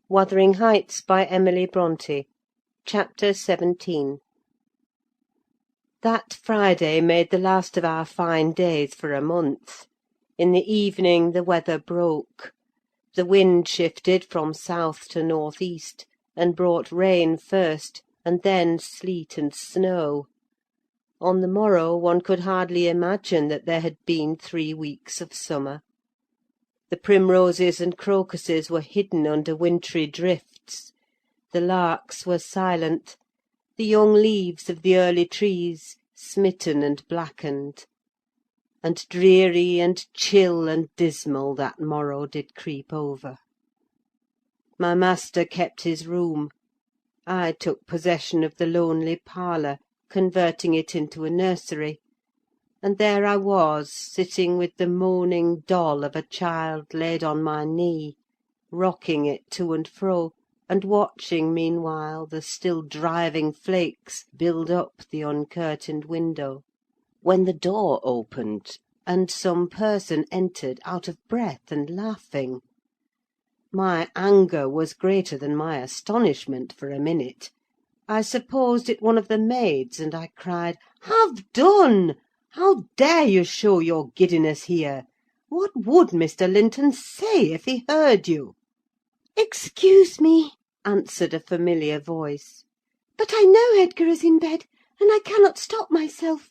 Wuthering Heights, by Emily Brontë. Chapter 17. That Friday made the last of our fine days for a month. In the evening the weather broke. The wind shifted from south to north east, and brought rain first, and then sleet and snow. On the morrow one could hardly imagine that there had been 3 weeks of summer. The primroses and crocuses were hidden under wintry drifts; the larks were silent; the young leaves of the early trees smitten and blackened; and dreary and chill and dismal that morrow did creep over. My master kept his room. I took possession of the lonely parlour, converting it into a nursery; and there I was, sitting with the moaning doll of a child laid on my knee, rocking it to and fro, and watching meanwhile the still driving flakes build up the uncurtained window, when the door opened, and some person entered out of breath and laughing. My anger was greater than my astonishment for a minute. I supposed it one of the maids, and I cried, "Have done! How dare you show your giddiness here? What would Mr. Linton say if he heard you?" "Excuse me," answered a familiar voice, "but I know Edgar is in bed, and I cannot stop myself."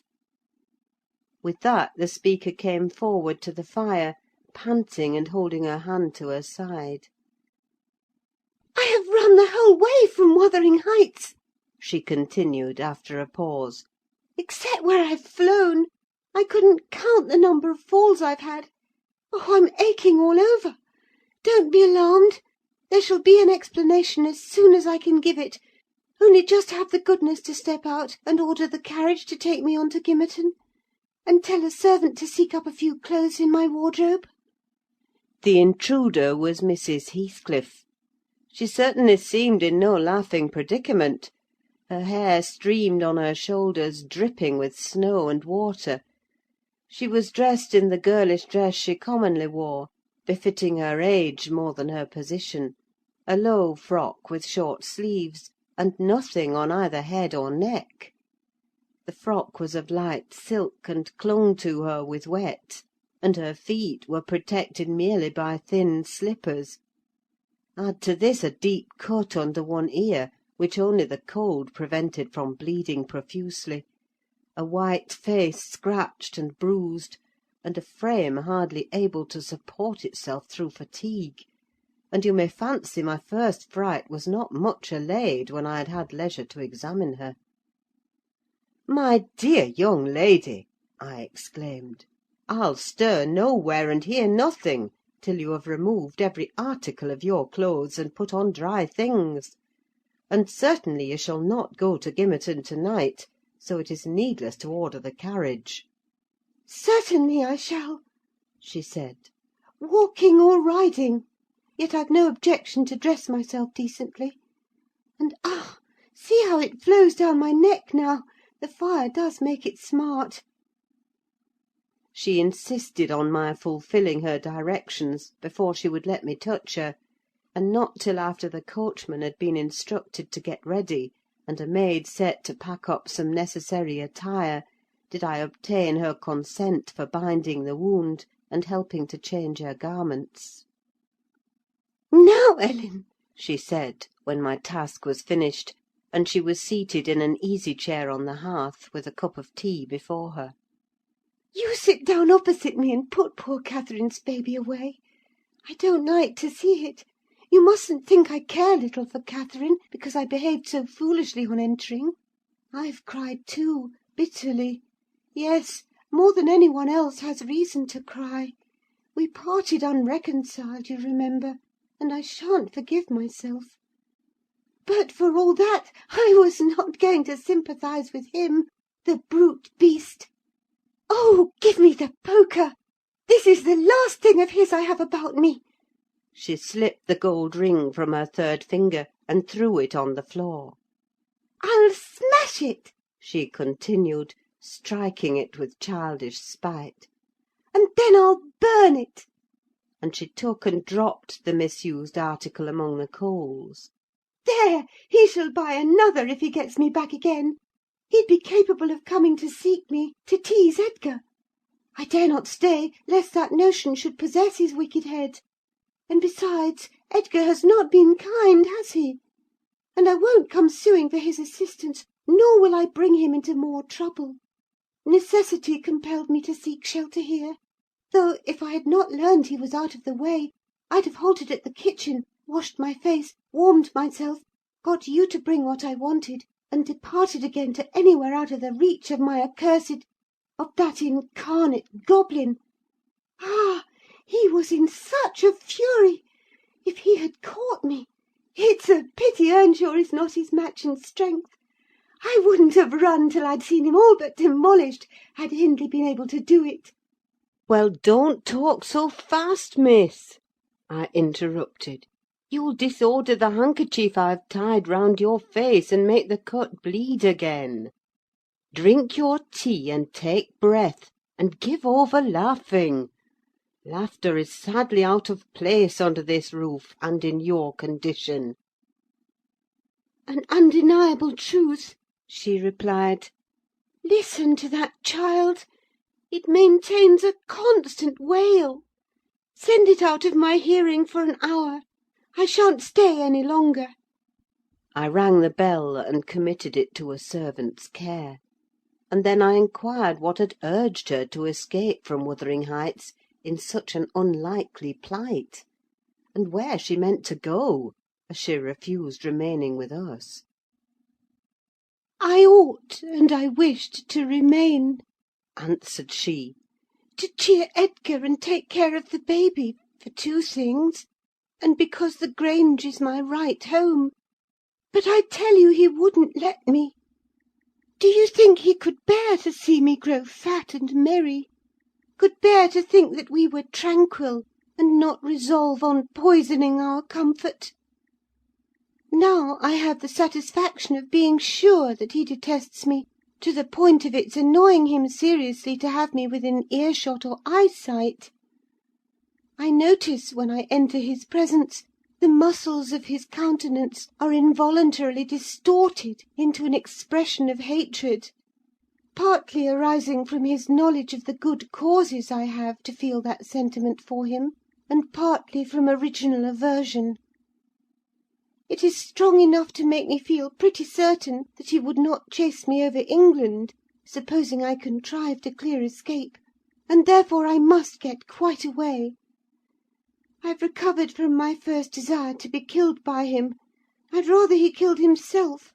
With that the speaker came forward to the fire, panting and holding her hand to her side. "I have run the whole way from Wuthering Heights," she continued, after a pause, "except where I've flown. I couldn't count the number of falls I've had. Oh, I'm aching all over! Don't be alarmed. There shall be an explanation as soon as I can give it. Only just have the goodness to step out, and order the carriage to take me on to Gimmerton, and tell a servant to seek up a few clothes in my wardrobe." The intruder was Mrs. Heathcliff. She certainly seemed in no laughing predicament. Her hair streamed on her shoulders, dripping with snow and water. She was dressed in the girlish dress she commonly wore, befitting her age more than her position: a low frock with short sleeves, and nothing on either head or neck. The frock was of light silk, and clung to her with wet, and her feet were protected merely by thin slippers. Add to this a deep cut under one ear, which only the cold prevented from bleeding profusely; a white face scratched and bruised, and a frame hardly able to support itself through fatigue; and you may fancy my first fright was not much allayed when I had had leisure to examine her. "My dear young lady," I exclaimed, "I'll stir nowhere and hear nothing till you have removed every article of your clothes and put on dry things. And certainly you shall not go to Gimmerton to-night, so it is needless to order the carriage." "Certainly I shall," she said, "walking or riding: yet I've no objection to dress myself decently. And see how it flows down my neck now! The fire does make it smart." She insisted on my fulfilling her directions before she would let me touch her; and not till after the coachman had been instructed to get ready, and a maid set to pack up some necessary attire, did I obtain her consent for binding the wound, and helping to change her garments. "Now, Ellen," she said, when my task was finished, and she was seated in an easy chair on the hearth, with a cup of tea before her, "you sit down opposite me, and put poor Catherine's baby away. I don't like to see it. You mustn't think I care little for Catherine, because I behaved so foolishly on entering. I've cried too, bitterly: yes, more than any one else has reason to cry. We parted unreconciled, you remember, and I shan't forgive myself. But for all that, I was not going to sympathise with him, the brute beast! Oh, give me the poker! This is the last thing of his I have about me." She slipped the gold ring from her third finger, and threw it on the floor. "I'll smash it," she continued, striking it with childish spite. "and then I'll burn it." and she took and dropped the misused article among the coals. There! He shall buy another if he gets me back again. He'd be capable of coming to seek me, to tease Edgar. I dare not stay, lest that notion should possess his wicked head. And besides, Edgar has not been kind, has he? And I won't come suing for his assistance, nor will I bring him into more trouble. Necessity compelled me to seek shelter here; though, if I had not learned he was out of the way, I'd have halted at the kitchen, washed my face, warmed myself, got you to bring what I wanted, and departed again to anywhere out of the reach of my of that incarnate goblin. Ah! He was in such a fury! If he had caught me, it's a pity Earnshaw is not his match in strength. I wouldn't have run till I'd seen him all but demolished, had Hindley been able to do it. "Well, don't talk so fast, miss," I interrupted. "You'll disorder the handkerchief I've tied round your face, and make the cut bleed again. Drink your tea, and take breath, and give over laughing. Laughter is sadly out of place under this roof, and in your condition." An undeniable truth, she replied. Listen to that child! It maintains a constant wail. Send it out of my hearing for an hour. I shan't stay any longer. I rang the bell, and committed it to a servant's care; and then I inquired what had urged her to escape from Wuthering Heights in such an unlikely plight, and where she meant to go, as she refused remaining with us. I ought, and I wished to remain, answered she, to cheer Edgar and take care of the baby, for two things, and because the Grange is my right home. But I tell you he wouldn't let me. Do you think he could bear to see me grow fat and merry? Could bear to think that we were tranquil, and not resolve on poisoning our comfort? Now I have the satisfaction of being sure that he detests me, to the point of its annoying him seriously to have me within earshot or eyesight. I notice, when I enter his presence, the muscles of his countenance are involuntarily distorted into an expression of hatred, partly arising from his knowledge of the good causes I have to feel that sentiment for him, and partly from original aversion. It is strong enough to make me feel pretty certain that he would not chase me over England, supposing I contrived a clear escape, and therefore I must get quite away. I've recovered from my first desire to be killed by him. I'd rather he killed himself.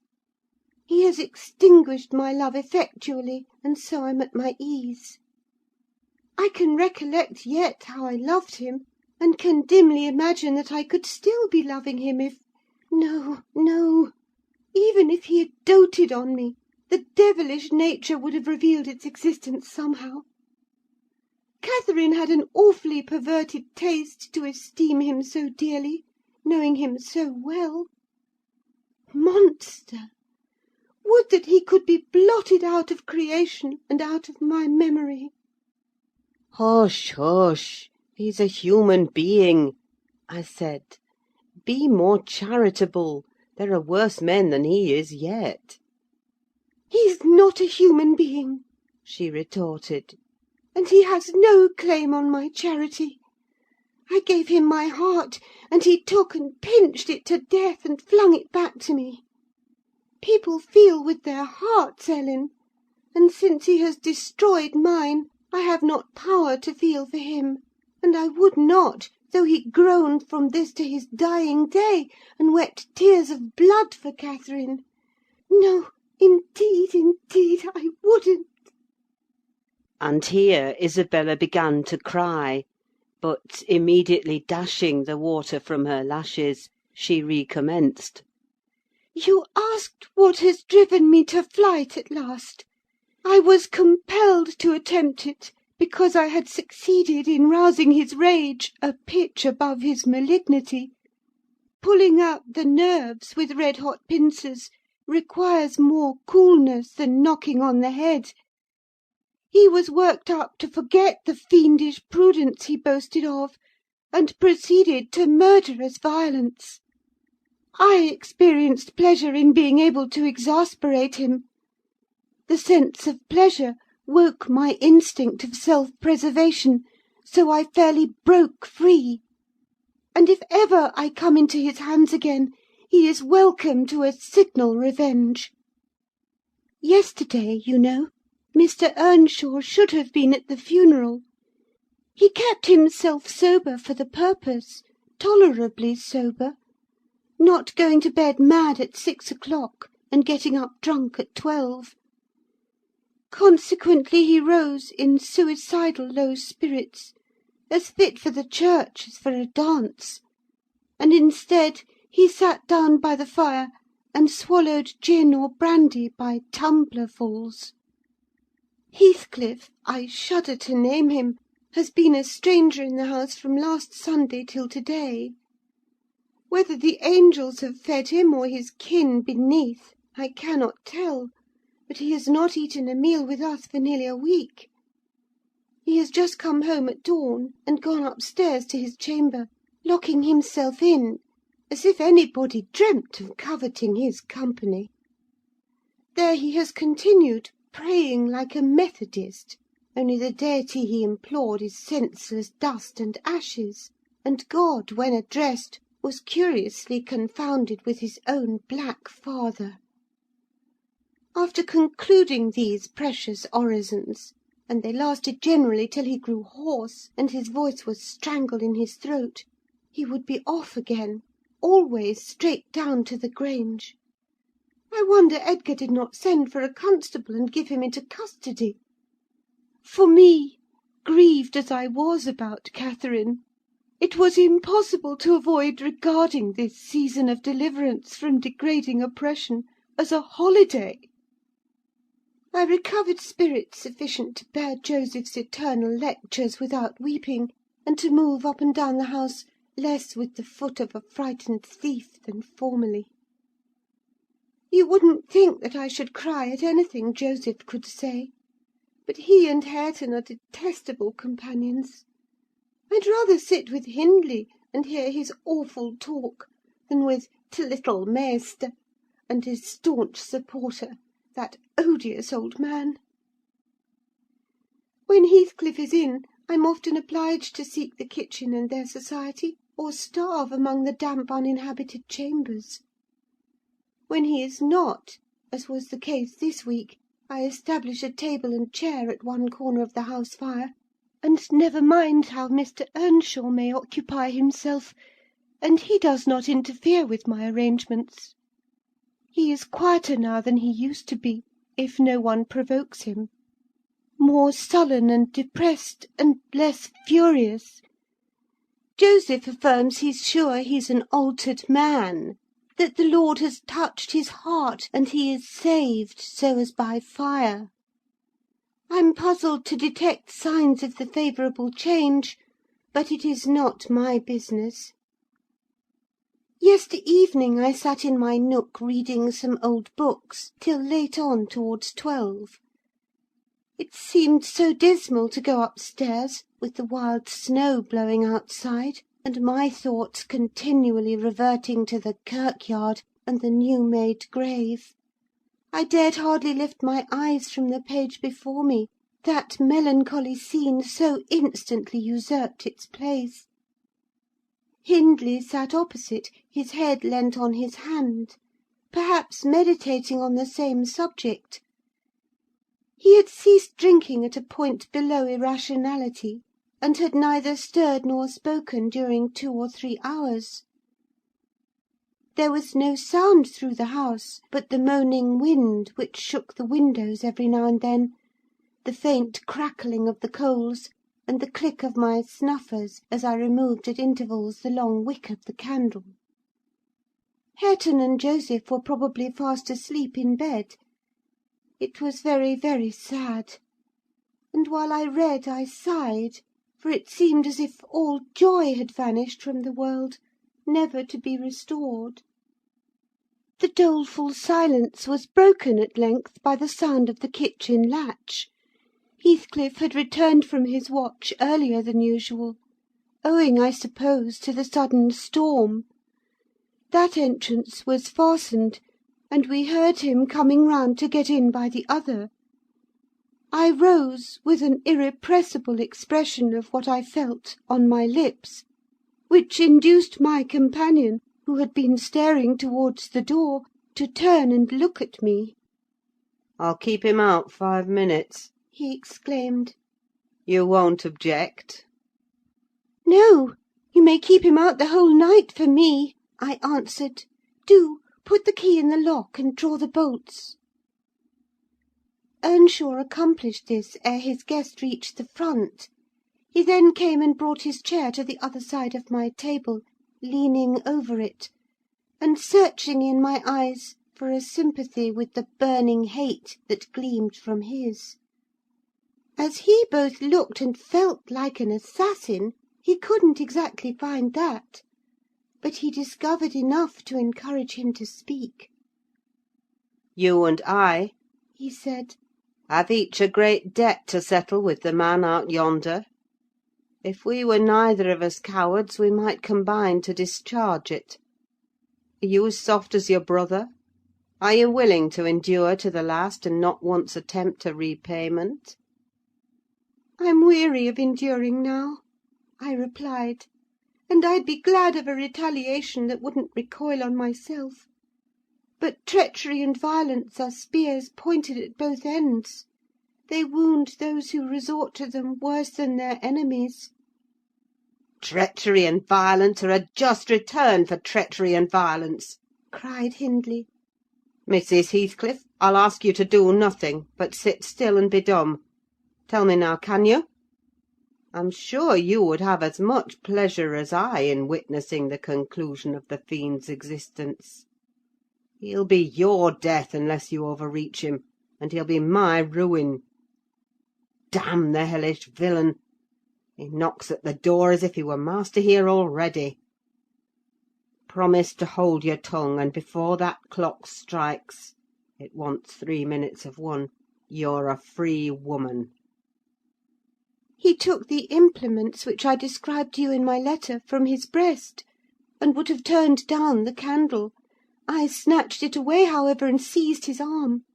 He has extinguished my love effectually, and so I'm at my ease. I can recollect yet how I loved him, and can dimly imagine that I could still be loving him if... No, no! Even if he had doted on me, the devilish nature would have revealed its existence somehow. Catherine had an awfully perverted taste to esteem him so dearly, knowing him so well. Monster! Would that he could be blotted out of creation and out of my memory! "Hush, hush! He's a human being," I said. "Be more charitable. There are worse men than he is yet." "He's not a human being," she retorted, "and he has no claim on my charity. I gave him my heart, and he took and pinched it to death, and flung it back to me. People feel with their hearts, Ellen; and since he has destroyed mine, I have not power to feel for him, and I would not, though he groaned from this to his dying day, and wept tears of blood for Catherine. No, indeed, indeed, I wouldn't." And here Isabella began to cry, but immediately dashing the water from her lashes, she recommenced. "You asked what has driven me to flight at last. I was compelled to attempt it, because I had succeeded in rousing his rage a pitch above his malignity. Pulling out the nerves with red-hot pincers requires more coolness than knocking on the head. He was worked up to forget the fiendish prudence he boasted of, and proceeded to murderous violence. I experienced pleasure in being able to exasperate him. The sense of pleasure woke my instinct of self-preservation, so I fairly broke free. And if ever I come into his hands again, he is welcome to a signal revenge. Yesterday, you know, Mr. Earnshaw should have been at the funeral. He kept himself sober for the purpose, tolerably sober, not going to bed mad at 6 o'clock and getting up drunk at 12. Consequently, he rose in suicidal low spirits, as fit for the church as for a dance, and instead he sat down by the fire and swallowed gin or brandy by tumblerfuls. Heathcliff, I shudder to name him, has been a stranger in the house from last Sunday till to-day. Whether the angels have fed him, or his kin beneath, I cannot tell, but he has not eaten a meal with us for nearly a week. He has just come home at dawn, and gone upstairs to his chamber, locking himself in, as if anybody dreamt of coveting his company. There he has continued, praying like a Methodist, only the deity he implored is senseless dust and ashes, and God, when addressed, was curiously confounded with his own black father. After concluding these precious orisons, and they lasted generally till he grew hoarse, and his voice was strangled in his throat, he would be off again, always straight down to the Grange. I wonder Edgar did not send for a constable and give him into custody. For me, grieved as I was about Catherine, it was impossible to avoid regarding this season of deliverance from degrading oppression as a holiday. I recovered spirits sufficient to bear Joseph's eternal lectures without weeping, and to move up and down the house less with the foot of a frightened thief than formerly. You wouldn't think that I should cry at anything Joseph could say, but he and Hareton are detestable companions. I'd rather sit with Hindley and hear his awful talk than with t' little Maister and his staunch supporter, that odious old man. When Heathcliff is in, I'm often obliged to seek the kitchen and their society, or starve among the damp uninhabited chambers. When he is not, as was the case this week, I establish a table and chair at one corner of the house fire, and never mind how Mr. Earnshaw may occupy himself, and he does not interfere with my arrangements. He is quieter now than he used to be, if no one provokes him; more sullen and depressed, and less furious. Joseph affirms he's sure he's an altered man, that the Lord has touched his heart, and he is saved so as by fire. I'm puzzled to detect signs of the favourable change, but it is not my business. Yesterday evening I sat in my nook reading some old books till late on towards 12. It seemed so dismal to go upstairs, with the wild snow blowing outside, and my thoughts continually reverting to the kirkyard and the new-made grave. I dared hardly lift my eyes from the page before me, that melancholy scene so instantly usurped its place. Hindley sat opposite, his head leant on his hand, perhaps meditating on the same subject. He had ceased drinking at a point below irrationality, and had neither stirred nor spoken during 2 or 3 hours. There was no sound through the house but the moaning wind which shook the windows every now and then, the faint crackling of the coals, and the click of my snuffers as I removed at intervals the long wick of the candle. Hareton and Joseph were probably fast asleep in bed. It was very, very sad; and while I read I sighed, for it seemed as if all joy had vanished from the world, never to be restored. The doleful silence was broken at length by the sound of the kitchen latch. Heathcliff had returned from his watch earlier than usual, owing, I suppose, to the sudden storm. That entrance was fastened, and we heard him coming round to get in by the other. I rose with an irrepressible expression of what I felt on my lips, which induced my companion, who had been staring towards the door, to turn and look at me. "I'll keep him out 5 minutes," He exclaimed. "You won't object?" "No, you may keep him out the whole night for me," I answered. "Do put the key in the lock, and draw the bolts." Earnshaw accomplished this ere his guest reached the front. He then came and brought his chair to the other side of my table, leaning over it, and searching in my eyes for a sympathy with the burning hate that gleamed from his. As he both looked and felt like an assassin, he couldn't exactly find that; but he discovered enough to encourage him to speak. "You and I," He said, "have each a great debt to settle with the man out yonder. If we were neither of us cowards, we might combine to discharge it. Are you as soft as your brother? Are you willing to endure to the last, and not once attempt a repayment?" "I'm weary of enduring now," I replied, "and I'd be glad of a retaliation that wouldn't recoil on myself. But treachery and violence are spears pointed at both ends. They wound those who resort to them worse than their enemies." "Treachery and violence are a just return for treachery and violence," cried Hindley. "Mrs. Heathcliff, I'll ask you to do nothing, but sit still and be dumb. Tell me now, can you? I'm sure you would have as much pleasure as I in witnessing the conclusion of the fiend's existence. He'll be your death unless you overreach him, and he'll be my ruin. Damn the hellish villain! He knocks at the door as if he were master here already. Promise to hold your tongue, and before that clock strikes (it wants 3 minutes of 1), you're a free woman." He took the implements which I described to you in my letter from his breast, and would have turned down the candle. I snatched it away, however, and seized his arm.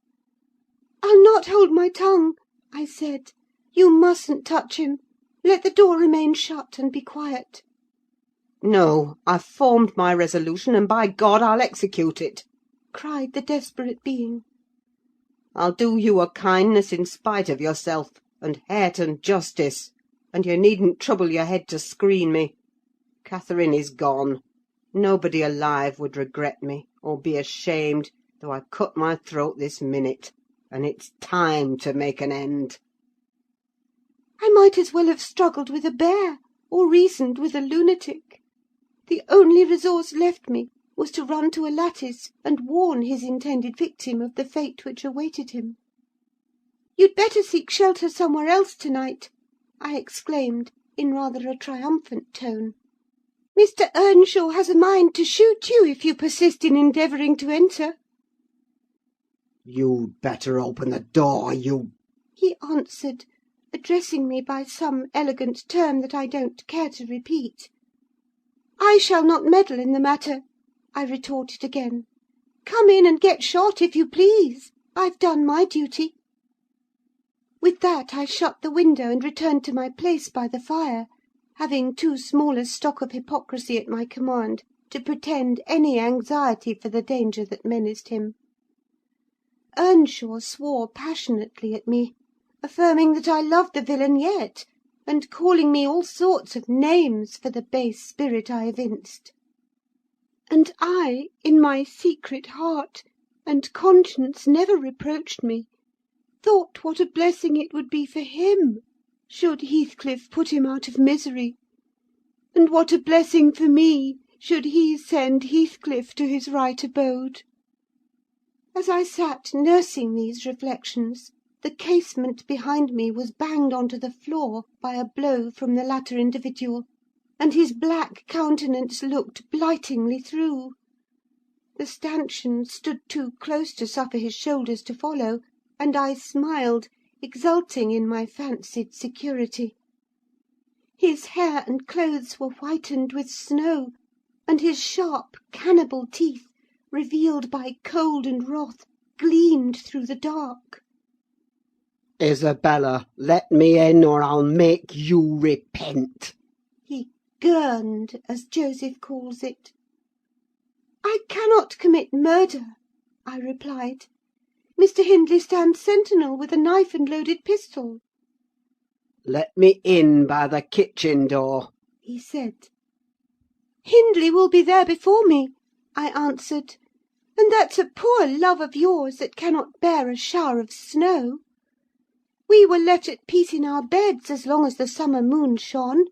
"I'll not hold my tongue," I said. "You mustn't touch him. Let the door remain shut, and be quiet." "No, I've formed my resolution, and by God I'll execute it!" cried the desperate being. "I'll do you a kindness in spite of yourself, and Hareton justice; and you needn't trouble your head to screen me. Catherine is gone. Nobody alive would regret me, or be ashamed, though I cut my throat this minute; and it's time to make an end." I might as well have struggled with a bear, or reasoned with a lunatic. The only resource left me was to run to a lattice and warn his intended victim of the fate which awaited him. "You'd better seek shelter somewhere else to-night," I exclaimed, in rather a triumphant tone. "Mr. Earnshaw has a mind to shoot you if you persist in endeavouring to enter." "You'd better open the door, you—" he answered, addressing me by some elegant term that I don't care to repeat. "I shall not meddle in the matter," I retorted again. "Come in and get shot, if you please. I've done my duty." With that I shut the window and returned to my place by the fire, having too small a stock of hypocrisy at my command to pretend any anxiety for the danger that menaced him. Earnshaw swore passionately at me, affirming that I loved the villain yet, and calling me all sorts of names for the base spirit I evinced. And I, in my secret heart, and conscience never reproached me, thought what a blessing it would be for him should Heathcliff put him out of misery, and what a blessing for me should he send Heathcliff to his right abode. As I sat nursing these reflections, the casement behind me was banged on to the floor by a blow from the latter individual, and his black countenance looked blightingly through. The stanchion stood too close to suffer his shoulders to follow, and I smiled, exulting in my fancied security. His hair and clothes were whitened with snow, and his sharp cannibal teeth, revealed by cold and wrath, gleamed through the dark. Isabella, let me in, or I'll make you repent. He gurned, as Joseph calls it. "I cannot commit murder," I replied. "Mr. Hindley stands sentinel with a knife and loaded pistol," Let me in by the kitchen door. he said. "Hindley will be there before me," I answered; "and that's a poor love of yours that cannot bear a shower of snow. We were left at peace in our beds as long as the summer moon shone;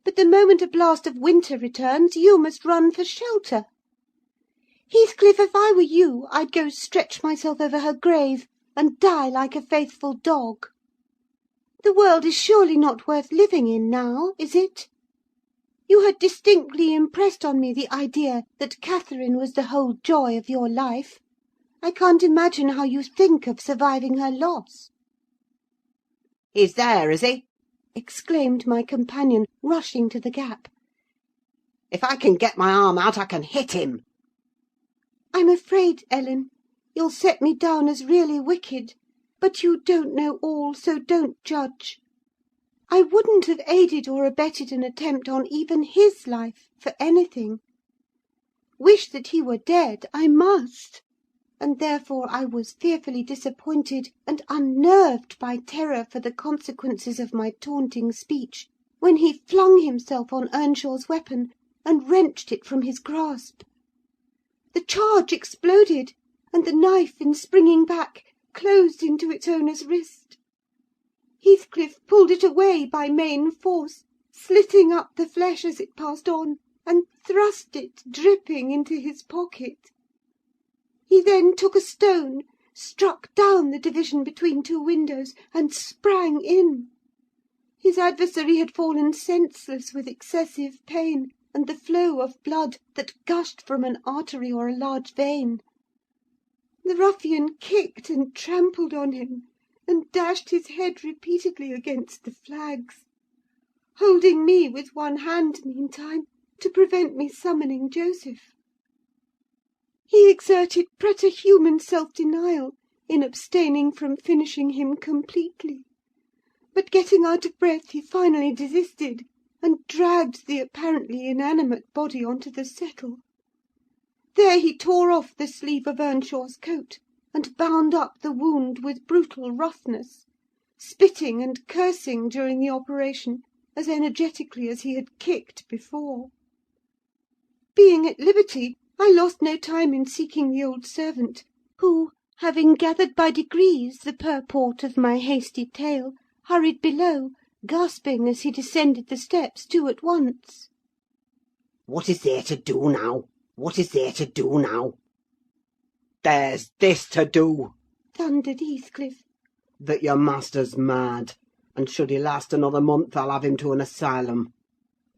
but the moment a blast of winter returns, you must run for shelter. Heathcliff, if I were you, I'd go stretch myself over her grave, and die like a faithful dog. The world is surely not worth living in now, is it? You had distinctly impressed on me the idea that Catherine was the whole joy of your life. I can't imagine how you think of surviving her loss." "He's there, is he?" exclaimed my companion, rushing to the gap. "If I can get my arm out, I can hit him." "I'm afraid, Ellen, you'll set me down as really wicked; but you don't know all, so don't judge. I wouldn't have aided or abetted an attempt on even his life for anything. Wish that he were dead, I must; and therefore I was fearfully disappointed and unnerved by terror for the consequences of my taunting speech, when he flung himself on Earnshaw's weapon, and wrenched it from his grasp. The charge exploded, and the knife, in springing back, closed into its owner's wrist. Heathcliff pulled it away by main force, slitting up the flesh as it passed on, and thrust it, dripping, into his pocket. He then took a stone, struck down the division between two windows, and sprang in. His adversary had fallen senseless with excessive pain, and the flow of blood that gushed from an artery or a large vein. The ruffian kicked and trampled on him, and dashed his head repeatedly against the flags, holding me with one hand, meantime, to prevent me summoning Joseph. He exerted preterhuman self-denial in abstaining from finishing him completely; but getting out of breath, he finally desisted, and dragged the apparently inanimate body on to the settle. There he tore off the sleeve of Earnshaw's coat, and bound up the wound with brutal roughness, spitting and cursing during the operation as energetically as he had kicked before. Being at liberty, I lost no time in seeking the old servant, who, having gathered by degrees the purport of my hasty tale, hurried below, gasping as he descended the steps two at once. What is there to do now? What is there to do now? "There's this to do, thundered Heathcliff. That your master's mad, and should he last another month, I'll have him to an asylum.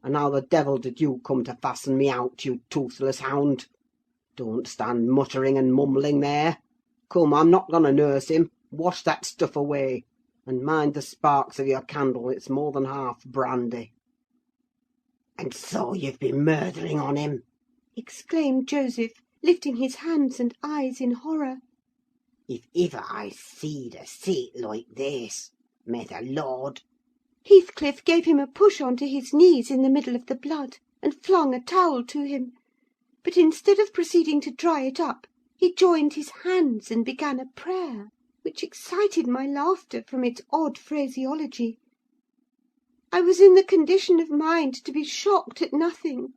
And how the devil did you come to fasten me out, you toothless hound? Don't stand muttering and mumbling there. Come, I'm not going to nurse him. Wash that stuff away, and mind the sparks of your candle, it's more than half brandy." "And so you've been murdering on him?" exclaimed Joseph, lifting his hands and eyes in horror. "If ever I seed a sight like this, may the Lord—" Heathcliff gave him a push on to his knees in the middle of the blood, and flung a towel to him; but instead of proceeding to dry it up, he joined his hands and began a prayer, which excited my laughter from its odd phraseology. I was in the condition of mind to be shocked at nothing.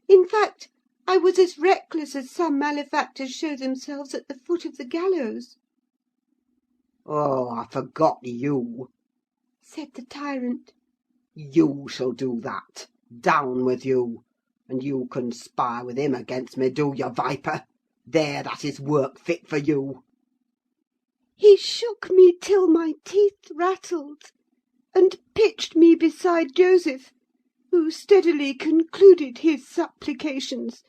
In fact, I was as reckless as some malefactors show themselves at the foot of the gallows. "Oh, I forgot you," said the tyrant. "You shall do that. Down with you! And you conspire with him against me, do you, viper? There, that is work fit for you." He shook me till my teeth rattled, and pitched me beside Joseph, who steadily concluded his supplications,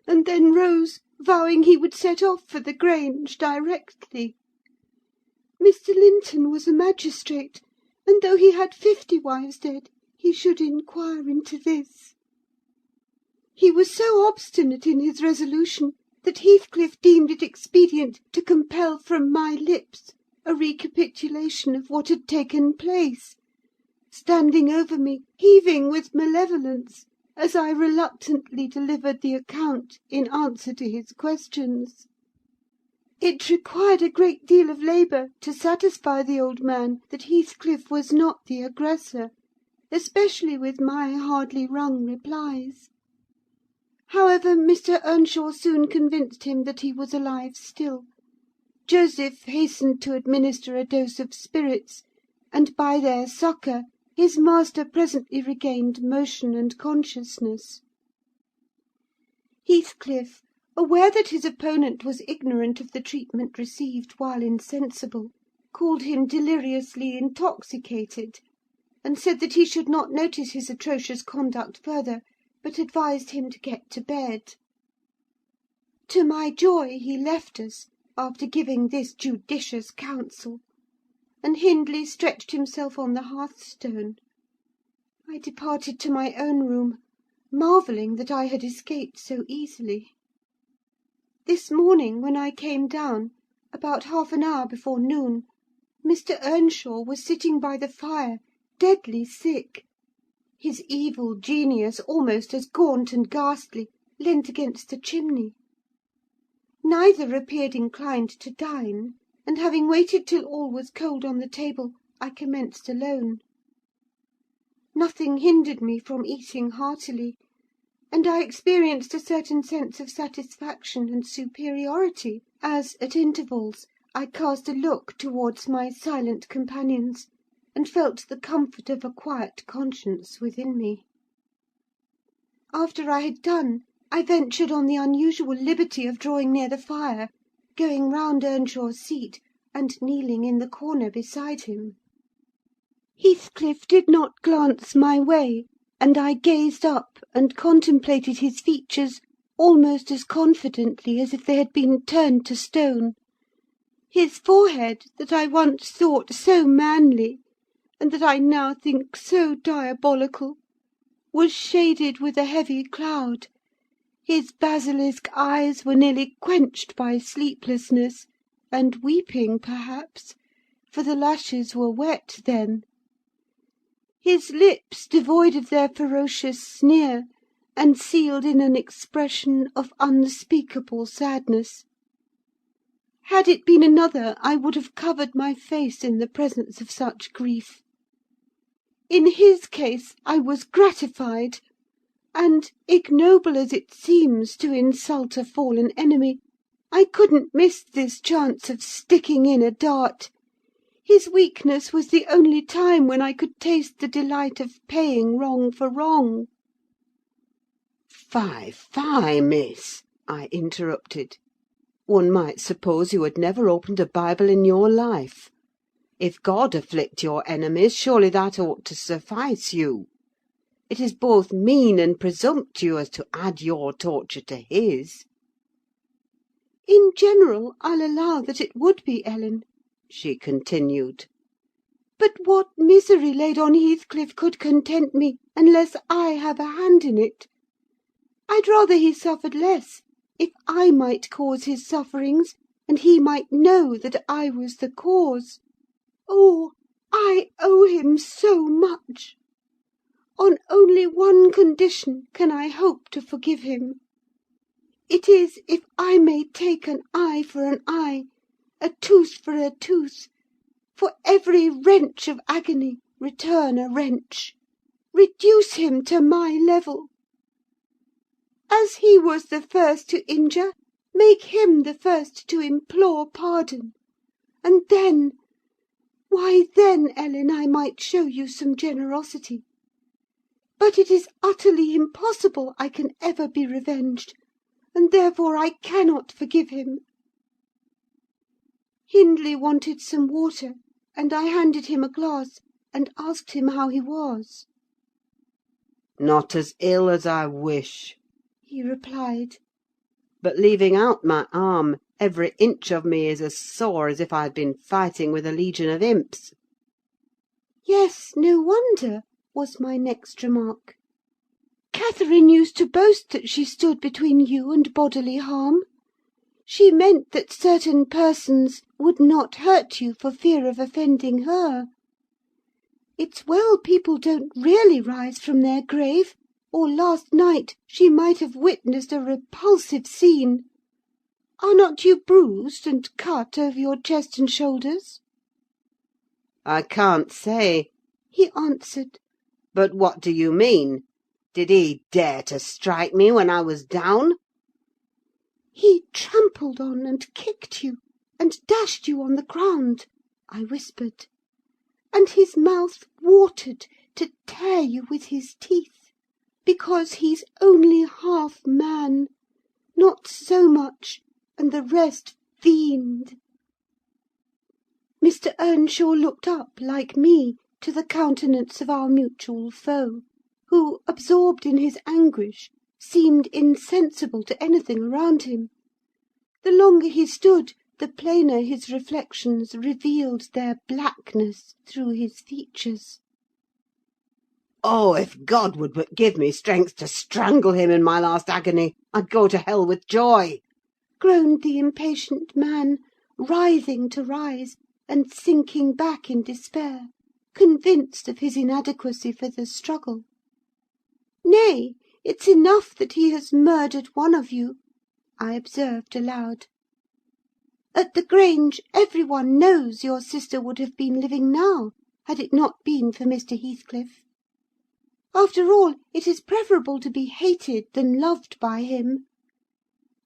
and then rose, vowing he would set off for the Grange directly. Mr. Linton was a magistrate, and though he had 50 wives dead, he should inquire into this. He was so obstinate in his resolution that Heathcliff deemed it expedient to compel from my lips a recapitulation of what had taken place, standing over me, heaving with malevolence, as I reluctantly delivered the account in answer to his questions. It required a great deal of labour to satisfy the old man that Heathcliff was not the aggressor, especially with my hardly wrung replies. However, Mr. Earnshaw soon convinced him that he was alive still. Joseph hastened to administer a dose of spirits, and by their succour his master presently regained motion and consciousness. Heathcliff, aware that his opponent was ignorant of the treatment received while insensible, called him deliriously intoxicated, and said that he should not notice his atrocious conduct further, but advised him to get to bed. To my joy he left us, after giving this judicious counsel, and Hindley stretched himself on the hearthstone. I departed to my own room, marvelling that I had escaped so easily. This morning, when I came down, about half an hour before noon, Mr. Earnshaw was sitting by the fire, deadly sick. His evil genius, almost as gaunt and ghastly, leant against the chimney. Neither appeared inclined to dine, and having waited till all was cold on the table, I commenced alone. Nothing hindered me from eating heartily, and I experienced a certain sense of satisfaction and superiority, as, at intervals, I cast a look towards my silent companions, and felt the comfort of a quiet conscience within me. After I had done, I ventured on the unusual liberty of drawing near the fire, going round Earnshaw's seat, and kneeling in the corner beside him. Heathcliff did not glance my way, and I gazed up and contemplated his features almost as confidently as if they had been turned to stone. His forehead, that I once thought so manly, and that I now think so diabolical, was shaded with a heavy cloud. His basilisk eyes were nearly quenched by sleeplessness, and weeping, perhaps, for the lashes were wet then. His lips, devoid of their ferocious sneer, and sealed in an expression of unspeakable sadness. Had it been another, I would have covered my face in the presence of such grief. In his case, I was gratified, and, ignoble as it seems to insult a fallen enemy, I couldn't miss this chance of sticking in a dart. His weakness was the only time when I could taste the delight of paying wrong for wrong. "Fie, fie, miss!" I interrupted. "One might suppose you had never opened a Bible in your life. If God afflict your enemies, surely that ought to suffice you. It is both mean and presumptuous to add your torture to his." "In general, I'll allow that it would be, Ellen," she continued. "But what misery laid on Heathcliff could content me, unless I have a hand in it? I'd rather he suffered less, if I might cause his sufferings, and he might know that I was the cause. Oh, I owe him so much! On only one condition can I hope to forgive him. It is, if I may take an eye for an eye, a tooth for a tooth; for every wrench of agony return a wrench. Reduce him to my level. As he was the first to injure, make him the first to implore pardon; and then, why then, Ellen, I might show you some generosity. But it is utterly impossible I can ever be revenged, and therefore I cannot forgive him." Hindley wanted some water, and I handed him a glass, and asked him how he was. "Not as ill as I wish," he replied. "But leaving out my arm, every inch of me is as sore as if I had been fighting with a legion of imps." "Yes, no wonder. was my next remark. "Catherine used to boast that she stood between you and bodily harm. She meant that certain persons would not hurt you for fear of offending her. It's well people don't really rise from their grave, or last night she might have witnessed a repulsive scene. Are not you bruised and cut over your chest and shoulders?" "I can't say," he answered. "but what do you mean? Did he dare to strike me when I was down?" "He trampled on and kicked you, and dashed you on the ground," I whispered. "And his mouth watered to tear you with his teeth, because he's only half man, not so much, and the rest fiend." Mr. Earnshaw looked up, like me, to the countenance of our mutual foe, who, absorbed in his anguish, seemed insensible to anything around him. The longer he stood, the plainer his reflections revealed their blackness through his features. "Oh, if God would but give me strength to strangle him in my last agony, I'd go to hell with joy!" groaned the impatient man, writhing to rise, and sinking back in despair, convinced of his inadequacy for the struggle. "Nay, it's enough that he has murdered one of you," I observed aloud. "At the Grange, every one knows your sister would have been living now, had it not been for Mr. Heathcliff. After all, it is preferable to be hated than loved by him.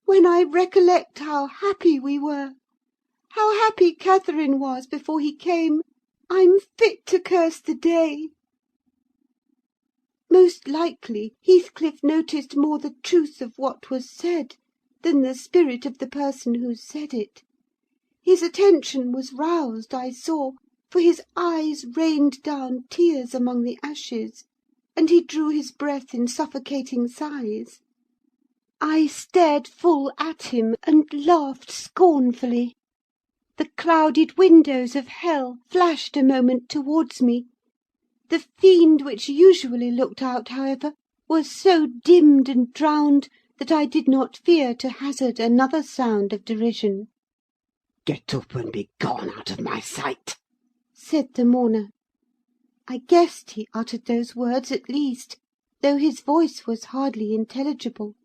When I recollect how happy we were, how happy Catherine was before he came, I'm fit to curse the day." Most likely Heathcliff noticed more the truth of what was said than the spirit of the person who said it. His attention was roused, I saw, for his eyes rained down tears among the ashes, and he drew his breath in suffocating sighs. I stared full at him, and laughed scornfully. The clouded windows of hell flashed a moment towards me. The fiend which usually looked out, however, was so dimmed and drowned that I did not fear to hazard another sound of derision. "Get up and be gone out of my sight," said the mourner. I guessed he uttered those words at least, though his voice was hardly intelligible.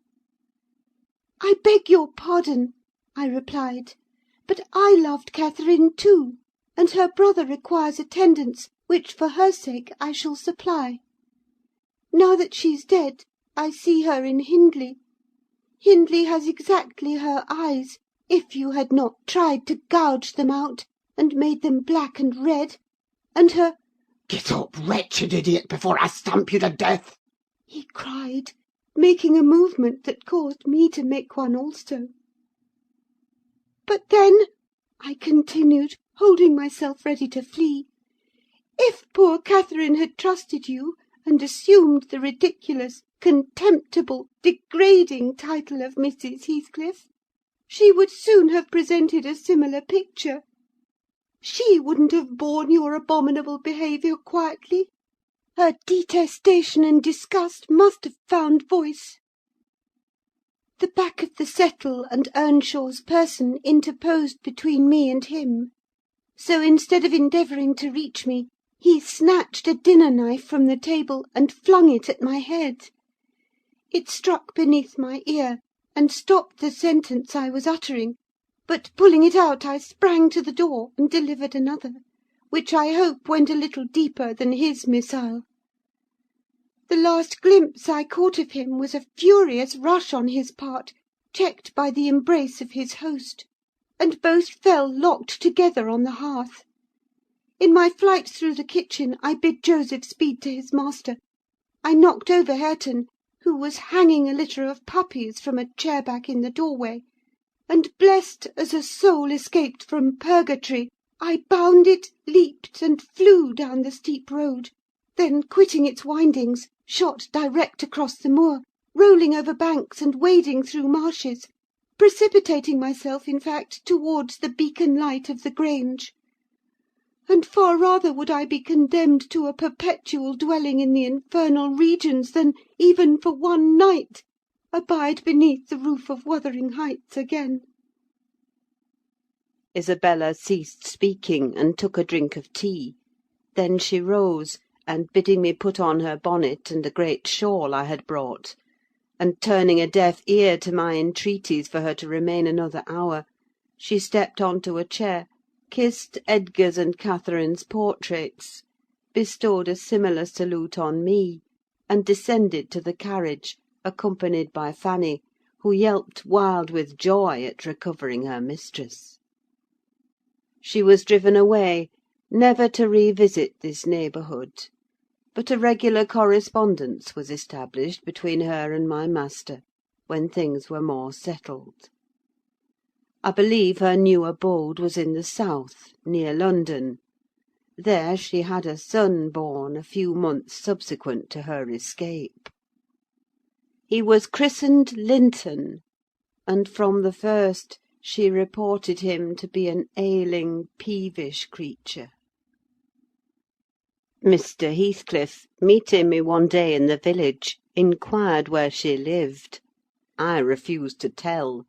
"I beg your pardon," I replied, "but I loved Catherine too, and her brother requires attendance, which, for her sake, I shall supply. Now that she's dead, I see her in Hindley. Hindley has exactly her eyes, if you had not tried to gouge them out, and made them black and red, and her—" "Get up, wretched idiot, before I stamp you to death!" he cried, making a movement that caused me to make one also. "But then," I continued, holding myself ready to flee, "if poor Catherine had trusted you, and assumed the ridiculous, contemptible, degrading title of Mrs. Heathcliff, she would soon have presented a similar picture. She wouldn't have borne your abominable behaviour quietly. Her detestation and disgust must have found voice." The back of the settle and Earnshaw's person interposed between me and him; so, instead of endeavouring to reach me, he snatched a dinner knife from the table and flung it at my head. It struck beneath my ear, and stopped the sentence I was uttering; but, pulling it out, I sprang to the door and delivered another, which I hope went a little deeper than his missile. The last glimpse I caught of him was a furious rush on his part, checked by the embrace of his host, and both fell locked together on the hearth. In my flight through the kitchen, I bid Joseph speed to his master. I knocked over Hareton, who was hanging a litter of puppies from a chair-back in the doorway, and, blessed as a soul escaped from purgatory, I bounded, leaped, and flew down the steep road; then, quitting its windings, shot direct across the moor, rolling over banks and wading through marshes, precipitating myself, in fact, towards the beacon light of the Grange. and far rather would I be condemned to a perpetual dwelling in the infernal regions than, even for one night, abide beneath the roof of Wuthering Heights again." Isabella ceased speaking, and took a drink of tea. Then she rose, and bidding me put on her bonnet and a great shawl I had brought, and turning a deaf ear to my entreaties for her to remain another hour, she stepped on to a chair, kissed Edgar's and Catherine's portraits, bestowed a similar salute on me, and descended to the carriage, accompanied by Fanny, who yelped wild with joy at recovering her mistress. She was driven away, never to revisit this neighbourhood; but a regular correspondence was established between her and my master, when things were more settled. I believe her new abode was in the south, near London. There she had a son born a few months subsequent to her escape. He was christened Linton, and from the first she reported him to be an ailing, peevish creature. Mr. Heathcliff, meeting me one day in the village, inquired where she lived. I refused to tell.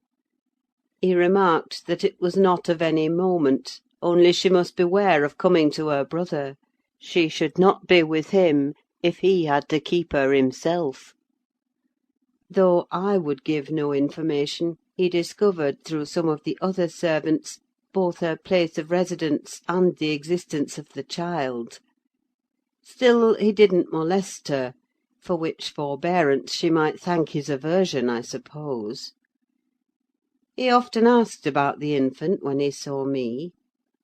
He remarked that it was not of any moment, only she must beware of coming to her brother: she should not be with him, if he had to keep her himself. Though I would give no information, he discovered, through some of the other servants, both her place of residence and the existence of the child. Still, he didn't molest her, for which forbearance she might thank his aversion, I suppose. He often asked about the infant when he saw me,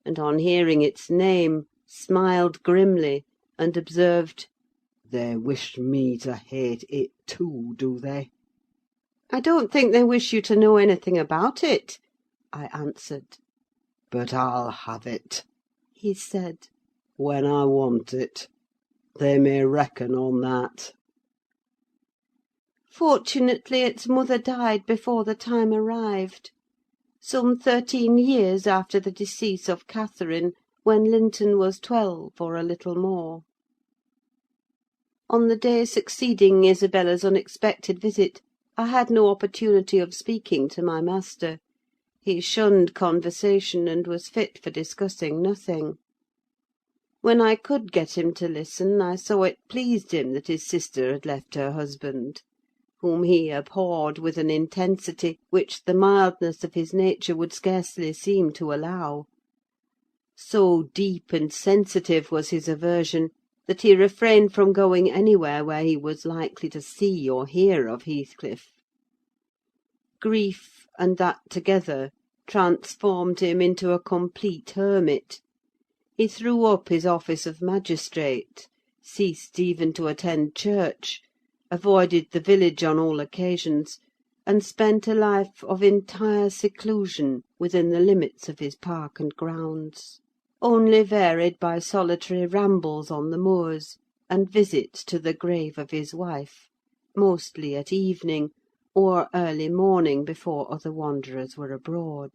and on hearing its name, smiled grimly, and observed, "They wish me to hate it too, do they?" "I don't think they wish you to know anything about it," I answered. "But I'll have it," he said, "when I want it. They may reckon on that." Fortunately, its mother died before the time arrived: some 13 years after the decease of Catherine, when Linton was 12, or a little more. On the day succeeding Isabella's unexpected visit, I had no opportunity of speaking to my master. He shunned conversation, and was fit for discussing nothing. When I could get him to listen, I saw it pleased him that his sister had left her husband, whom he abhorred with an intensity which the mildness of his nature would scarcely seem to allow. So deep and sensitive was his aversion, that he refrained from going anywhere where he was likely to see or hear of Heathcliff. Grief, and that together, transformed him into a complete hermit. He threw up his office of magistrate, ceased even to attend church, avoided the village on all occasions, and spent a life of entire seclusion within the limits of his park and grounds, only varied by solitary rambles on the moors, and visits to the grave of his wife, mostly at evening, or early morning before other wanderers were abroad.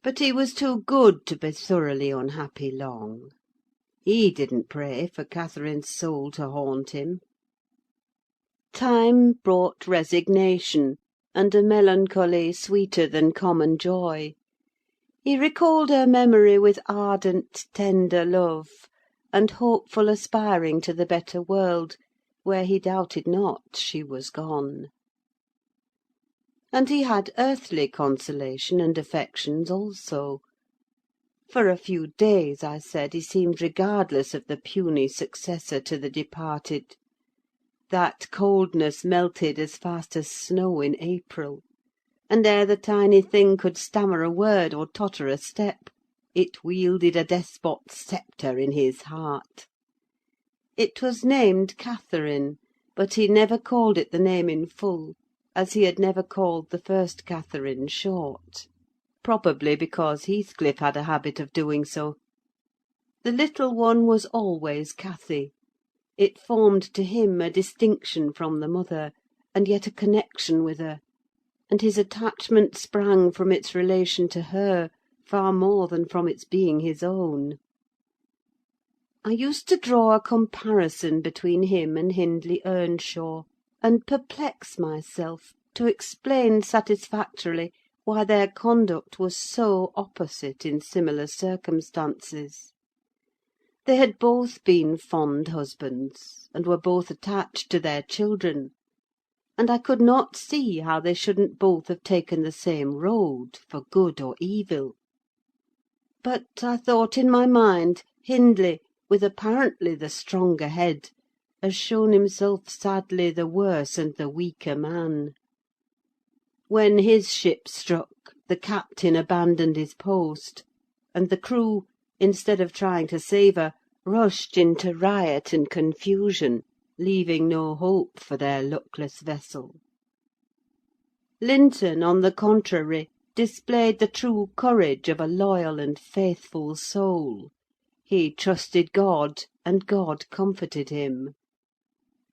But he was too good to be thoroughly unhappy long. He didn't pray for Catherine's soul to haunt him. Time brought resignation, and a melancholy sweeter than common joy. He recalled her memory with ardent, tender love, and hopeful aspiring to the better world, where he doubted not she was gone. And he had earthly consolation and affections also. For a few days, I said, he seemed regardless of the puny successor to the departed. That coldness melted as fast as snow in April, and ere the tiny thing could stammer a word or totter a step, it wielded a despot's sceptre in his heart. It was named Catherine, but he never called it the name in full, as he had never called the first Catherine short, probably because Heathcliff had a habit of doing so. The little one was always Cathy. It formed to him a distinction from the mother, and yet a connection with her, and his attachment sprang from its relation to her, far more than from its being his own. I used to draw a comparison between him and Hindley Earnshaw, and perplex myself to explain satisfactorily why their conduct was so opposite in similar circumstances. They had both been fond husbands, and were both attached to their children, and I could not see how they shouldn't both have taken the same road, for good or evil. But I thought in my mind, Hindley, with apparently the stronger head, has shown himself sadly the worse and the weaker man. When his ship struck, the captain abandoned his post, and the crew, instead of trying to save her, rushed into riot and confusion, leaving no hope for their luckless vessel. Linton, on the contrary, displayed the true courage of a loyal and faithful soul. He trusted God, and God comforted him.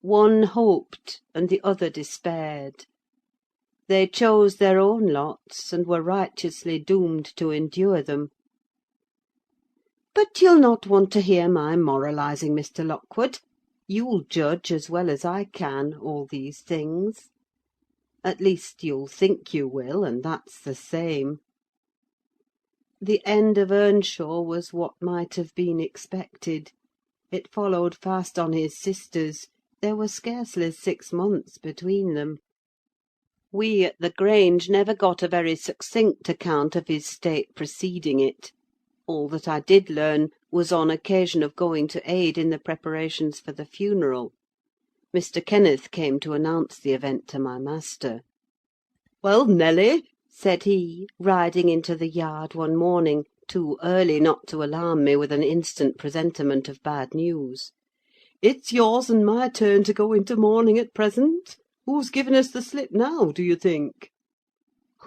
One hoped, and the other despaired. They chose their own lots, and were righteously doomed to endure them. But you'll not want to hear my moralising, Mr. Lockwood. You'll judge as well as I can all these things. At least you'll think you will, and that's the same. The end of Earnshaw was what might have been expected. It followed fast on his sister's. There were scarcely 6 months between them. We at the Grange never got a very succinct account of his state preceding it. All that I did learn was on occasion of going to aid in the preparations for the funeral. Mr. Kenneth came to announce the event to my master. "Well, Nelly," said he, riding into the yard one morning, too early not to alarm me with an instant presentiment of bad news, "it's yours and my turn to go into mourning at present. Who's given us the slip now, do you think?"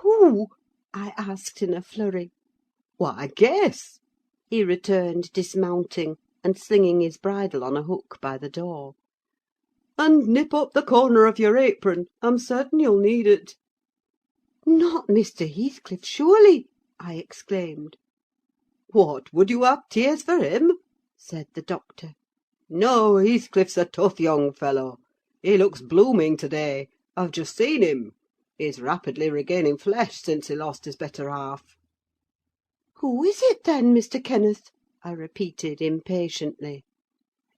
Who? I asked in a flurry. "Why, guess!" he returned, dismounting, and slinging his bridle on a hook by the door. "And nip up the corner of your apron. I'm certain you'll need it." Not Mr. Heathcliff, surely? I exclaimed. "What, would you have tears for him?" said the doctor. "No, Heathcliff's a tough young fellow. He looks blooming to-day. I've just seen him. He's rapidly regaining flesh since he lost his better half." Who is it, then, Mr. Kenneth? I repeated impatiently.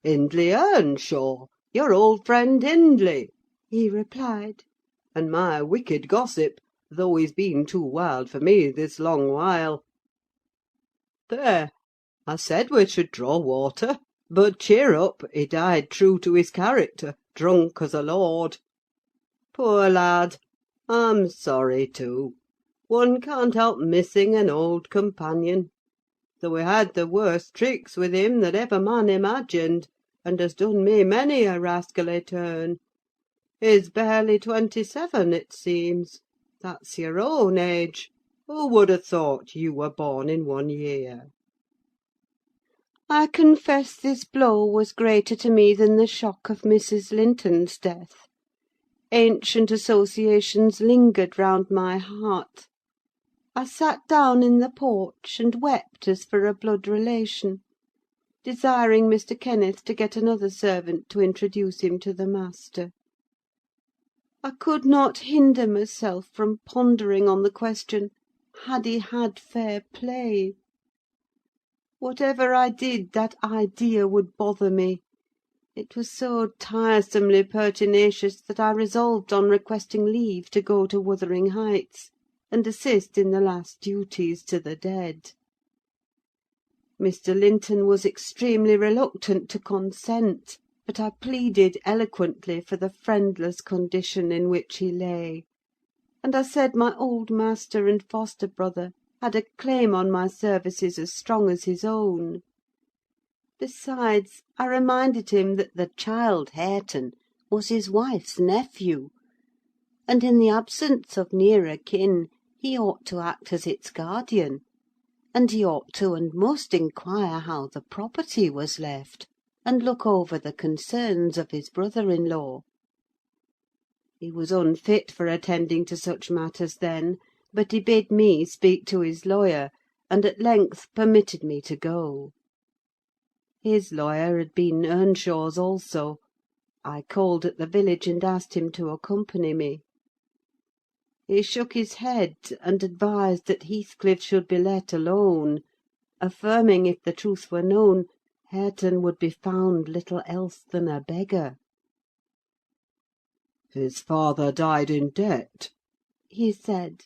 "Hindley Earnshaw, your old friend Hindley," he replied. "and my wicked gossip, though he's been too wild for me this long while. There! I said we should draw water. But cheer up, he died true to his character, drunk as a lord. Poor lad! I'm sorry too. One can't help missing an old companion. Though he had the worst tricks with him that ever man imagined, and has done me many a rascally turn. He's barely 27, it seems. That's your own age. Who would have thought you were born in 1 year? I confess this blow was greater to me than the shock of Mrs. Linton's death. Ancient associations lingered round my heart. I sat down in the porch and wept as for a blood relation, desiring Mr. Kenneth to get another servant to introduce him to the master. I could not hinder myself from pondering on the question, had he had fair play? Whatever I did, that idea would bother me. It was so tiresomely pertinacious that I resolved on requesting leave to go to Wuthering Heights, and assist in the last duties to the dead. Mr. Linton was extremely reluctant to consent, but I pleaded eloquently for the friendless condition in which he lay, and I said my old master and foster brother had a claim on my services as strong as his own. Besides, I reminded him that the child Hareton was his wife's nephew, and in the absence of nearer kin he ought to act as its guardian, and he ought to and must inquire how the property was left, and look over the concerns of his brother-in-law. He was unfit for attending to such matters then, but he bid me speak to his lawyer, and at length permitted me to go. His lawyer had been Earnshaw's also. I called at the village and asked him to accompany me. He shook his head, and advised that Heathcliff should be let alone, affirming if the truth were known, Hareton would be found little else than a beggar. His father died in debt, He said.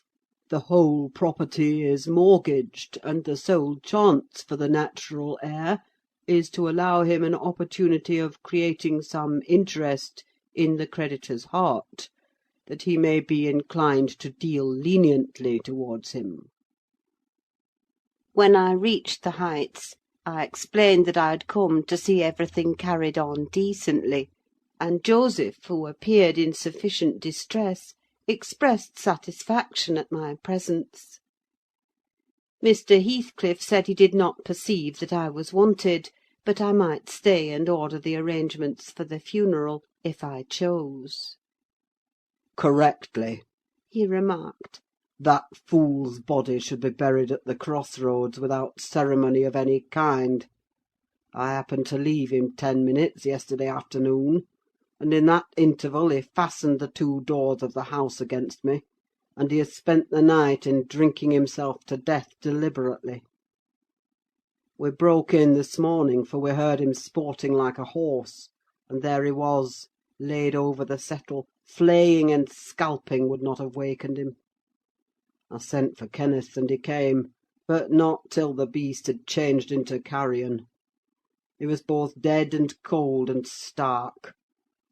the whole property is mortgaged, and the sole chance for the natural heir is to allow him an opportunity of creating some interest in the creditor's heart, that he may be inclined to deal leniently towards him. When I reached the Heights, I explained that I had come to see everything carried on decently, and Joseph, who appeared in sufficient distress, expressed satisfaction at my presence. Mr. Heathcliff said he did not perceive that I was wanted, but I might stay and order the arrangements for the funeral, if I chose. Correctly. He remarked. That fool's body should be buried at the cross-roads without ceremony of any kind. I happened to leave him 10 minutes yesterday afternoon, and in that interval he fastened the 2 doors of the house against me, and he has spent the night in drinking himself to death deliberately. We broke in this morning, for we heard him sporting like a horse, and there he was, laid over the settle. Flaying and scalping would not have wakened him. I sent for Kenneth, and he came, but not till the beast had changed into carrion. He was both dead and cold and stark,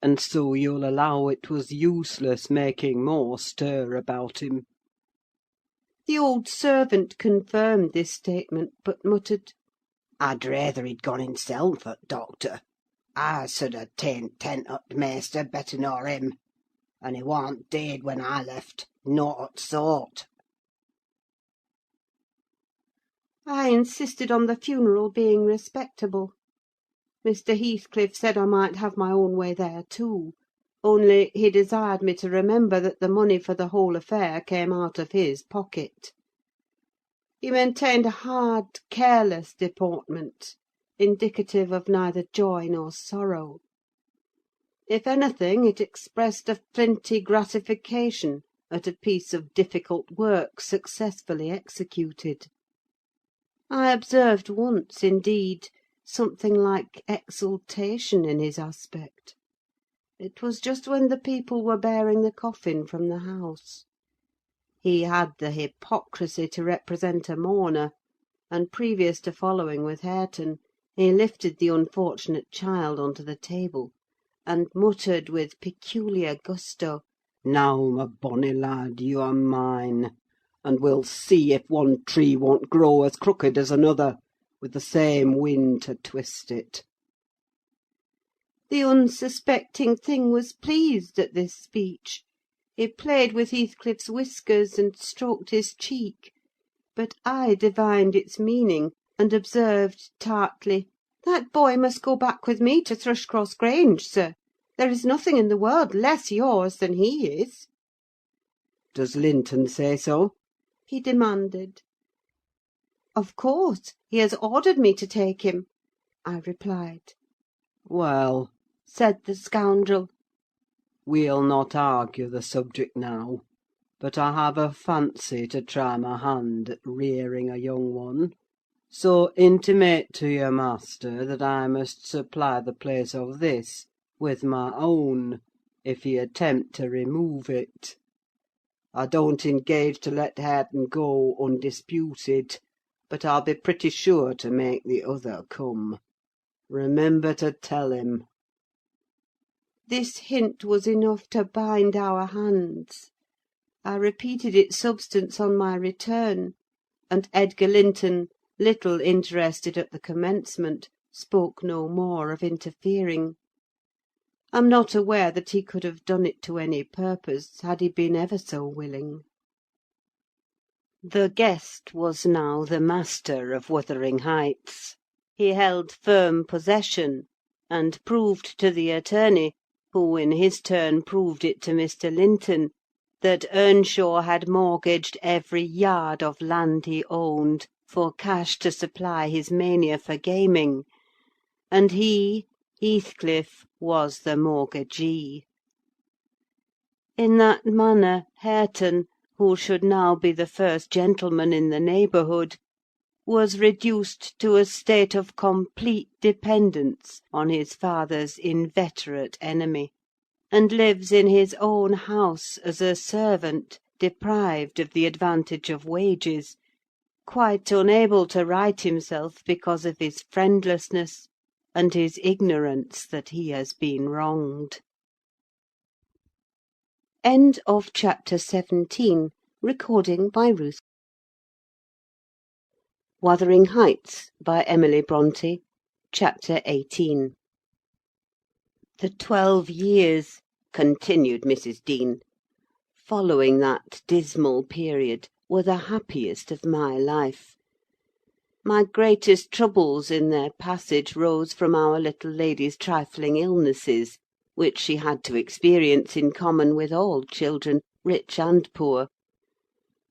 and so you'll allow it was useless making more stir about him. The old servant confirmed this statement, but muttered, "I'd rayther he'd gone himself at doctor. I sud ha' ta'en tent o' t' maister better nor him, and he warn't dead when I left, nought o' t' sort." I insisted on the funeral being respectable. Mr. Heathcliff said I might have my own way there too, only he desired me to remember that the money for the whole affair came out of his pocket. He maintained a hard, careless deportment, indicative of neither joy nor sorrow. If anything, it expressed a flinty gratification at a piece of difficult work successfully executed. I observed once, indeed, something like exultation in his aspect. It was just when the people were bearing the coffin from the house. He had the hypocrisy to represent a mourner, and previous to following with Hareton, he lifted the unfortunate child onto the table, and muttered with peculiar gusto, "Now, my bonny lad, you are mine, and we'll see if one tree won't grow as crooked as another, with the same wind to twist it." The unsuspecting thing was pleased at this speech. He played with Heathcliff's whiskers and stroked his cheek, but I divined its meaning, and observed tartly, "That boy must go back with me to Thrushcross Grange, sir. There is nothing in the world less yours than he is." "Does Linton say so?" he demanded. "Of course, he has ordered me to take him," I replied. "Well," said the scoundrel, "we'll not argue the subject now, but I have a fancy to try my hand at rearing a young one; so intimate to your master that I must supply the place of this with my own, if he attempt to remove it. I don't engage to let Hareton go undisputed, but I'll be pretty sure to make the other come. Remember to tell him." This hint was enough to bind our hands. I repeated its substance on my return, and Edgar Linton, little interested at the commencement, spoke no more of interfering. I'm not aware that he could have done it to any purpose, had he been ever so willing. The guest was now the master of Wuthering Heights. He held firm possession, and proved to the attorney, who in his turn proved it to Mr. Linton, that Earnshaw had mortgaged every yard of land he owned for cash to supply his mania for gaming, and he, Heathcliff, was the mortgagee. In that manner, Hareton, who should now be the first gentleman in the neighbourhood, was reduced to a state of complete dependence on his father's inveterate enemy, and lives in his own house as a servant, deprived of the advantage of wages, quite unable to right himself because of his friendlessness and his ignorance that he has been wronged. End of chapter 17. Recording by Ruth. Wuthering Heights by Emily Brontë. Chapter 18. "The 12 years," continued Mrs. Dean, "following that dismal period were the happiest of my life. My greatest troubles in their passage rose from our little lady's trifling illnesses, which she had to experience in common with all children, rich and poor.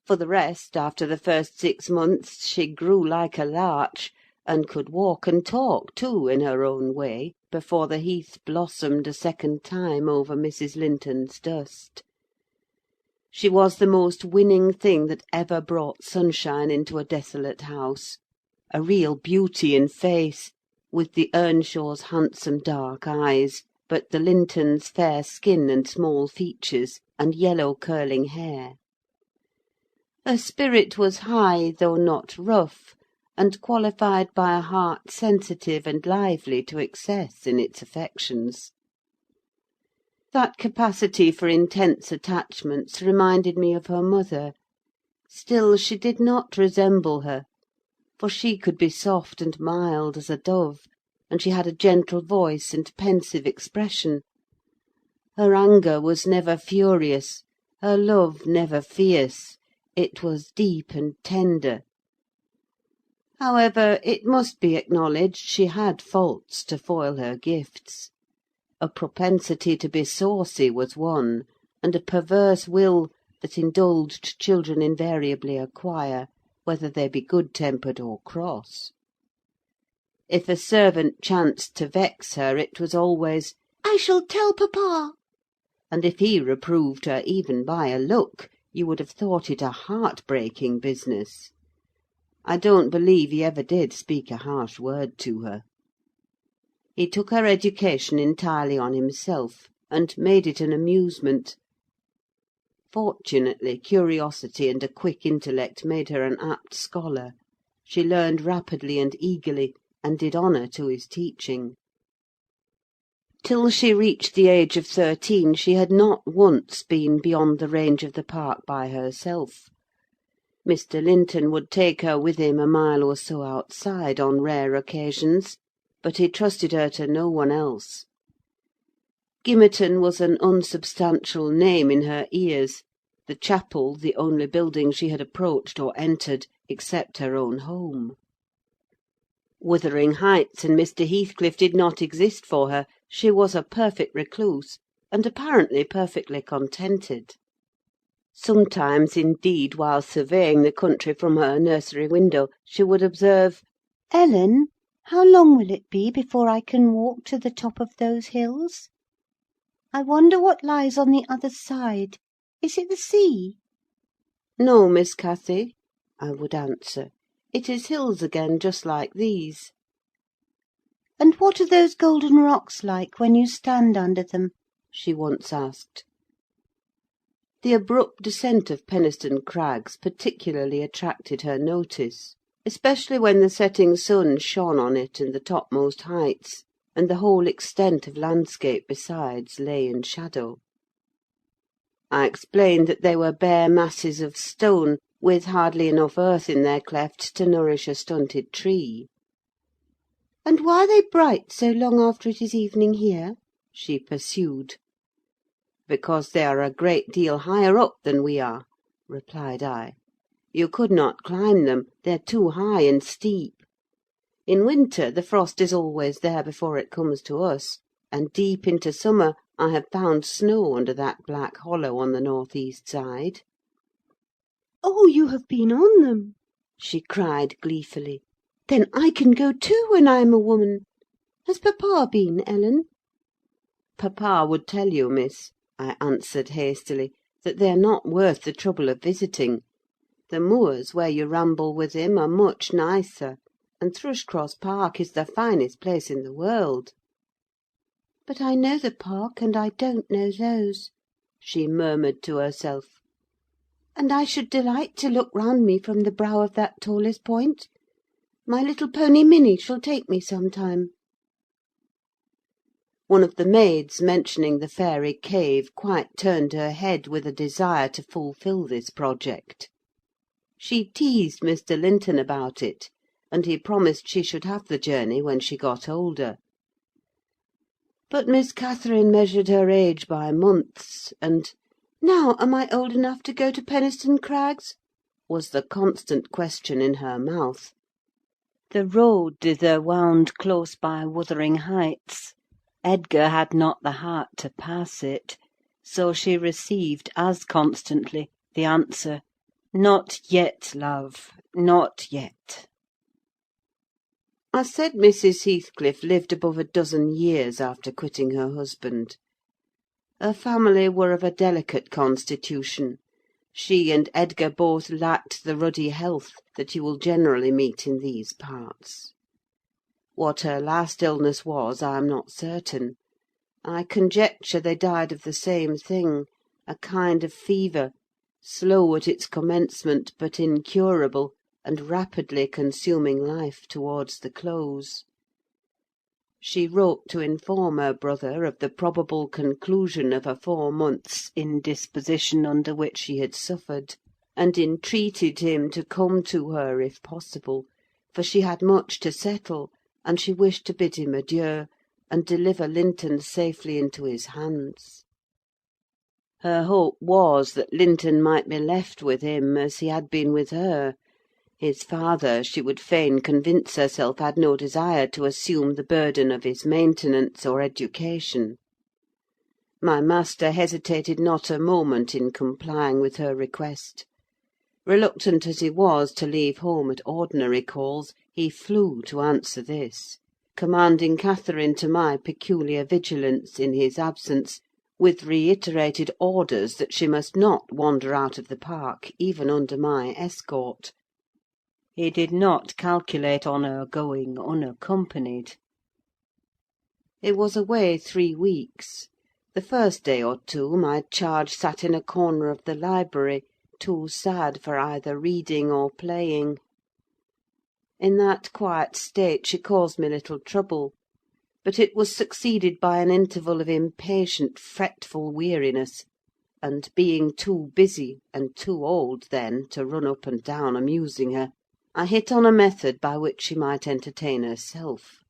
For the rest, after the first 6 months, she grew like a larch, and could walk and talk too, in her own way, before the heath blossomed a second time over Mrs. Linton's dust. She was the most winning thing that ever brought sunshine into a desolate house: a real beauty in face, with the Earnshaws' handsome dark eyes, but the Lintons' fair skin and small features, and yellow curling hair. Her spirit was high, though not rough, and qualified by a heart sensitive and lively to excess in its affections. That capacity for intense attachments reminded me of her mother. Still she did not resemble her, for she could be soft and mild as a dove, and she had a gentle voice and pensive expression. Her anger was never furious, her love never fierce: it was deep and tender. However, it must be acknowledged she had faults to foil her gifts. A propensity to be saucy was one, and a perverse will that indulged children invariably acquire, whether they be good-tempered or cross. If a servant chanced to vex her, it was always, "I shall tell papa;" and if he reproved her even by a look, you would have thought it a heart-breaking business. I don't believe he ever did speak a harsh word to her. He took her education entirely on himself, and made it an amusement. Fortunately, curiosity and a quick intellect made her an apt scholar. She learned rapidly and eagerly, and did honour to his teaching. Till she reached the age of 13, she had not once been beyond the range of the park by herself. Mr. Linton would take her with him a mile or so outside on rare occasions, but he trusted her to no one else. Gimmerton was an unsubstantial name in her ears; the chapel the only building she had approached or entered, except her own home. Wuthering Heights and Mr. Heathcliff did not exist for her: she was a perfect recluse, and apparently perfectly contented. Sometimes, indeed, while surveying the country from her nursery window, she would observe, "Ellen, how long will it be before I can walk to the top of those hills? I wonder what lies on the other side. Is it the sea?" "No, Miss Cathy," I would answer. "It is hills again, just like these." "And what are those golden rocks like when you stand under them?" she once asked. The abrupt descent of Penistone Crags particularly attracted her notice, especially when the setting sun shone on it and the topmost heights, and the whole extent of landscape besides lay in shadow. I explained that they were bare masses of stone, with hardly enough earth in their clefts to nourish a stunted tree. "And why are they bright so long after it is evening here?" she pursued. "Because they are a great deal higher up than we are," replied I. "You could not climb them: they're too high and steep. In winter the frost is always there before it comes to us, and deep into summer I have found snow under that black hollow on the north east side." "Oh, you have been on them?" she cried gleefully. "Then I can go too when I am a woman. Has papa been, Ellen?" "Papa would tell you, miss," I answered hastily, "that they are not worth the trouble of visiting. The moors where you ramble with him are much nicer, and Thrushcross Park is the finest place in the world." "But I know the park, and I don't know those," she murmured to herself. "And I should delight to look round me from the brow of that tallest point. My little pony Minnie shall take me some time." One of the maids mentioning the fairy cave quite turned her head with a desire to fulfil this project. She teased Mr. Linton about it, and he promised she should have the journey when she got older. But Miss Catherine measured her age by months, and "Now am I old enough to go to Penistone Crags?" was the constant question in her mouth. The road thither wound close by Wuthering Heights. Edgar had not the heart to pass it, so she received as constantly the answer, "Not yet, love, not yet." I said Mrs. Heathcliff lived above a dozen years after quitting her husband. Her family were of a delicate constitution. She and Edgar both lacked the ruddy health that you will generally meet in these parts. What her last illness was, I am not certain. I conjecture they died of the same thing, a kind of fever, slow at its commencement, but incurable, and rapidly consuming life towards the close. She wrote to inform her brother of the probable conclusion of a 4 months' indisposition under which she had suffered, and entreated him to come to her if possible, for she had much to settle, and she wished to bid him adieu, and deliver Linton safely into his hands. Her hope was that Linton might be left with him as he had been with her. His father, she would fain convince herself, had no desire to assume the burden of his maintenance or education. My master hesitated not a moment in complying with her request. Reluctant as he was to leave home at ordinary calls, he flew to answer this, commanding Catherine to my peculiar vigilance in his absence, with reiterated orders that she must not wander out of the park, even under my escort. He did not calculate on her going unaccompanied. He was away 3 weeks. The first day or two my charge sat in a corner of the library, too sad for either reading or playing. In that quiet state she caused me little trouble, but it was succeeded by an interval of impatient, fretful weariness, and being too busy, and too old then, to run up and down amusing her, I hit on a method by which she might entertain herself.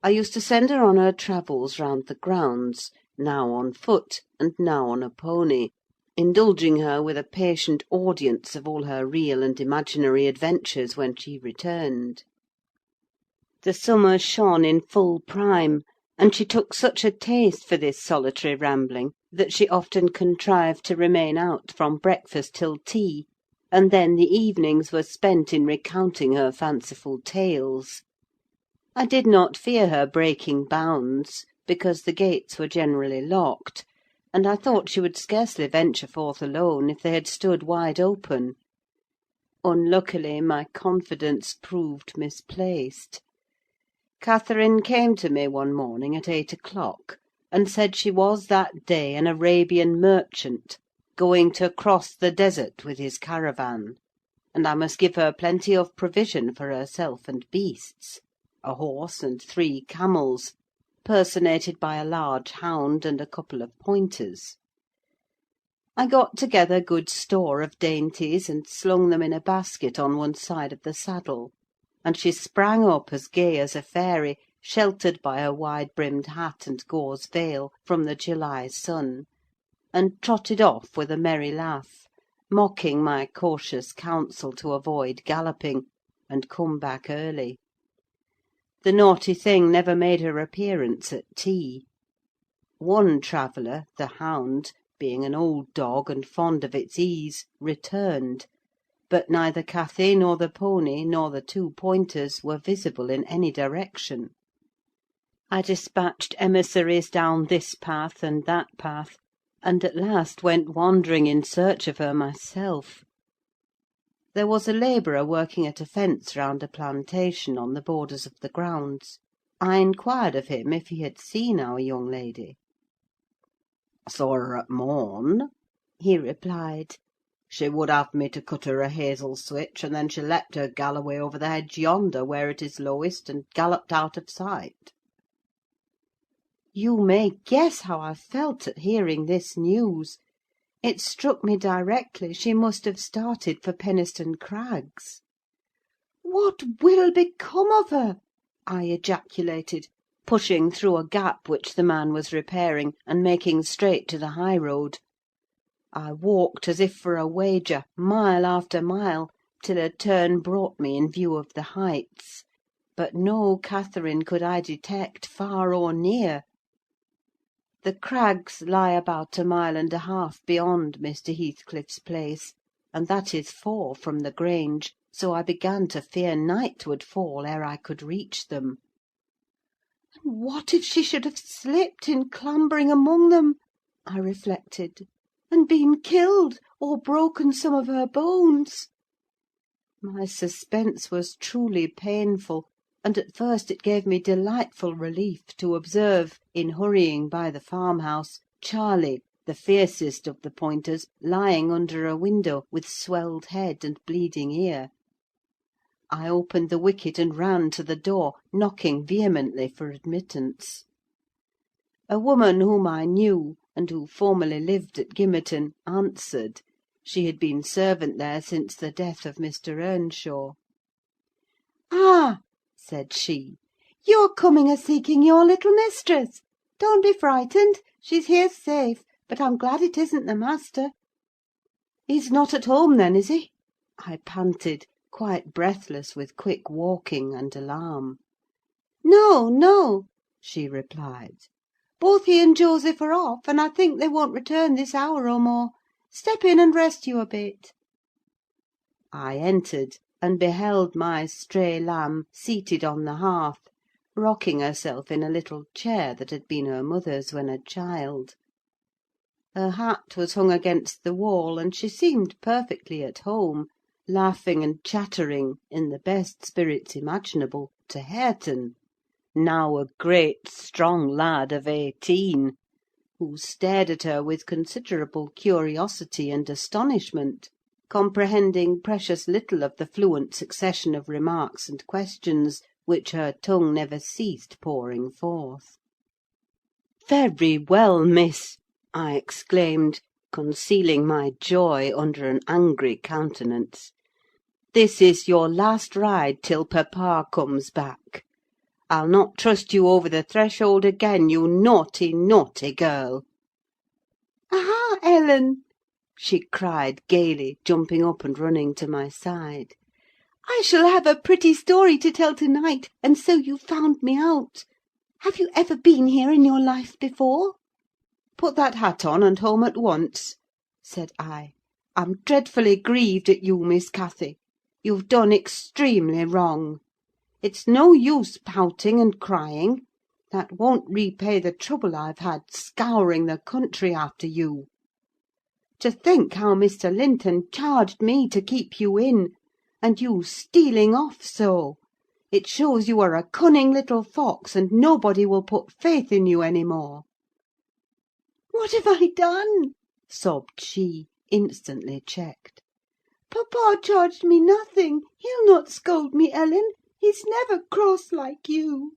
I used to send her on her travels round the grounds, now on foot, and now on a pony, indulging her with a patient audience of all her real and imaginary adventures when she returned. The summer shone in full prime, and she took such a taste for this solitary rambling that she often contrived to remain out from breakfast till tea, and then the evenings were spent in recounting her fanciful tales. I did not fear her breaking bounds, because the gates were generally locked, and I thought she would scarcely venture forth alone if they had stood wide open. Unluckily, my confidence proved misplaced. Catherine came to me one morning at 8 o'clock, and said she was that day an Arabian merchant, going to cross the desert with his caravan, and I must give her plenty of provision for herself and beasts, a horse and 3 camels, personated by a large hound and a couple of pointers. I got together good store of dainties, and slung them in a basket on one side of the saddle, and she sprang up as gay as a fairy, sheltered by her wide-brimmed hat and gauze veil from the July sun, and trotted off with a merry laugh, mocking my cautious counsel to avoid galloping, and come back early. The naughty thing never made her appearance at tea. One traveller, the hound, being an old dog and fond of its ease, returned, but neither Cathy nor the pony nor the two pointers were visible in any direction. I dispatched emissaries down this path and that path, and at last went wandering in search of her myself. There was a labourer working at a fence round a plantation on the borders of the grounds. I inquired of him if he had seen our young lady. "Saw her at morn," he replied. "She would have me to cut her a hazel switch, and then she leapt her galloway over the hedge yonder, where it is lowest, and galloped out of sight." You may guess how I felt at hearing this news. It struck me directly she must have started for Penistone Crags. "What will become of her?" I ejaculated, pushing through a gap which the man was repairing, and making straight to the high road. I walked as if for a wager, mile after mile, till a turn brought me in view of the heights; but no Catherine could I detect, far or near. The Crags lie about 1.5 miles beyond Mr. Heathcliff's place, and that is 4 from the Grange, so I began to fear night would fall ere I could reach them. And what if she should have slipped in clambering among them, I reflected, and been killed, or broken some of her bones? My suspense was truly painful, and at first it gave me delightful relief to observe, in hurrying by the farmhouse, Charlie, the fiercest of the pointers, lying under a window, with swelled head and bleeding ear. I opened the wicket and ran to the door, knocking vehemently for admittance. A woman whom I knew, and who formerly lived at Gimmerton, answered. She had been servant there since the death of Mr. Earnshaw. "Ah!" said she, "you're coming a-seeking your little mistress. Don't be frightened, she's here safe; but I'm glad it isn't the master." "He's not at home, then, is he?" I panted, quite breathless with quick walking and alarm. "No, no," she replied. "Both he and Joseph are off, and I think they won't return this hour or more. Step in and rest you a bit." I entered, and beheld my stray lamb seated on the hearth, rocking herself in a little chair that had been her mother's when a child. Her hat was hung against the wall, and she seemed perfectly at home, laughing and chattering, in the best spirits imaginable, to Hareton, now a great strong lad of 18, who stared at her with considerable curiosity and astonishment, comprehending precious little of the fluent succession of remarks and questions which her tongue never ceased pouring forth. "Very well, miss," I exclaimed, concealing my joy under an angry countenance. "This is your last ride till papa comes back. I'll not trust you over the threshold again, you naughty, naughty girl." "Aha, Ellen!" she cried gaily, jumping up and running to my side. "I shall have a pretty story to tell to-night, and so you found me out. Have you ever been here in your life before?" "Put that hat on, and home at once," said I. "I'm dreadfully grieved at you, Miss Cathy. You've done extremely wrong. It's no use pouting and crying: that won't repay the trouble I've had scouring the country after you. To think how Mr. Linton charged me to keep you in, and you stealing off so! It shows you are a cunning little fox, and nobody will put faith in you any more." "What have I done?" sobbed she, instantly checked. "Papa charged me nothing. He'll not scold me, Ellen. He's never cross like you."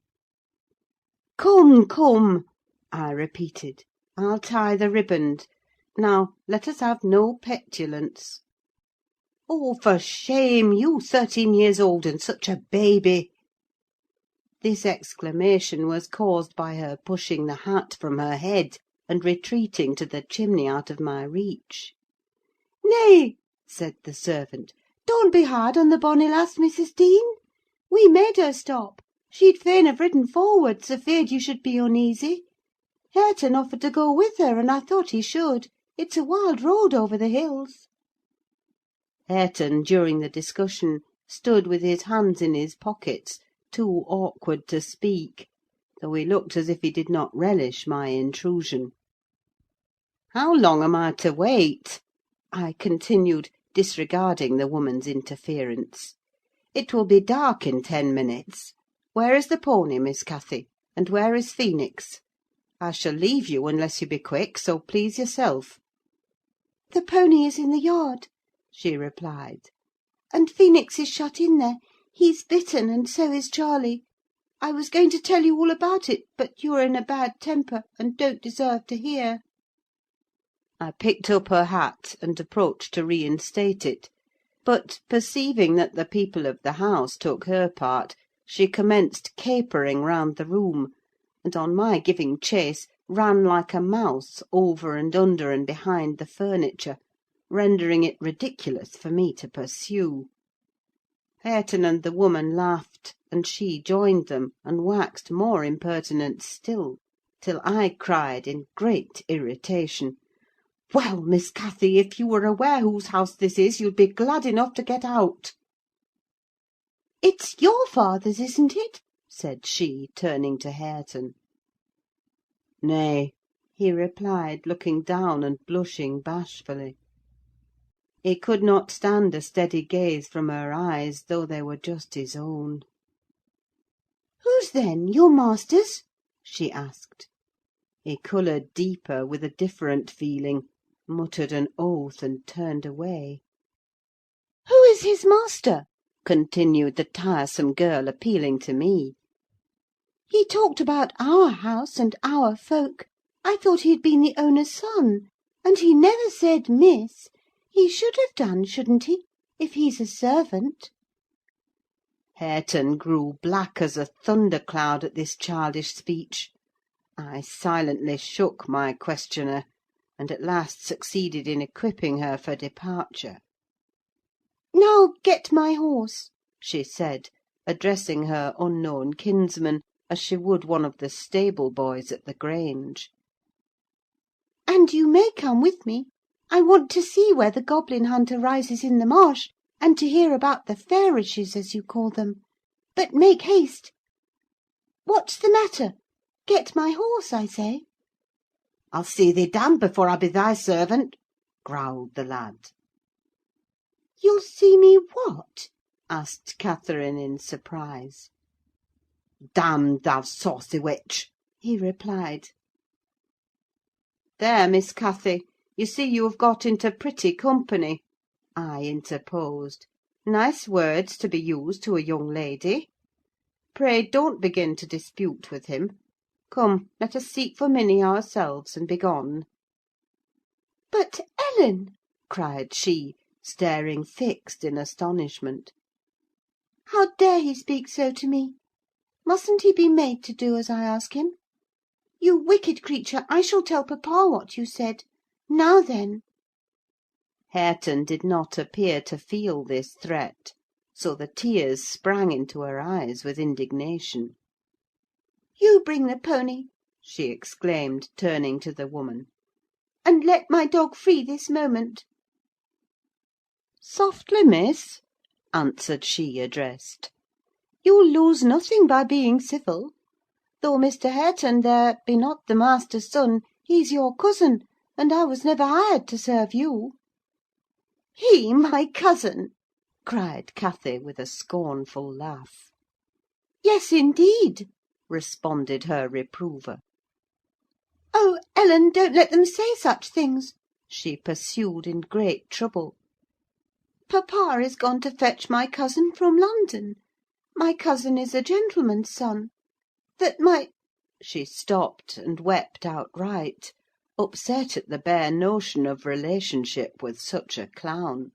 "Come, come," I repeated. "I'll tie the riband. Now, let us have no petulance." "Oh, for shame! You 13 years old, and such a baby!" This exclamation was caused by her pushing the hat from her head, and retreating to the chimney out of my reach. "Nay," said the servant, "don't be hard on the bonny lass, Mrs. Dean. We made her stop. She'd fain have ridden forwards, afeard you should be uneasy. Hareton offered to go with her, and I thought he should. It's a wild road over the hills." Hareton, during the discussion, stood with his hands in his pockets, too awkward to speak, though he looked as if he did not relish my intrusion. "How long am I to wait?" I continued, disregarding the woman's interference. "It will be dark in 10 minutes. Where is the pony, Miss Cathy? And where is Phoenix? I shall leave you unless you be quick, so please yourself." "The pony is in the yard," she replied, "and Phoenix is shut in there. He's bitten, and so is Charlie. I was going to tell you all about it, but you are in a bad temper, and don't deserve to hear." I picked up her hat, and approached to reinstate it; but, perceiving that the people of the house took her part, she commenced capering round the room, and, on my giving chase, ran like a mouse over and under and behind the furniture, rendering it ridiculous for me to pursue. Hareton and the woman laughed, and she joined them, and waxed more impertinent still, till I cried, in great irritation, "Well, Miss Cathy, if you were aware whose house this is, you'd be glad enough to get out." "It's your father's, isn't it?" said she, turning to Hareton. "Nay," he replied, looking down and blushing bashfully. He could not stand a steady gaze from her eyes, though they were just his own. "Whose then? Your master's?" she asked. He coloured deeper, with a different feeling, muttered an oath, and turned away. "Who is his master?" continued the tiresome girl, appealing to me. "He talked about our house and our folk. I thought he had been the owner's son. And he never said miss. He should have done, shouldn't he, if he's a servant?" Hareton grew black as a thundercloud at this childish speech. I silently shook my questioner, and at last succeeded in equipping her for departure. "Now get my horse," she said, addressing her unknown kinsman, as she would one of the stable boys at the Grange. "And you may come with me. I want to see where the goblin hunter rises in the marsh, and to hear about the fairishes, as you call them. But make haste. What's the matter? Get my horse, I say." "I'll see thee damned before I be thy servant," growled the lad. "You'll see me what?" asked Catherine in surprise. "Damned, thou saucy witch!" he replied. "There, Miss Cathy, you see you have got into pretty company," I interposed. "Nice words to be used to a young lady. Pray don't begin to dispute with him. Come, let us seek for Minnie ourselves, and be gone." "But, Ellen," cried she, staring fixed in astonishment. "how dare he speak so to me? Mustn't he be made to do as I ask him? You wicked creature, I shall tell papa what you said. Now then!" Hareton did not appear to feel this threat, so the tears sprang into her eyes with indignation. "You bring the pony," she exclaimed, turning to the woman. "and let my dog free this moment." "Softly, miss," answered she addressed. "You'll lose nothing by being civil. Though Mr. Hareton there be not the master's son, he's your cousin, and I was never hired to serve you." "He my cousin!" cried Cathy, with a scornful laugh. "Yes, indeed," responded her reprover. "Oh, Ellen, don't let them say such things," she pursued, in great trouble. "Papa is gone to fetch my cousin from London. My cousin is a gentleman's son. That my—" She stopped, and wept outright, upset at the bare notion of relationship with such a clown.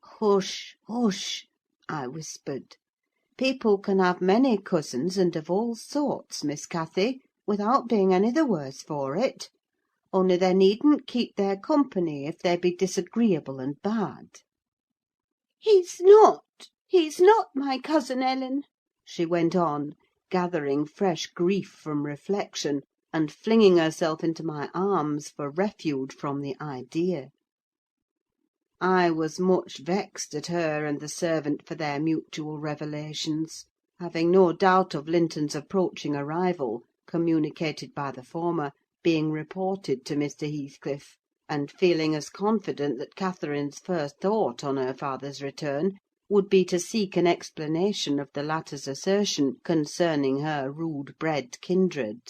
"Hush, hush!" I whispered. "People can have many cousins, and of all sorts, Miss Cathy, without being any the worse for it: only they needn't keep their company if they be disagreeable and bad." He's not my cousin, Ellen," she went on, gathering fresh grief from reflection, and flinging herself into my arms for refuge from the idea. I was much vexed at her and the servant for their mutual revelations, having no doubt of Linton's approaching arrival, communicated by the former, being reported to Mr. Heathcliff, and feeling as confident that Catherine's first thought on her father's return would be to seek an explanation of the latter's assertion concerning her rude-bred kindred.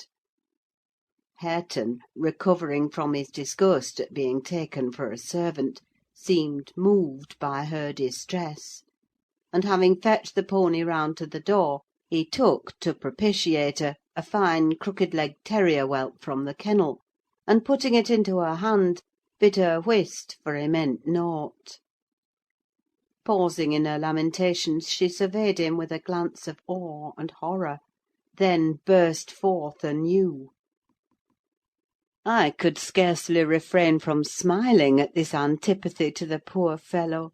Hareton, recovering from his disgust at being taken for a servant, seemed moved by her distress, and having fetched the pony round to the door, he took, to propitiate her, a fine crooked-legged terrier whelp from the kennel, and putting it into her hand, bid her whist, for he meant naught. Pausing in her lamentations, she surveyed him with a glance of awe and horror, then burst forth anew. I could scarcely refrain from smiling at this antipathy to the poor fellow,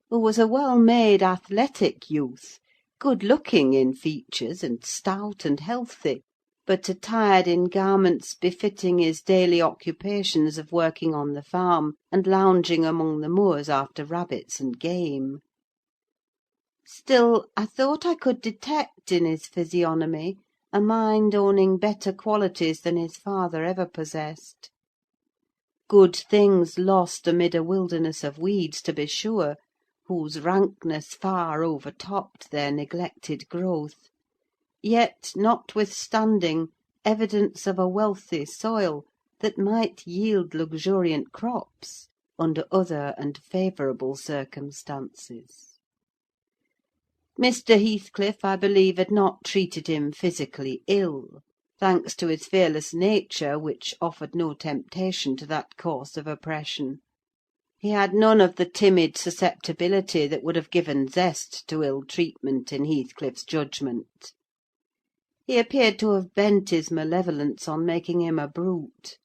who was a well-made, athletic youth, good-looking in features, and stout and healthy, but attired in garments befitting his daily occupations of working on the farm, and lounging among the moors after rabbits and game. Still, I thought I could detect in his physiognomy a mind owning better qualities than his father ever possessed. Good things lost amid a wilderness of weeds, to be sure, whose rankness far overtopped their neglected growth; yet, notwithstanding, evidence of a wealthy soil that might yield luxuriant crops under other and favourable circumstances. Mr. Heathcliff, I believe, had not treated him physically ill, thanks to his fearless nature, which offered no temptation to that course of oppression. He had none of the timid susceptibility that would have given zest to ill-treatment in Heathcliff's judgment. He appeared to have bent his malevolence on making him a brute.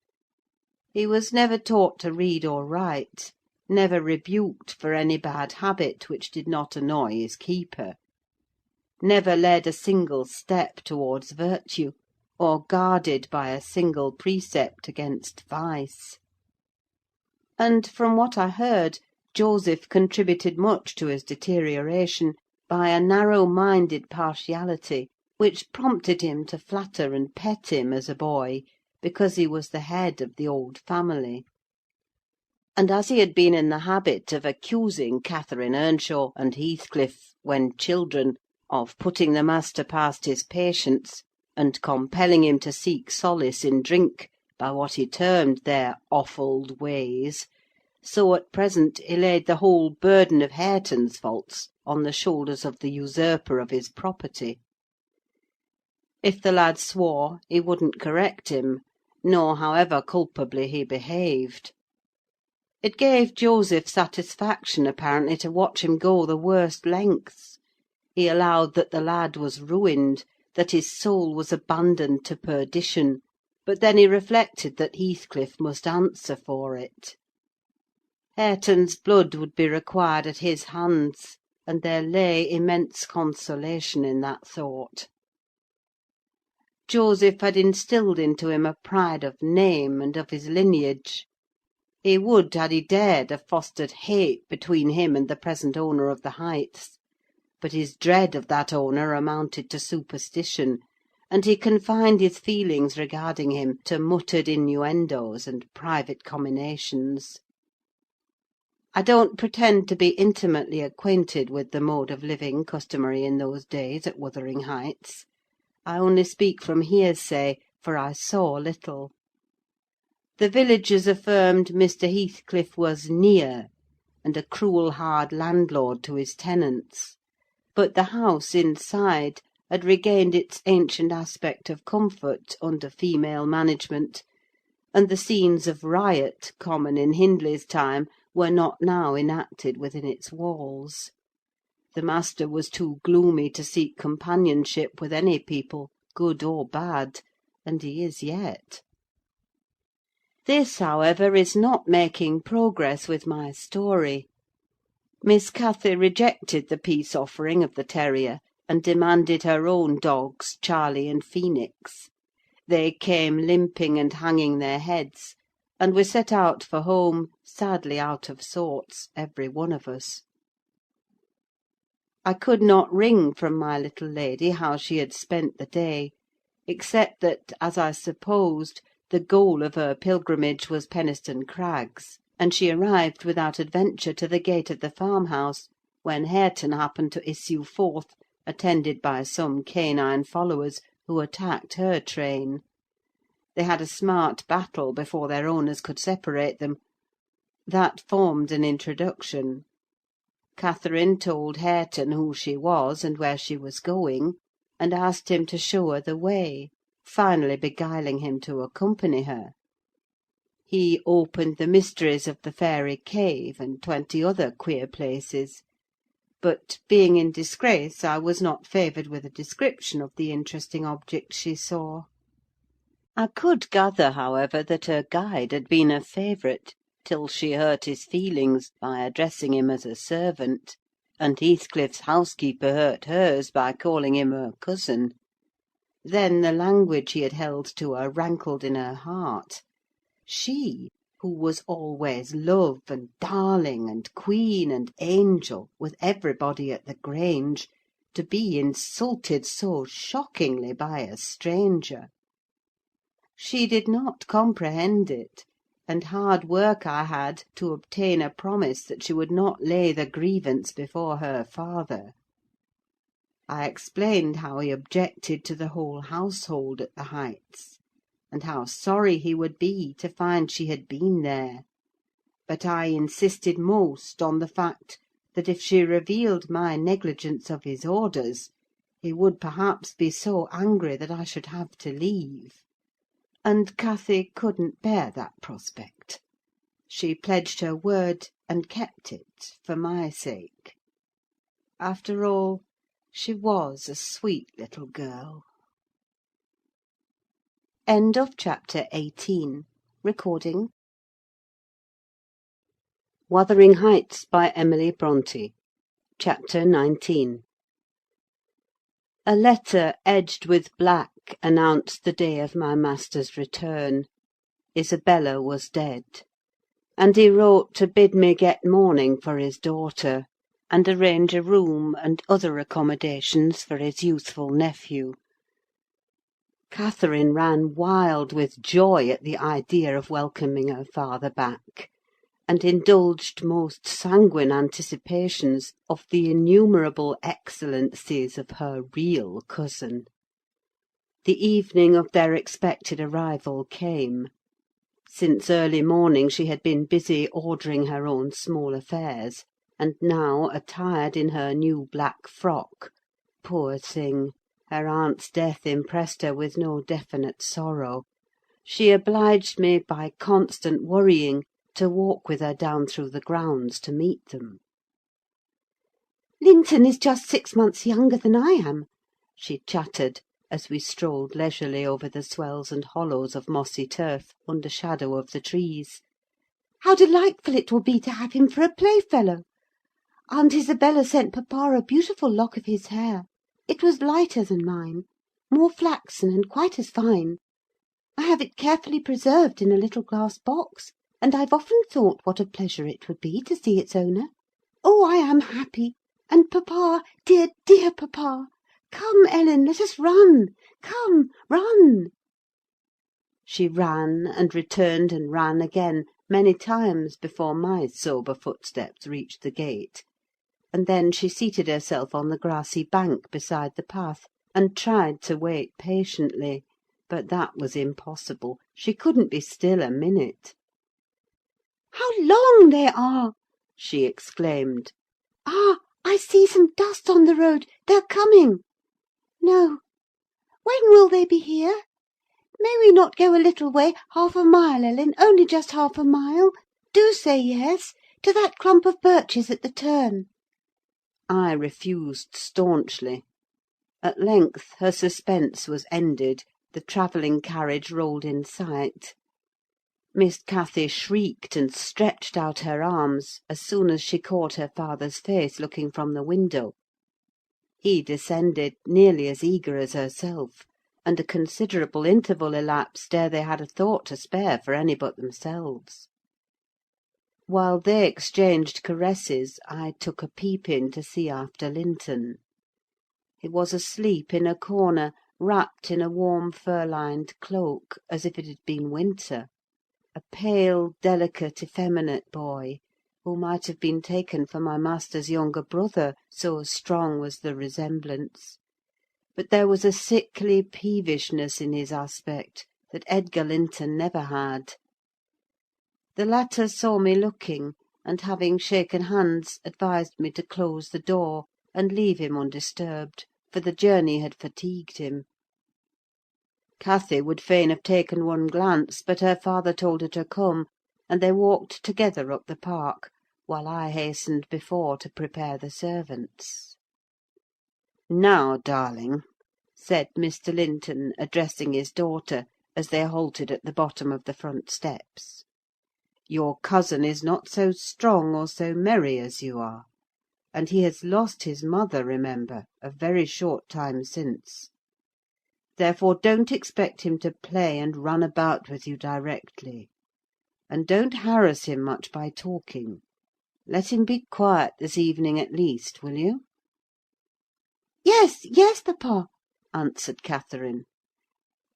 He was never taught to read or write, never rebuked for any bad habit which did not annoy his keeper, never led a single step towards virtue, or guarded by a single precept against vice. And, from what I heard, Joseph contributed much to his deterioration by a narrow-minded partiality, which prompted him to flatter and pet him as a boy, because he was the head of the old family. And as he had been in the habit of accusing Catherine Earnshaw and Heathcliff, when children, of putting the master past his patience, and compelling him to seek solace in drink by what he termed their offald ways, so at present he laid the whole burden of Hareton's faults on the shoulders of the usurper of his property. If the lad swore, he wouldn't correct him, nor however culpably he behaved. It gave Joseph satisfaction, apparently, to watch him go the worst lengths. He allowed that the lad was ruined, that his soul was abandoned to perdition, but then he reflected that Heathcliff must answer for it. Hareton's blood would be required at his hands, and there lay immense consolation in that thought. Joseph had instilled into him a pride of name and of his lineage. He would, had he dared, have fostered hate between him and the present owner of the Heights; but his dread of that owner amounted to superstition, and he confined his feelings regarding him to muttered innuendos and private comminations. I don't pretend to be intimately acquainted with the mode of living customary in those days at Wuthering Heights. I only speak from hearsay, for I saw little. The villagers affirmed Mr. Heathcliff was near, and a cruel hard landlord to his tenants; but the house inside had regained its ancient aspect of comfort under female management, and the scenes of riot, common in Hindley's time, were not now enacted within its walls. The master was too gloomy to seek companionship with any people, good or bad, and he is yet. This, however, is not making progress with my story. Miss Cathy rejected the peace offering of the terrier, and demanded her own dogs, Charlie and Phoenix. They came limping and hanging their heads, and we set out for home, sadly out of sorts, every one of us. I could not wring from my little lady how she had spent the day, except that, as I supposed, the goal of her pilgrimage was Penistone Crags, and she arrived without adventure to the gate of the farmhouse, when Hareton happened to issue forth, attended by some canine followers, who attacked her train. They had a smart battle before their owners could separate them. That formed an introduction. Catherine told Hareton who she was and where she was going, and asked him to show her the way, finally beguiling him to accompany her. He opened the mysteries of the Fairy Cave, and 20 other queer places; but, being in disgrace, I was not favoured with a description of the interesting objects she saw. I could gather, however, that her guide had been a favourite, till she hurt his feelings by addressing him as a servant, and Heathcliff's housekeeper hurt hers by calling him her cousin. Then the language he had held to her rankled in her heart. She, who was always love and darling and queen and angel with everybody at the Grange, to be insulted so shockingly by a stranger! She did not comprehend it, and hard work I had to obtain a promise that she would not lay the grievance before her father. I explained how he objected to the whole household at the Heights, and how sorry he would be to find she had been there; but I insisted most on the fact that if she revealed my negligence of his orders, he would perhaps be so angry that I should have to leave. And Cathy couldn't bear that prospect. She pledged her word, and kept it, for my sake. After all, she was a sweet little girl. End of chapter 18. Recording Wuthering Heights by Emily Brontë. Chapter 19. A letter edged with black announced the day of my master's return. Isabella was dead, and he wrote to bid me get mourning for his daughter, and arrange a room and other accommodations for his youthful nephew. Catherine ran wild with joy at the idea of welcoming her father back, and indulged most sanguine anticipations of the innumerable excellencies of her real cousin. The evening of their expected arrival came. Since early morning she had been busy ordering her own small affairs, and now, attired in her new black frock, poor thing, her aunt's death impressed her with no definite sorrow, she obliged me by constant worrying to walk with her down through the grounds to meet them. "Linton is just 6 months younger than I am," she chattered, as we strolled leisurely over the swells and hollows of mossy turf under shadow of the trees. "How delightful it will be to have him for a playfellow! Aunt Isabella sent papa a beautiful lock of his hair. It was lighter than mine, more flaxen, and quite as fine. I have it carefully preserved in a little glass box, and I've often thought what a pleasure it would be to see its owner. Oh, I am happy! And papa, dear, dear papa! Come, Ellen, let us run! Come, run!" She ran, and returned, and ran again, many times before my sober footsteps reached the gate; and then she seated herself on the grassy bank beside the path, and tried to wait patiently; but that was impossible: she couldn't be still a minute. "How long they are!" she exclaimed. "Ah, I see some dust on the road: they're coming. No. When will they be here? May we not go a little way, half a mile, Ellen, only just half a mile? Do say yes, to that clump of birches at the turn." I refused staunchly. At length her suspense was ended: the travelling carriage rolled in sight. Miss Cathy shrieked and stretched out her arms as soon as she caught her father's face looking from the window. He descended, nearly as eager as herself, and a considerable interval elapsed ere they had a thought to spare for any but themselves. While they exchanged caresses, I took a peep in to see after Linton. He was asleep in a corner, wrapped in a warm fur-lined cloak, as if it had been winter: a pale, delicate, effeminate boy, who might have been taken for my master's younger brother, so strong was the resemblance. But there was a sickly peevishness in his aspect that Edgar Linton never had. The latter saw me looking, and having shaken hands, advised me to close the door, and leave him undisturbed, for the journey had fatigued him. Cathy would fain have taken one glance, but her father told her to come, and they walked together up the park, while I hastened before to prepare the servants. "Now, darling," said Mr. Linton, addressing his daughter, as they halted at the bottom of the front steps, "your cousin is not so strong or so merry as you are; and he has lost his mother, remember, a very short time since. Therefore don't expect him to play and run about with you directly; and don't harass him much by talking. Let him be quiet this evening at least, will you?" Yes, yes, papa," answered Catherine.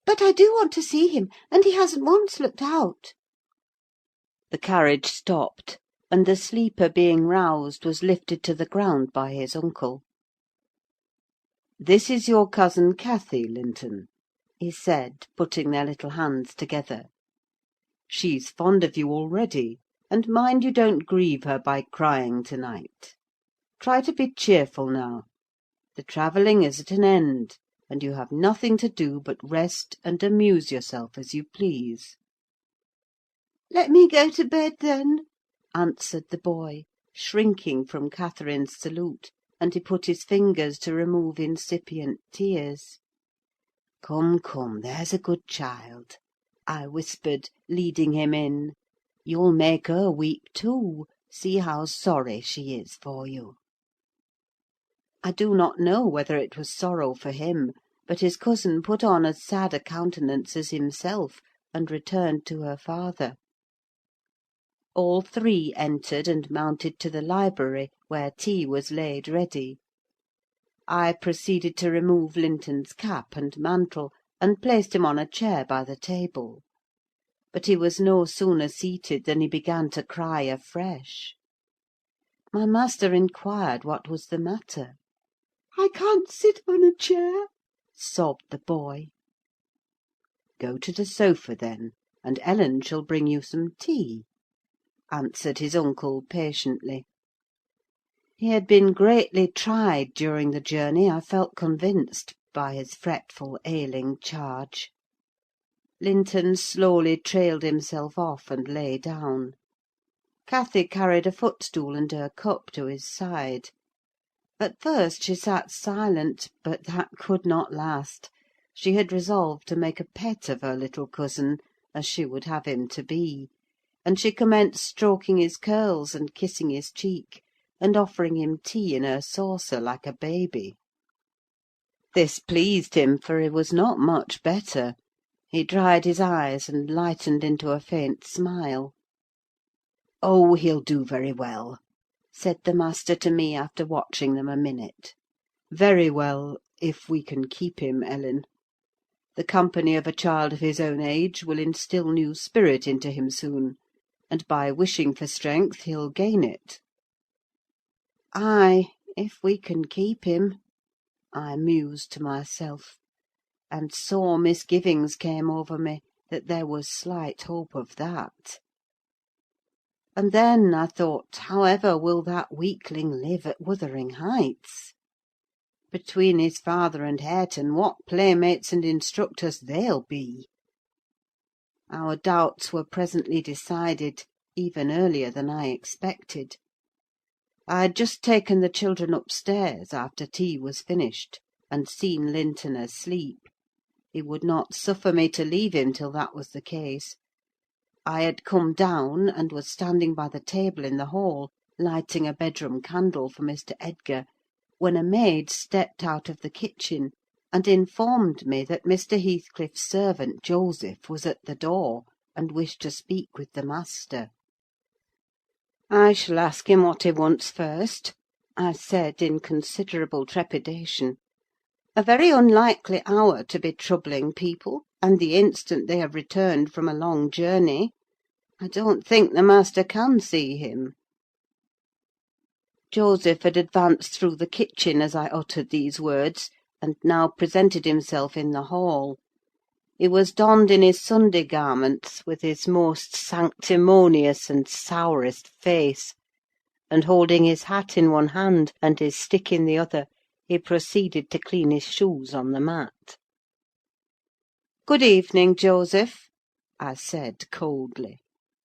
"But I do want to see him, and he hasn't once looked out." The carriage stopped, and the sleeper, being roused, was lifted to the ground by his uncle. "This is your cousin Cathy, Linton," he said, putting their little hands together. "She's fond of you already, and mind you don't grieve her by crying to-night. Try to be cheerful now. The travelling is at an end, and you have nothing to do but rest and amuse yourself as you please." "Let me go to bed, then," answered the boy, shrinking from Catherine's salute, and he put his fingers to remove incipient tears. "Come, come, there's a good child," I whispered, leading him in. "You'll make her weep too: see how sorry she is for you." I do not know whether it was sorrow for him, but his cousin put on as sad a countenance as himself, and returned to her father. All three entered and mounted to the library, where tea was laid ready. I proceeded to remove Linton's cap and mantle, and placed him on a chair by the table. But he was no sooner seated than he began to cry afresh. My master inquired what was the matter. "I can't sit on a chair," sobbed the boy. "Go to the sofa, then, and Ellen shall bring you some tea," answered his uncle patiently. He had been greatly tried during the journey, I felt convinced, by his fretful, ailing charge. Linton slowly trailed himself off and lay down. Cathy carried a footstool and her cup to his side. At first she sat silent, but that could not last. She had resolved to make a pet of her little cousin, as she would have him to be; and she commenced stroking his curls and kissing his cheek, and offering him tea in her saucer like a baby. This pleased him, for he was not much better. He dried his eyes and lightened into a faint smile. "Oh, he'll do very well," said the master to me, after watching them a minute. "Very well, if we can keep him, Ellen. The company of a child of his own age will instil new spirit into him soon, and by wishing for strength he'll gain it." "Ay, if we can keep him," I mused to myself; and sore misgivings came over me that there was slight hope of that. And then I thought, however will that weakling live at Wuthering Heights? Between his father and Hareton, what playmates and instructors they'll be! Our doubts were presently decided, even earlier than I expected. I had just taken the children upstairs, after tea was finished, and seen Linton asleep. He would not suffer me to leave him till that was the case. I had come down, and was standing by the table in the hall, lighting a bedroom candle for Mr. Edgar, when a maid stepped out of the kitchen, and informed me that Mr. Heathcliff's servant Joseph was at the door, and wished to speak with the master. "I shall ask him what he wants first," I said, in considerable trepidation. "A very unlikely hour to be troubling people, and the instant they have returned from a long journey. I don't think the master can see him." Joseph had advanced through the kitchen as I uttered these words, and now presented himself in the hall. He was donned in his Sunday garments, with his most sanctimonious and sourest face, and holding his hat in one hand and his stick in the other, he proceeded to clean his shoes on the mat. "Good evening, Joseph," I said coldly.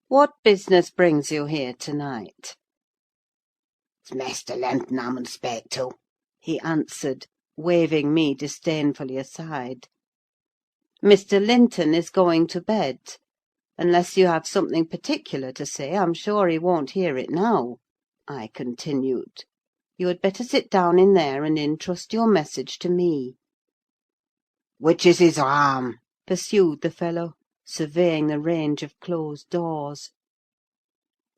"What business brings you here to-night?" "It's Maister Linton I mun speak to," he answered, waving me disdainfully aside. "Mr. Linton is going to bed. Unless you have something particular to say, I'm sure he won't hear it now," I continued. "You had better sit down in there and entrust your message to me." "Which is his arm?" pursued the fellow, surveying the range of closed doors.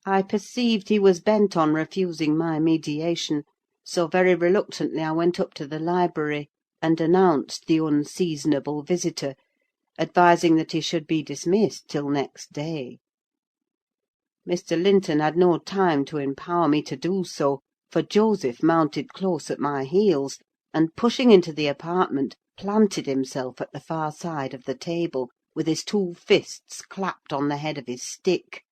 I perceived he was bent on refusing my mediation, so very reluctantly I went up to the library, and announced the unseasonable visitor, advising that he should be dismissed till next day. Mr. Linton had no time to empower me to do so, for Joseph mounted close at my heels, and pushing into the apartment, planted himself at the far side of the table, with his two fists clapped on the head of his stick,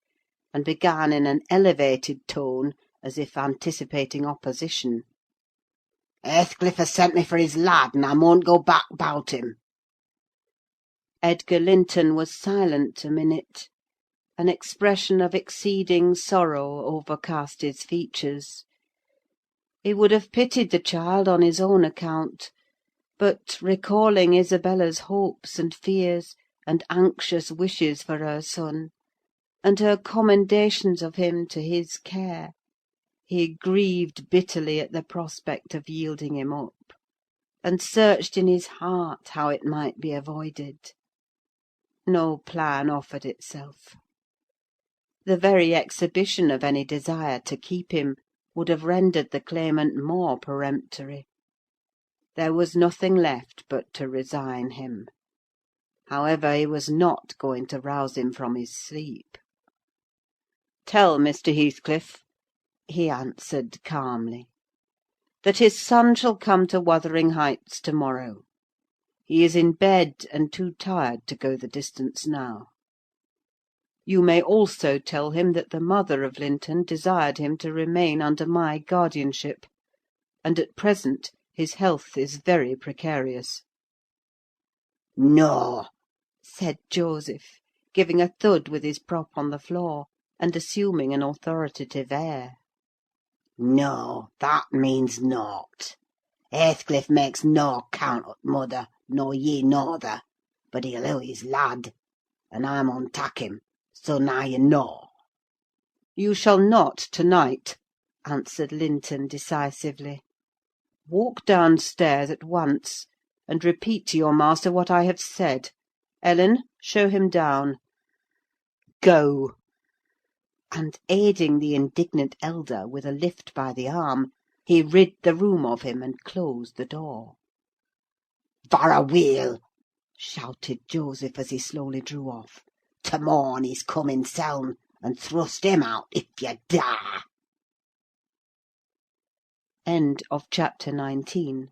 and began in an elevated tone, as if anticipating opposition. "Heathcliff has sent me for his lad, and I mun't go back 'bout him." Edgar Linton was silent a minute. An expression of exceeding sorrow overcast his features. He would have pitied the child on his own account, but, recalling Isabella's hopes and fears, and anxious wishes for her son, and her commendations of him to his care, he grieved bitterly at the prospect of yielding him up, and searched in his heart how it might be avoided. No plan offered itself. The very exhibition of any desire to keep him would have rendered the claimant more peremptory. There was nothing left but to resign him. However, he was not going to rouse him from his sleep. "Tell Mr. Heathcliff," he answered calmly, "that his son shall come to Wuthering Heights to-morrow. He is in bed, and too tired to go the distance now. You may also tell him that the mother of Linton desired him to remain under my guardianship, and at present his health is very precarious." "No," said Joseph, giving a thud with his prop on the floor, and assuming an authoritative air. "No, that means nought. Heathcliff makes no count o' t' mother, nor ye norther; but he'll hew his lad, and I mun tak him: so now you know." "You shall not to-night," answered Linton decisively. "Walk downstairs at once, and repeat to your master what I have said. Ellen, show him down. Go!" And aiding the indignant elder with a lift by the arm, he rid the room of him and closed the door. "Varra weel!" shouted Joseph as he slowly drew off. "To-morn he's coming seln, and thrust him out if you dare!" Chapter 19.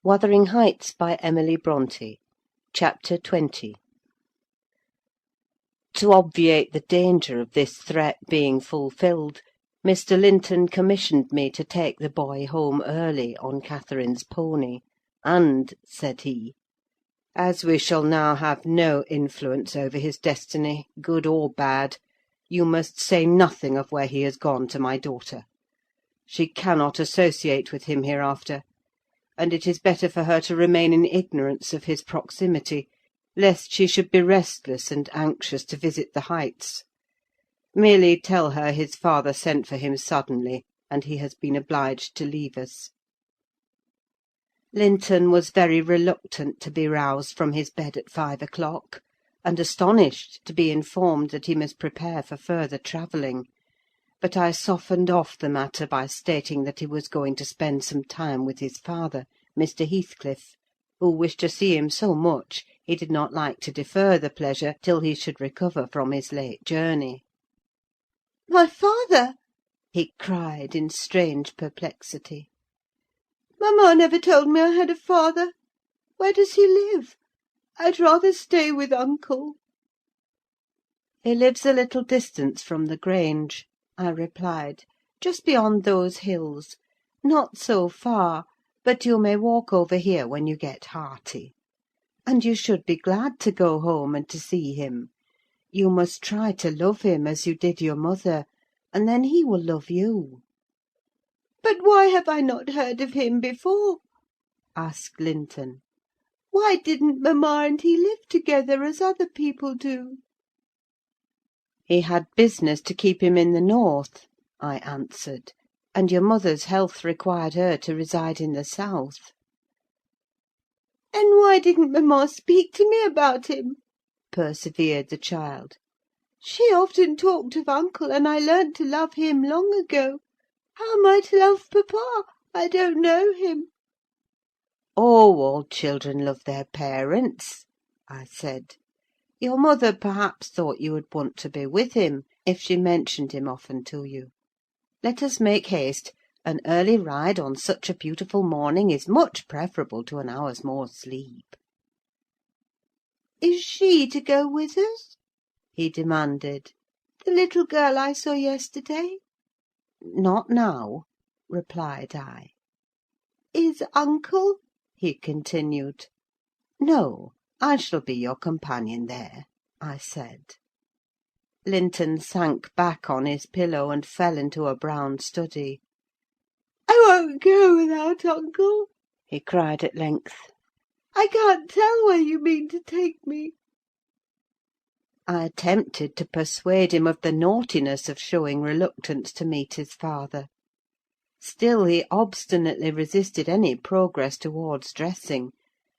Wuthering Heights, by Emily Brontë. Chapter 20. To obviate the danger of this threat being fulfilled, Mr. Linton commissioned me to take the boy home early on Catherine's pony; and, said he, "as we shall now have no influence over his destiny, good or bad, you must say nothing of where he has gone to my daughter. She cannot associate with him hereafter, and it is better for her to remain in ignorance of his proximity, lest she should be restless and anxious to visit the Heights. Merely tell her his father sent for him suddenly, and he has been obliged to leave us." Linton was very reluctant to be roused from his bed at 5 o'clock, and astonished to be informed that he must prepare for further travelling; but I softened off the matter by stating that he was going to spend some time with his father, Mr. Heathcliff, who wished to see him so much he did not like to defer the pleasure till he should recover from his late journey. My father! He cried in strange perplexity. Mamma never told me I had a father. Where does he live? I'd rather stay with uncle. "He lives a little distance from the Grange," I replied, "just beyond those hills. Not so far, but you may walk over here when you get hearty. And you should be glad to go home and to see him. You must try to love him as you did your mother, and then he will love you." But why have I not heard of him before? asked Linton. Why didn't mamma and he live together as other people do? "He had business to keep him in the north," I answered, "and your mother's health required her to reside in the south." And why didn't mamma speak to me about him? Persevered the child. She often talked of uncle, and I learnt to love him long ago. How am I to love papa? I don't know him. "Oh, all children love their parents," I said. "Your mother perhaps thought you would want to be with him, if she mentioned him often to you. Let us make haste. An early ride on such a beautiful morning is much preferable to an hour's more sleep." Is she to go with us? he demanded. The little girl I saw yesterday? "Not now," replied I. Is uncle? he continued. "No, I shall be your companion there," I said. Linton sank back on his pillow and fell into a brown study. I won't go without uncle, he cried at length. I can't tell where you mean to take me. I attempted to persuade him of the naughtiness of showing reluctance to meet his father. Still he obstinately resisted any progress towards dressing,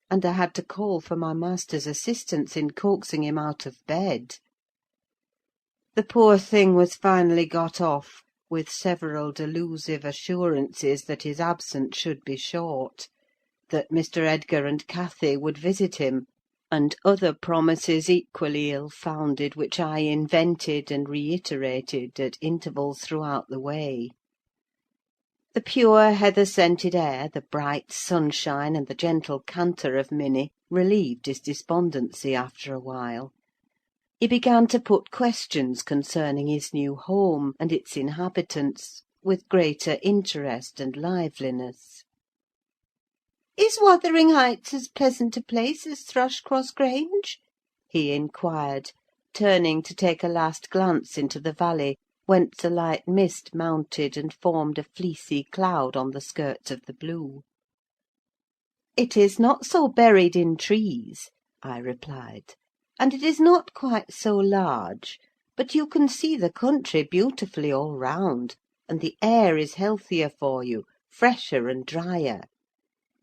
and I had to call for my master's assistance in coaxing him out of bed. The poor thing was finally got off, with several delusive assurances that his absence should be short, that Mr. Edgar and Cathy would visit him, and other promises equally ill-founded, which I invented and reiterated at intervals throughout the way. The pure heather-scented air, the bright sunshine, and the gentle canter of Minnie relieved his despondency after a while. He began to put questions concerning his new home and its inhabitants with greater interest and liveliness. Is Wuthering Heights as pleasant a place as Thrushcross Grange? he inquired, turning to take a last glance into the valley, whence a light mist mounted and formed a fleecy cloud on the skirts of the blue. "It is not so buried in trees," I replied, "and it is not quite so large; but you can see the country beautifully all round, and the air is healthier for you, fresher and drier.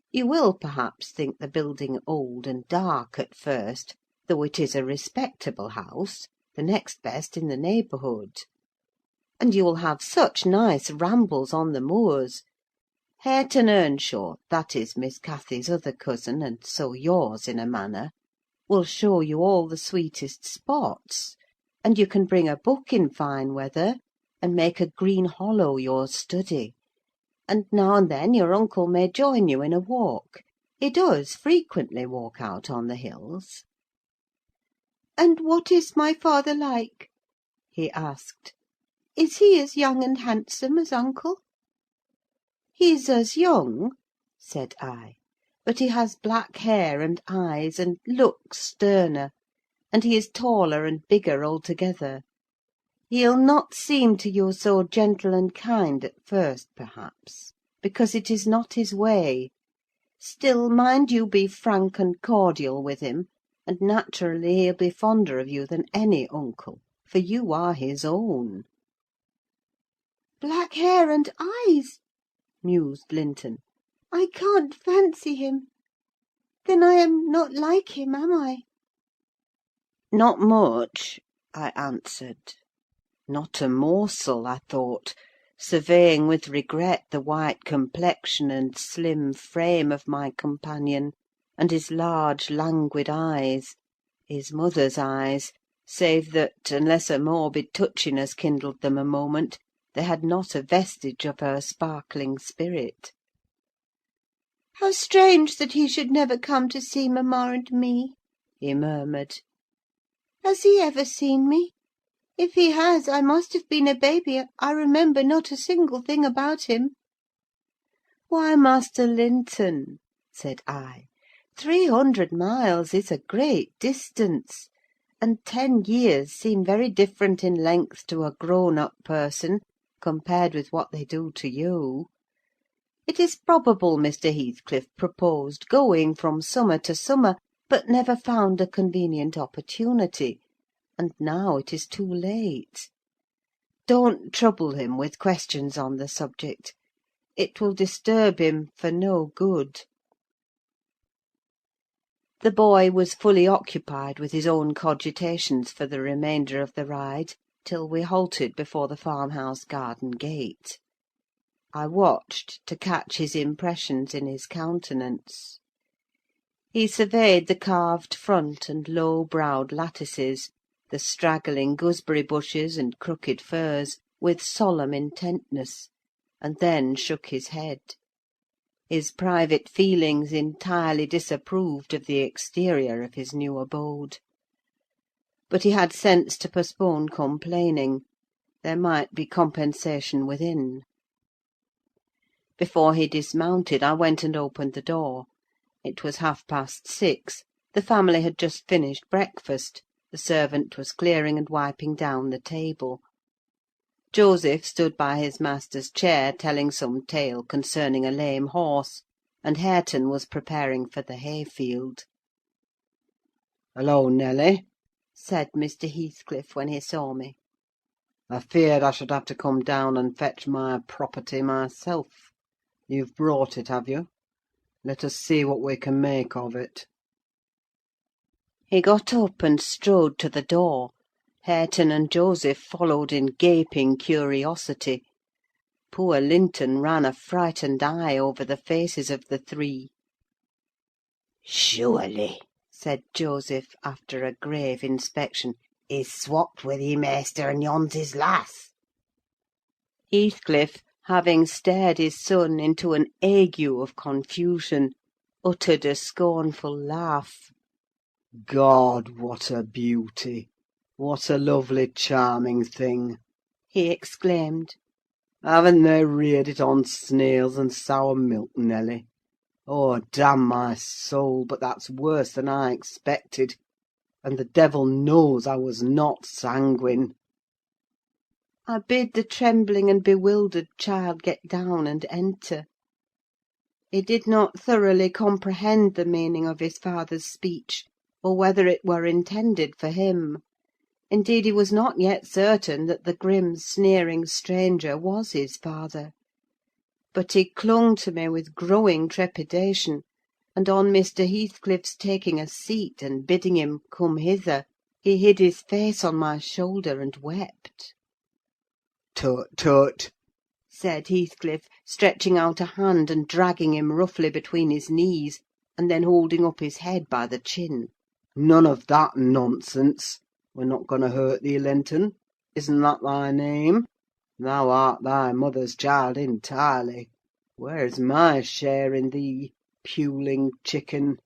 You will, perhaps, think the building old and dark at first, though it is a respectable house, the next best in the neighbourhood. And you will have such nice rambles on the moors. Hareton Earnshaw, that is Miss Cathy's other cousin, and so yours in a manner, will show you all the sweetest spots; and you can bring a book in fine weather, and make a green hollow your study. And now and then your uncle may join you in a walk: he does frequently walk out on the hills." "And what is my father like?" he asked. "Is he as young and handsome as uncle?" "He's as young," said I, "but he has black hair and eyes, and looks sterner; and he is taller and bigger altogether. He'll not seem to you so gentle and kind at first, perhaps, because it is not his way. Still, mind you be frank and cordial with him, and naturally he'll be fonder of you than any uncle, for you are his own." "Black hair and eyes," mused Linton. I can't fancy him. Then I am not like him, am I? "Not much," I answered. Not a morsel, I thought, surveying with regret the white complexion and slim frame of my companion, and his large languid eyes, his mother's eyes, save that, unless a morbid touchiness kindled them a moment, they had not a vestige of her sparkling spirit. How strange that he should never come to see mamma and me!" he murmured. "Has he ever seen me? If he has, I must have been a baby. I remember not a single thing about him." "Why, Master Linton," said I, 300 miles is a great distance, and 10 years seem very different in length to a grown-up person, compared with what they do to you. It is probable Mr. Heathcliff proposed going from summer to summer, but never found a convenient opportunity, and now it is too late. Don't trouble him with questions on the subject. It will disturb him for no good." The boy was fully occupied with his own cogitations for the remainder of the ride, till we halted before the farmhouse garden gate. I watched to catch his impressions in his countenance. He surveyed the carved front and low-browed lattices, the straggling gooseberry bushes and crooked firs, with solemn intentness, and then shook his head. His private feelings entirely disapproved of the exterior of his new abode. But he had sense to postpone complaining: there might be compensation within. Before he dismounted, I went and opened the door. It was 6:30. The family had just finished breakfast. The servant was clearing and wiping down the table. Joseph stood by his master's chair, telling some tale concerning a lame horse, and Hareton was preparing for the hayfield. "Hello, Nelly," said Mr. Heathcliff, when he saw me. "I feared I should have to come down and fetch my property myself. You've brought it, have you? Let us see what we can make of it." He got up and strode to the door. Hareton and Joseph followed in gaping curiosity. Poor Linton ran a frightened eye over the faces of the three. "Surely," said Joseph, after a grave inspection, "he's swapped with ye, maister, and yon's his lass." Heathcliff, having stared his son into an ague of confusion, uttered a scornful laugh. "God, what a beauty! What a lovely, charming thing!" he exclaimed. "Haven't they reared it on snails and sour milk, Nelly? Oh, damn my soul, but that's worse than I expected; and the devil knows I was not sanguine." I bid the trembling and bewildered child get down and enter. He did not thoroughly comprehend the meaning of his father's speech, or whether it were intended for him. Indeed, he was not yet certain that the grim, sneering stranger was his father. But he clung to me with growing trepidation, and on Mr. Heathcliff's taking a seat and bidding him come hither, he hid his face on my shoulder and wept. "Tut, tut!" said Heathcliff, stretching out a hand and dragging him roughly between his knees, and then holding up his head by the chin. "None of that nonsense! We're not going to hurt thee, Linton. Isn't that thy name? Thou art thy mother's child entirely. Where's my share in thee, puling chicken?"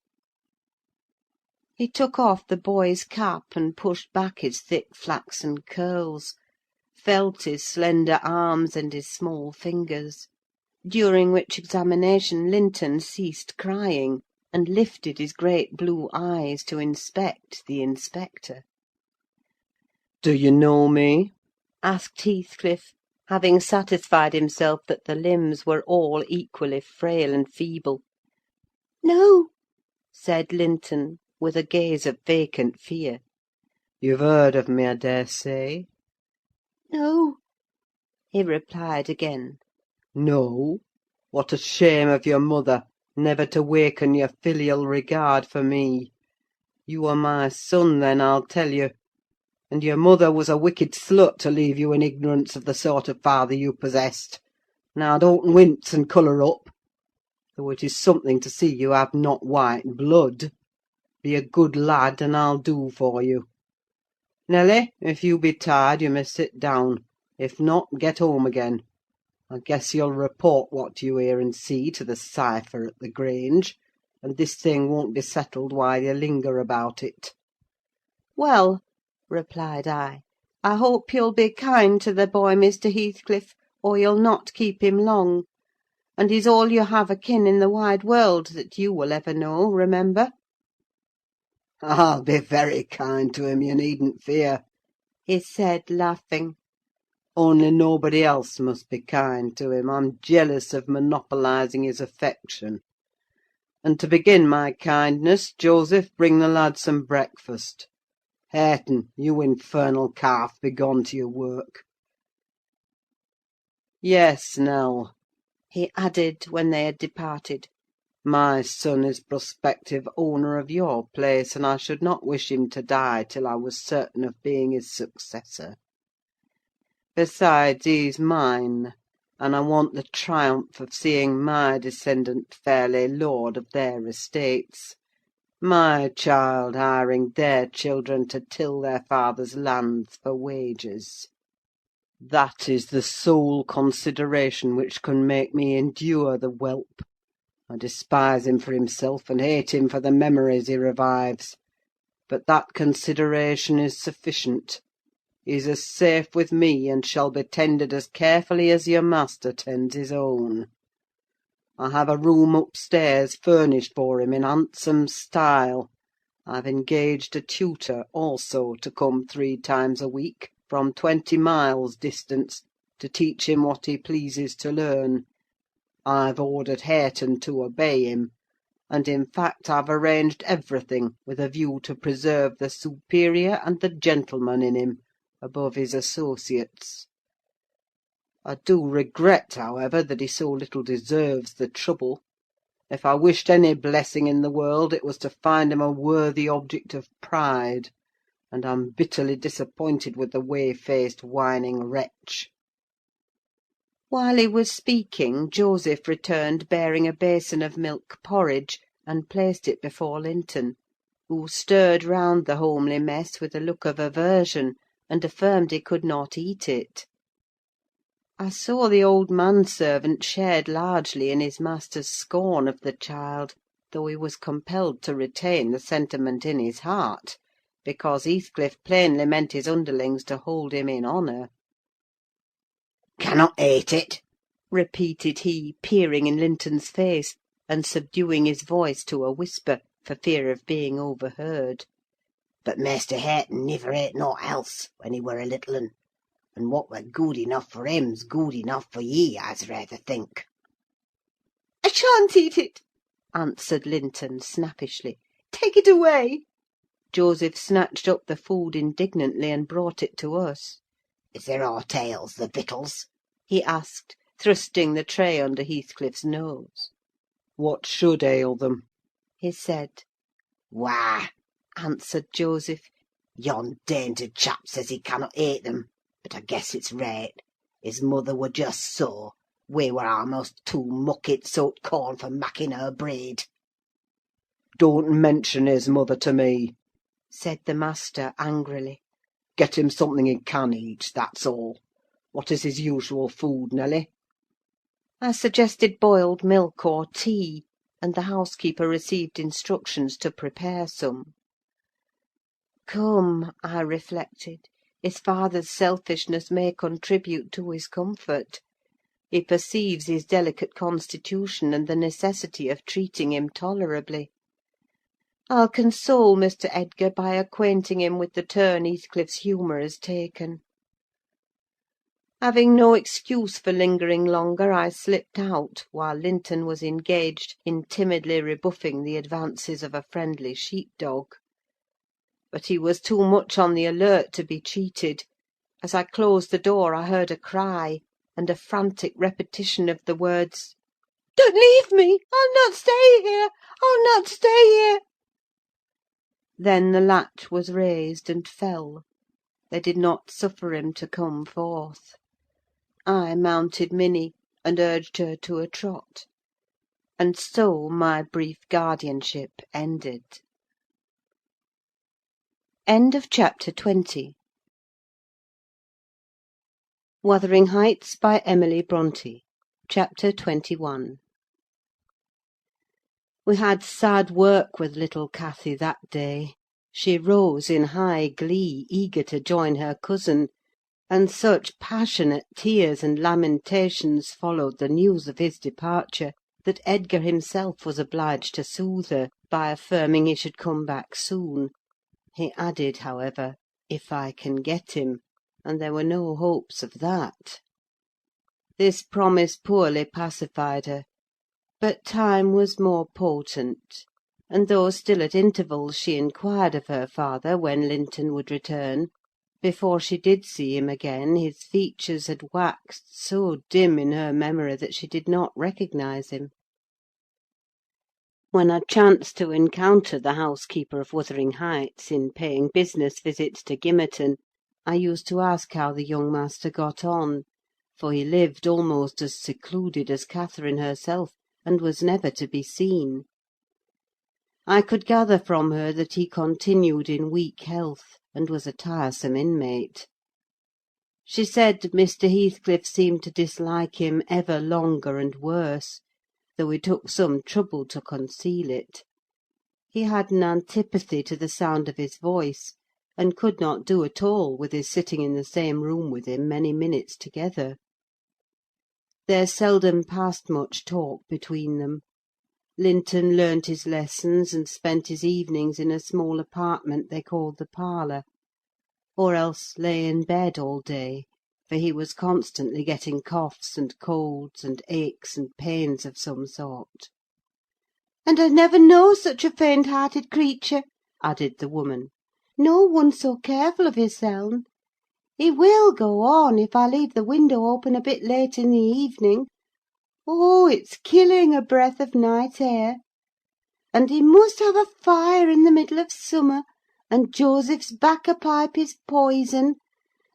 He took off the boy's cap and pushed back his thick flaxen curls, felt his slender arms and his small fingers; during which examination Linton ceased crying, and lifted his great blue eyes to inspect the inspector. "Do you know me?" asked Heathcliff, having satisfied himself that the limbs were all equally frail and feeble. "No," said Linton, with a gaze of vacant fear. "You've heard of me, I daresay?" "No." he replied again. "No? What a shame of your mother, never to waken your filial regard for me! You are my son, then, I'll tell you. And your mother was a wicked slut to leave you in ignorance of the sort of father you possessed. Now don't wince and colour up, though it is something to see you have not white blood. Be a good lad, and I'll do for you. Nelly, if you be tired, you may sit down. If not, get home again. I guess you'll report what you hear and see to the cipher at the Grange, and this thing won't be settled while you linger about it. "Well," replied I hope you'll be kind to the boy, Mr. Heathcliff, or you'll not keep him long. And he's all you have akin in the wide world that you will ever know, remember." I'll be very kind to him, you needn't fear, he said, laughing. "Only nobody else must be kind to him. I'm jealous of monopolising his affection. And to begin my kindness, Joseph, bring the lad some breakfast. Hareton, you infernal calf, be gone to your work. Yes, Nell," he added, when they had departed, "my son is prospective owner of your place, and I should not wish him to die till I was certain of being his successor. Besides, he's mine, and I want the triumph of seeing my descendant fairly lord of their estates. My child hiring their children to till their father's lands for wages. That is the sole consideration which can make me endure the whelp. I despise him for himself, and hate him for the memories he revives. But that consideration is sufficient. He's as safe with me, and shall be tended as carefully as your master tends his own. I have a room upstairs furnished for him in handsome style. I've engaged a tutor, also, to come 3 times a week, from 20 miles distance, to teach him what he pleases to learn. I've ordered Hareton to obey him, and in fact I've arranged everything with a view to preserve the superior and the gentleman in him above his associates. I do regret, however, that he so little deserves the trouble. If I wished any blessing in the world, it was to find him a worthy object of pride, and I'm bitterly disappointed with the way-faced, whining wretch." While he was speaking, Joseph returned bearing a basin of milk porridge, and placed it before Linton, who stirred round the homely mess with a look of aversion, and affirmed he could not eat it. I saw the old manservant shared largely in his master's scorn of the child, though he was compelled to retain the sentiment in his heart, because Heathcliff plainly meant his underlings to hold him in honour. "Cannot eat it?" repeated he, peering in Linton's face, and subduing his voice to a whisper, for fear of being overheard. "But Maister Hareton niver ate nought else, when he were a little un, and what were good enough for him's good enough for ye, I'se rayther think." I shan't eat it, answered Linton, snappishly. Take it away. Joseph snatched up the food indignantly and brought it to us. "Is there aught ails the victuals?" he asked, thrusting the tray under Heathcliff's nose. "What should ail them?" he said. "Why," answered Joseph, "yon dainty chap says he cannot eat them, but I guess it's right. His mother were just so. We were almost too mucked soaked corn for macking her breed." "Don't mention his mother to me," said the master, angrily. "Get him something he can eat, that's all. What is his usual food, Nelly?" I suggested boiled milk or tea, and the housekeeper received instructions to prepare some. Come, I reflected, his father's selfishness may contribute to his comfort. He perceives his delicate constitution and the necessity of treating him tolerably. I'll console Mr. Edgar by acquainting him with the turn Heathcliff's humour has taken. Having no excuse for lingering longer, I slipped out, while Linton was engaged in timidly rebuffing the advances of a friendly sheep-dog. But he was too much on the alert to be cheated. As I closed the door, I heard a cry, and a frantic repetition of the words, Don't leave me! I'll not stay here! I'll not stay here!" Then the latch was raised and fell. They did not suffer him to come forth. I mounted Minny, and urged her to a trot; and so my brief guardianship ended. Chapter 20. Wuthering Heights, by Emily Brontë. Chapter 21. We had sad work with little Cathy that day. She rose in high glee, eager to join her cousin; and such passionate tears and lamentations followed the news of his departure, that Edgar himself was obliged to soothe her, by affirming he should come back soon. He added, however, "if I can get him," and there were no hopes of that. This promise poorly pacified her. But time was more potent; and though still at intervals she inquired of her father when Linton would return, before she did see him again his features had waxed so dim in her memory that she did not recognise him. When I chanced to encounter the housekeeper of Wuthering Heights in paying business visits to Gimmerton, I used to ask how the young master got on, for he lived almost as secluded as Catherine herself, and was never to be seen. I could gather from her that he continued in weak health, and was a tiresome inmate. She said Mr. Heathcliff seemed to dislike him ever longer and worse, though he took some trouble to conceal it. He had an antipathy to the sound of his voice, and could not do at all with his sitting in the same room with him many minutes together. There seldom passed much talk between them. Linton learnt his lessons and spent his evenings in a small apartment they called the parlour, or else lay in bed all day, for he was constantly getting coughs and colds and aches and pains of some sort. "And I never know such a faint-hearted creature," added the woman. "No one so careful of hisseln. He will go on, if I leave the window open a bit late in the evening. Oh, it's killing a breath of night air! And he must have a fire in the middle of summer, and Joseph's bacca pipe is poison,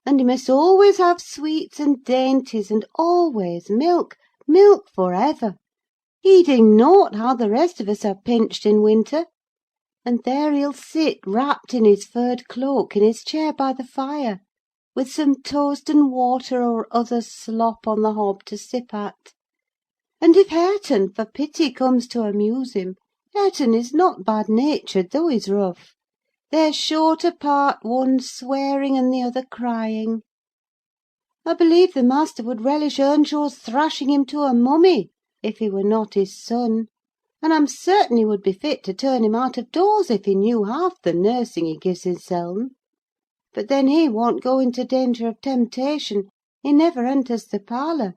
and he must always have sweets and dainties, and always milk, milk for ever, heeding nought how the rest of us are pinched in winter. And there he'll sit wrapped in his furred cloak in his chair by the fire, with some toast and water or other slop on the hob to sip at. And if Hareton, for pity, comes to amuse him, Hareton is not bad-natured, though he's rough. They're sure to part, one swearing and the other crying. I believe the master would relish Earnshaw's thrashing him to a mummy, if he were not his son; and I'm certain he would be fit to turn him out of doors if he knew half the nursing he gives hisseln. But then he won't go into danger of temptation: he never enters the parlour;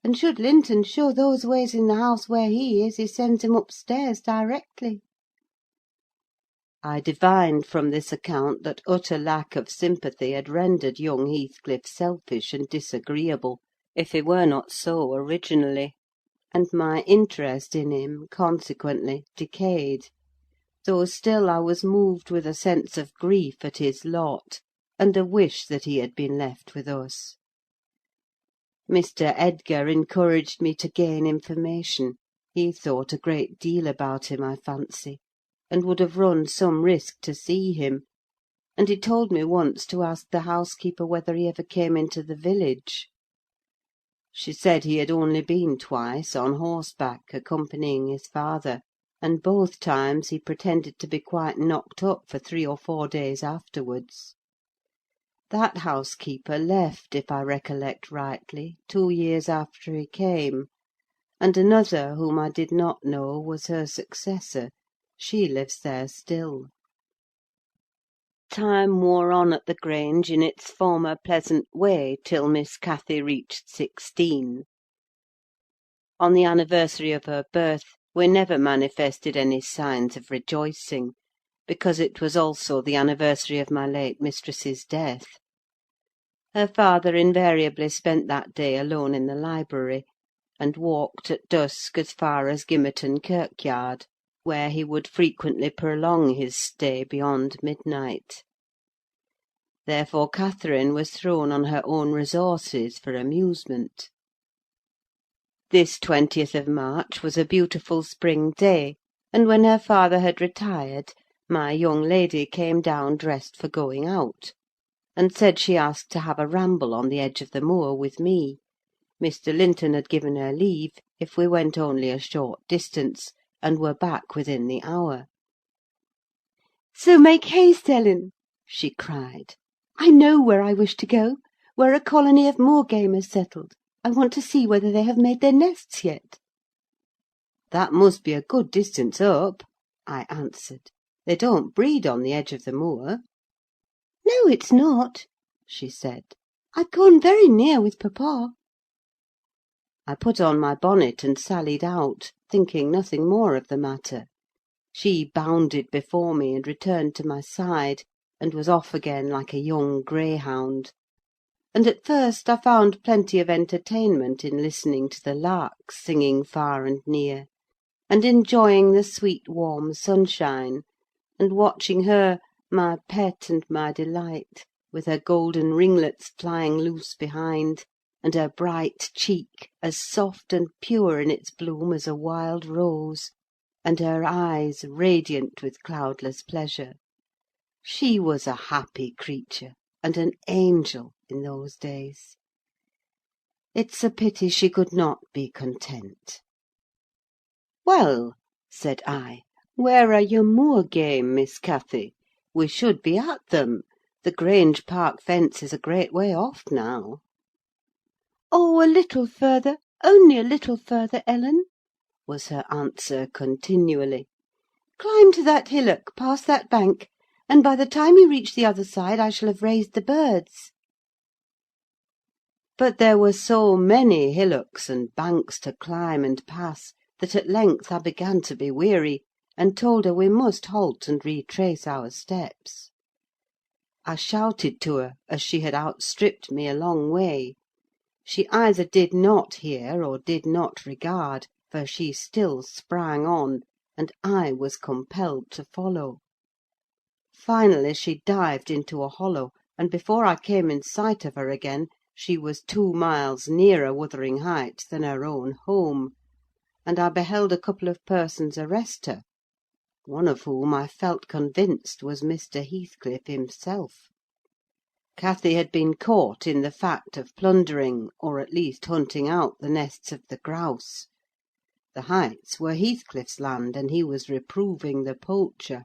and should Linton show those ways in the house where he is, he sends him upstairs directly." I divined from this account that utter lack of sympathy had rendered young Heathcliff selfish and disagreeable, if he were not so originally; and my interest in him, consequently, decayed; though still I was moved with a sense of grief at his lot, and a wish that he had been left with us. Mr. Edgar encouraged me to gain information: he thought a great deal about him, I fancy, and would have run some risk to see him; and he told me once to ask the housekeeper whether he ever came into the village. She said he had only been twice, on horseback, accompanying his father, and both times he pretended to be quite knocked up for 3 or 4 days afterwards. That housekeeper left, if I recollect rightly, 2 years after he came; and another, whom I did not know, was her successor. She lives there still. Time wore on at the Grange in its former pleasant way till Miss Cathy reached 16. On the anniversary of her birth we never manifested any signs of rejoicing, because it was also the anniversary of my late mistress's death. Her father invariably spent that day alone in the library, and walked at dusk as far as Gimmerton kirkyard, where he would frequently prolong his stay beyond midnight. Therefore Catherine was thrown on her own resources for amusement. This 20th of March was a beautiful spring day, and when her father had retired, my young lady came down dressed for going out, and said she asked to have a ramble on the edge of the moor with me. Mr. Linton had given her leave if we went only a short distance, and were back within the hour. "So make haste, Ellen!" she cried. "I know where I wish to go, where a colony of moor game has settled. I want to see whether they have made their nests yet." "That must be a good distance up," I answered. "They don't breed on the edge of the moor." "No, it's not," she said. "I've gone very near with papa." I put on my bonnet and sallied out, thinking nothing more of the matter. She bounded before me and returned to my side, and was off again like a young greyhound; and at first I found plenty of entertainment in listening to the larks singing far and near, and enjoying the sweet warm sunshine, and watching her, my pet and my delight, with her golden ringlets flying loose behind, and her bright cheek as soft and pure in its bloom as a wild rose, and her eyes radiant with cloudless pleasure. She was a happy creature, and an angel in those days. It's a pity she could not be content. "Well," said I, "where are your moor game, Miss Cathy? We should be at them. The Grange Park fence is a great way off now." "Oh, a little further, only a little further, Ellen," was her answer continually. "Climb to that hillock, past that bank, and by the time you reach the other side I shall have raised the birds." But there were so many hillocks and banks to climb and pass, that at length I began to be weary, and told her we must halt and retrace our steps. I shouted to her, as she had outstripped me a long way. She either did not hear or did not regard, for she still sprang on, and I was compelled to follow. Finally she dived into a hollow, and before I came in sight of her again, she was 2 miles nearer Wuthering Heights than her own home, and I beheld a couple of persons arrest her, one of whom I felt convinced was Mr. Heathcliff himself. Cathy had been caught in the fact of plundering, or at least hunting out, the nests of the grouse. The Heights were Heathcliff's land, and he was reproving the poacher.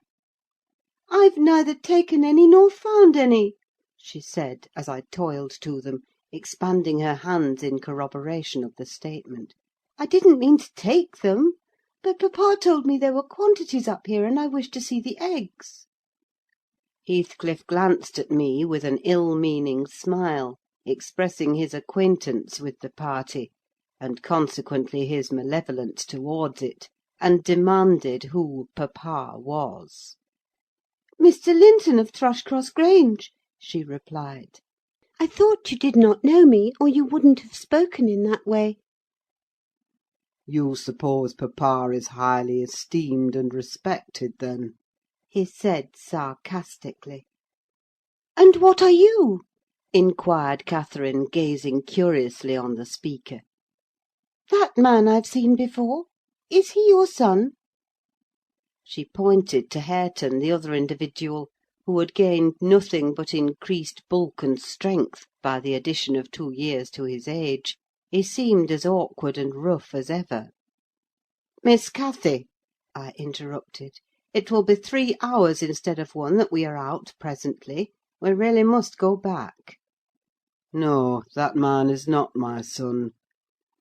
"I've neither taken any nor found any," she said, as I toiled to them, expanding her hands in corroboration of the statement. "I didn't mean to take them, but papa told me there were quantities up here, and I wished to see the eggs." Heathcliff glanced at me with an ill-meaning smile, expressing his acquaintance with the party, and consequently his malevolence towards it, and demanded who papa was. "Mr. Linton of Thrushcross Grange," she replied. "I thought you did not know me, or you wouldn't have spoken in that way." You suppose papa is highly esteemed and respected, then?" he said sarcastically. "And what are you?" inquired Catherine, gazing curiously on the speaker. "That man I've seen before. Is he your son?" She pointed to Hareton, the other individual, who had gained nothing but increased bulk and strength by the addition of 2 years to his age. He seemed as awkward and rough as ever. "Miss Cathy," I interrupted, "it will be 3 hours instead of 1 that we are out presently. We really must go back." "No, that man is not my son,"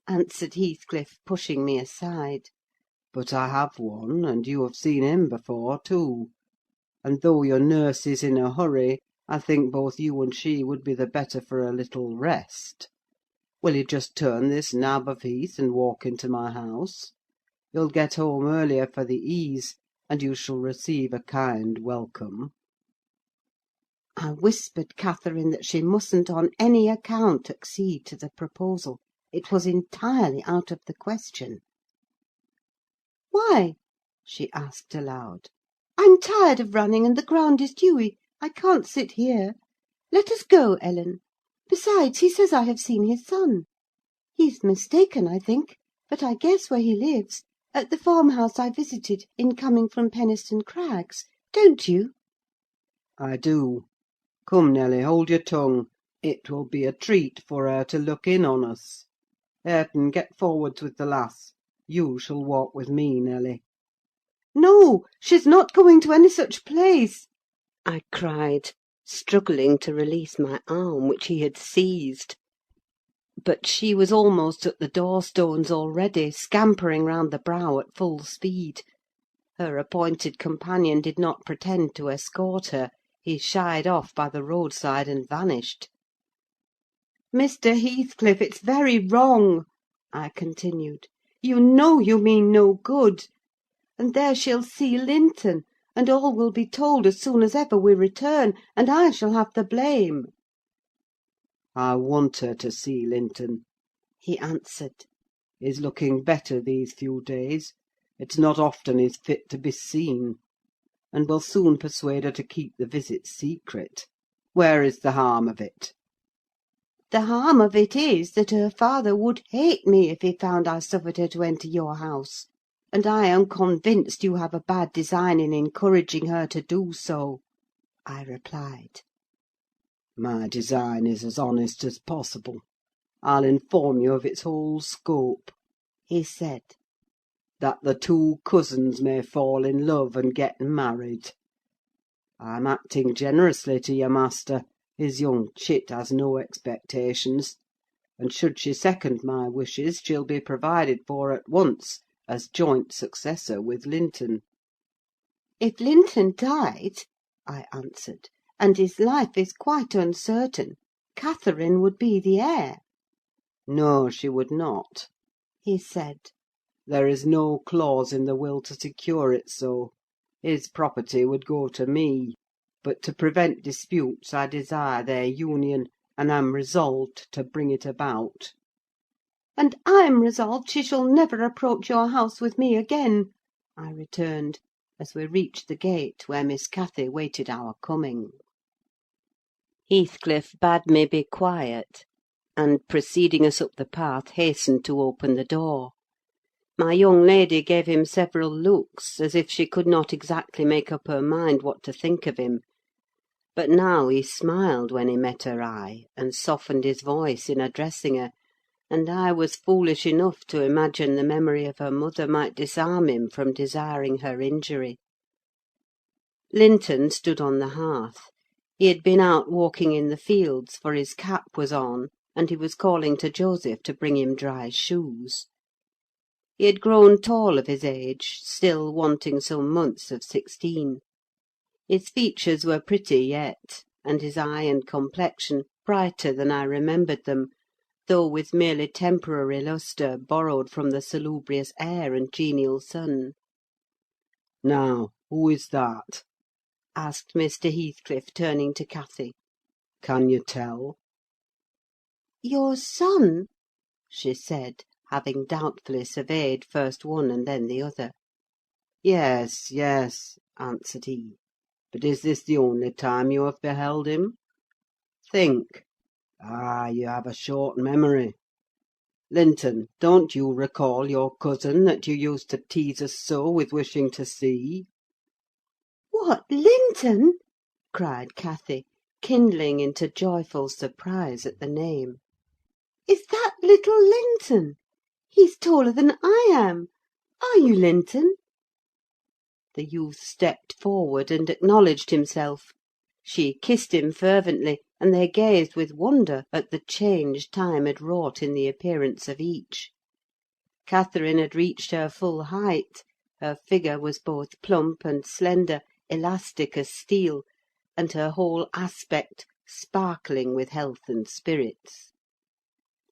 answered Heathcliff, pushing me aside. "but I have one, and you have seen him before, too; and though your nurse is in a hurry, I think both you and she would be the better for a little rest. Will you just turn this nab of heath and walk into my house? You'll get home earlier for the ease, and you shall receive a kind welcome." I whispered Catherine that she mustn't on any account accede to the proposal. It was entirely out of the question. "Why?" she asked aloud. "I'm tired of running, and the ground is dewy. I can't sit here. Let us go, Ellen. Besides, he says I have seen his son. He's mistaken, I think, but I guess where he lives, at the farmhouse I visited in coming from Penistone Crags. Don't you?" I do. Come, Nelly, hold your tongue. It will be a treat for her to look in on us. Hareton, get forwards with the lass. You shall walk with me, Nelly." "No, she's not going to any such place!" I cried, struggling to release my arm, which he had seized. But she was almost at the door-stones already, scampering round the brow at full speed. Her appointed companion did not pretend to escort her: he shied off by the roadside and vanished. "Mr. Heathcliff, it's very wrong," I continued. "You know you mean no good. And there she'll see Linton, and all will be told as soon as ever we return, and I shall have the blame." "I want her to see Linton," he answered. "He's looking better these few days: it's not often he's fit to be seen; and we'll soon persuade her to keep the visit secret. Where is the harm of it?" "The harm of it is, that her father would hate me if he found I suffered her to enter your house; and I am convinced you have a bad design in encouraging her to do so," I replied. "My design is as honest as possible. I'll inform you of its whole scope," he said. "That the two cousins may fall in love and get married. I'm acting generously to your master: his young chit has no expectations; and should she second my wishes, she'll be provided for at once as joint successor with Linton." "If Linton died," I answered, "and his life is quite uncertain, Catherine would be the heir." "No, she would not," he said. "There is no clause in the will to secure it so. His property would go to me; but to prevent disputes I desire their union, and am resolved to bring it about." "And I'm resolved she shall never approach your house with me again," I returned, as we reached the gate where Miss Cathy waited our coming. Heathcliff bade me be quiet, and, preceding us up the path, hastened to open the door. My young lady gave him several looks, as if she could not exactly make up her mind what to think of him; but now he smiled when he met her eye, and softened his voice in addressing her, and I was foolish enough to imagine the memory of her mother might disarm him from desiring her injury. Linton stood on the hearth. He had been out walking in the fields, for his cap was on, and he was calling to Joseph to bring him dry shoes. He had grown tall of his age, still wanting some months of 16. His features were pretty yet, and his eye and complexion brighter than I remembered them, though with merely temporary lustre borrowed from the salubrious air and genial sun. "Now, who is that?" asked Mr. Heathcliff, turning to Cathy. "Can you tell?" "Your son," she said, having doubtfully surveyed first one and then the other. "Yes, yes," answered he. "But is this the only time you have beheld him? Think. Ah, you have a short memory. Linton, don't you recall your cousin that you used to tease us so with wishing to see?" "What, Linton?" cried Cathy, kindling into joyful surprise at the name. "Is that little Linton? He's taller than I am. Are you Linton?" The youth stepped forward and acknowledged himself. She kissed him fervently, and they gazed with wonder at the change time had wrought in the appearance of each. Catherine had reached her full height; her figure was both plump and slender, elastic as steel, and her whole aspect sparkling with health and spirits.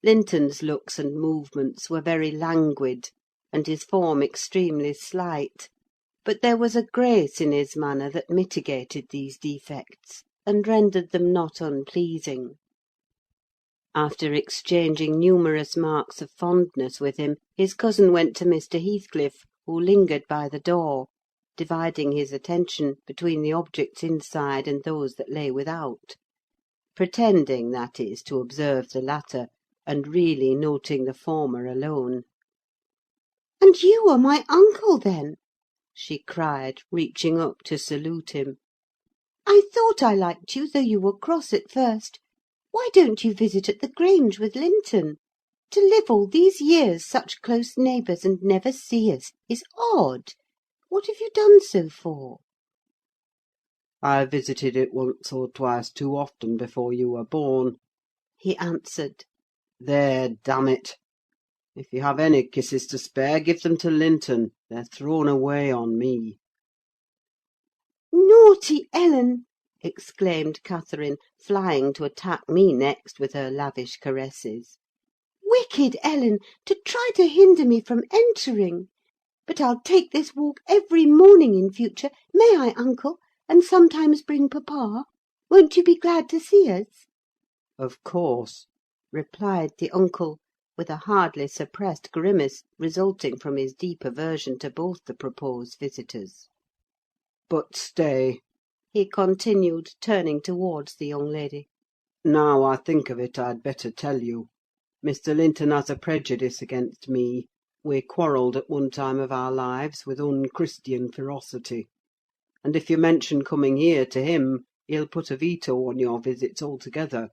Linton's looks and movements were very languid, and his form extremely slight; but there was a grace in his manner that mitigated these defects, and rendered them not unpleasing. After exchanging numerous marks of fondness with him, his cousin went to Mr. Heathcliff, who lingered by the door, dividing his attention between the objects inside and those that lay without; pretending, that is, to observe the latter, and really noting the former alone. "And you are my uncle, then?" she cried, reaching up to salute him. "I thought I liked you, though you were cross at first. Why don't you visit at the Grange with Linton? To live all these years such close neighbours and never see us is odd. What have you done so for?" I visited it once or twice too often before you were born, he answered. There, damn it! If you have any kisses to spare, give them to Linton. They're thrown away on me. "Naughty Ellen!" exclaimed Catherine, flying to attack me next with her lavish caresses. "Wicked Ellen, to try to hinder me from entering! But I'll take this walk every morning in future, may I, uncle? And sometimes bring papa? Won't you be glad to see us?" Of course, replied the uncle, with a hardly suppressed grimace resulting from his deep aversion to both the proposed visitors. but stay. He continued, turning towards the young lady. Now I think of it, I'd better tell you. Mr. Linton has a prejudice against me. We quarrelled at one time of our lives with unchristian ferocity; and if you mention coming here to him, he'll put a veto on your visits altogether.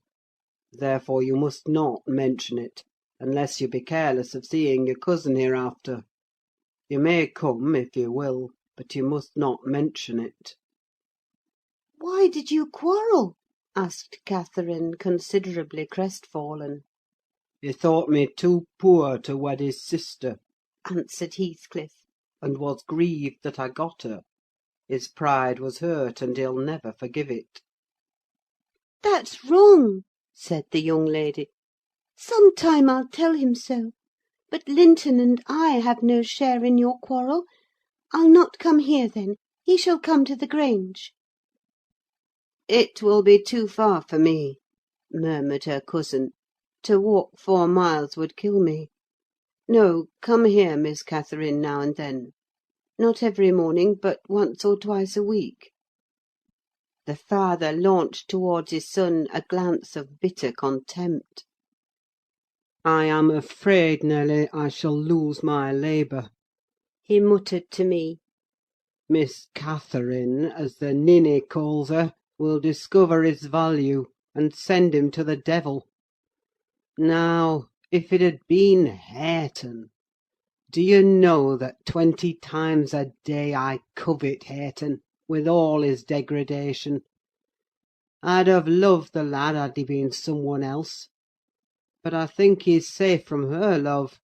Therefore you must not mention it, unless you be careless of seeing your cousin hereafter. You may come, if you will, but you must not mention it." "Why did you quarrel?" asked Catherine, considerably crestfallen. "He thought me too poor to wed his sister," answered Heathcliff, "and was grieved that I got her. His pride was hurt, and he'll never forgive it." "That's wrong," said the young lady. "Some time I'll tell him so. But Linton and I have no share in your quarrel. I'll not come here, then. He shall come to the Grange." "It will be too far for me," murmured her cousin. "To walk 4 miles would kill me. No, come here, Miss Catherine, now and then. Not every morning, but once or twice a week." The father launched towards his son a glance of bitter contempt. "I am afraid, Nelly, I shall lose my labour. He muttered to me. Miss Catherine, as the ninny calls her, will discover his value, and send him to the devil. Now, if it had been Hareton! Do you know that 20 times a day I covet Hareton, with all his degradation? I'd have loved the lad had he been some one else. But I think he's safe from her love.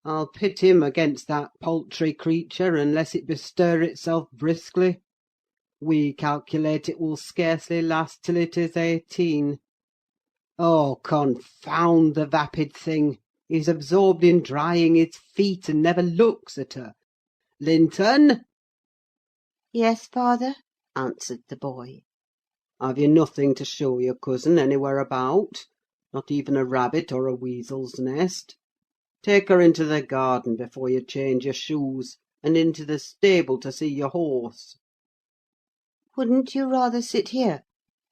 I'll pit him against that paltry creature, unless it bestir itself briskly. We calculate it will scarcely last till it is 18. Oh, confound the vapid thing! He's absorbed in drying his feet, and never looks at her. Linton!" "Yes, father," answered the boy. "Have you nothing to show your cousin anywhere about? Not even a rabbit or a weasel's nest? Take her into the garden before you change your shoes, and into the stable to see your horse." "Wouldn't you rather sit here?"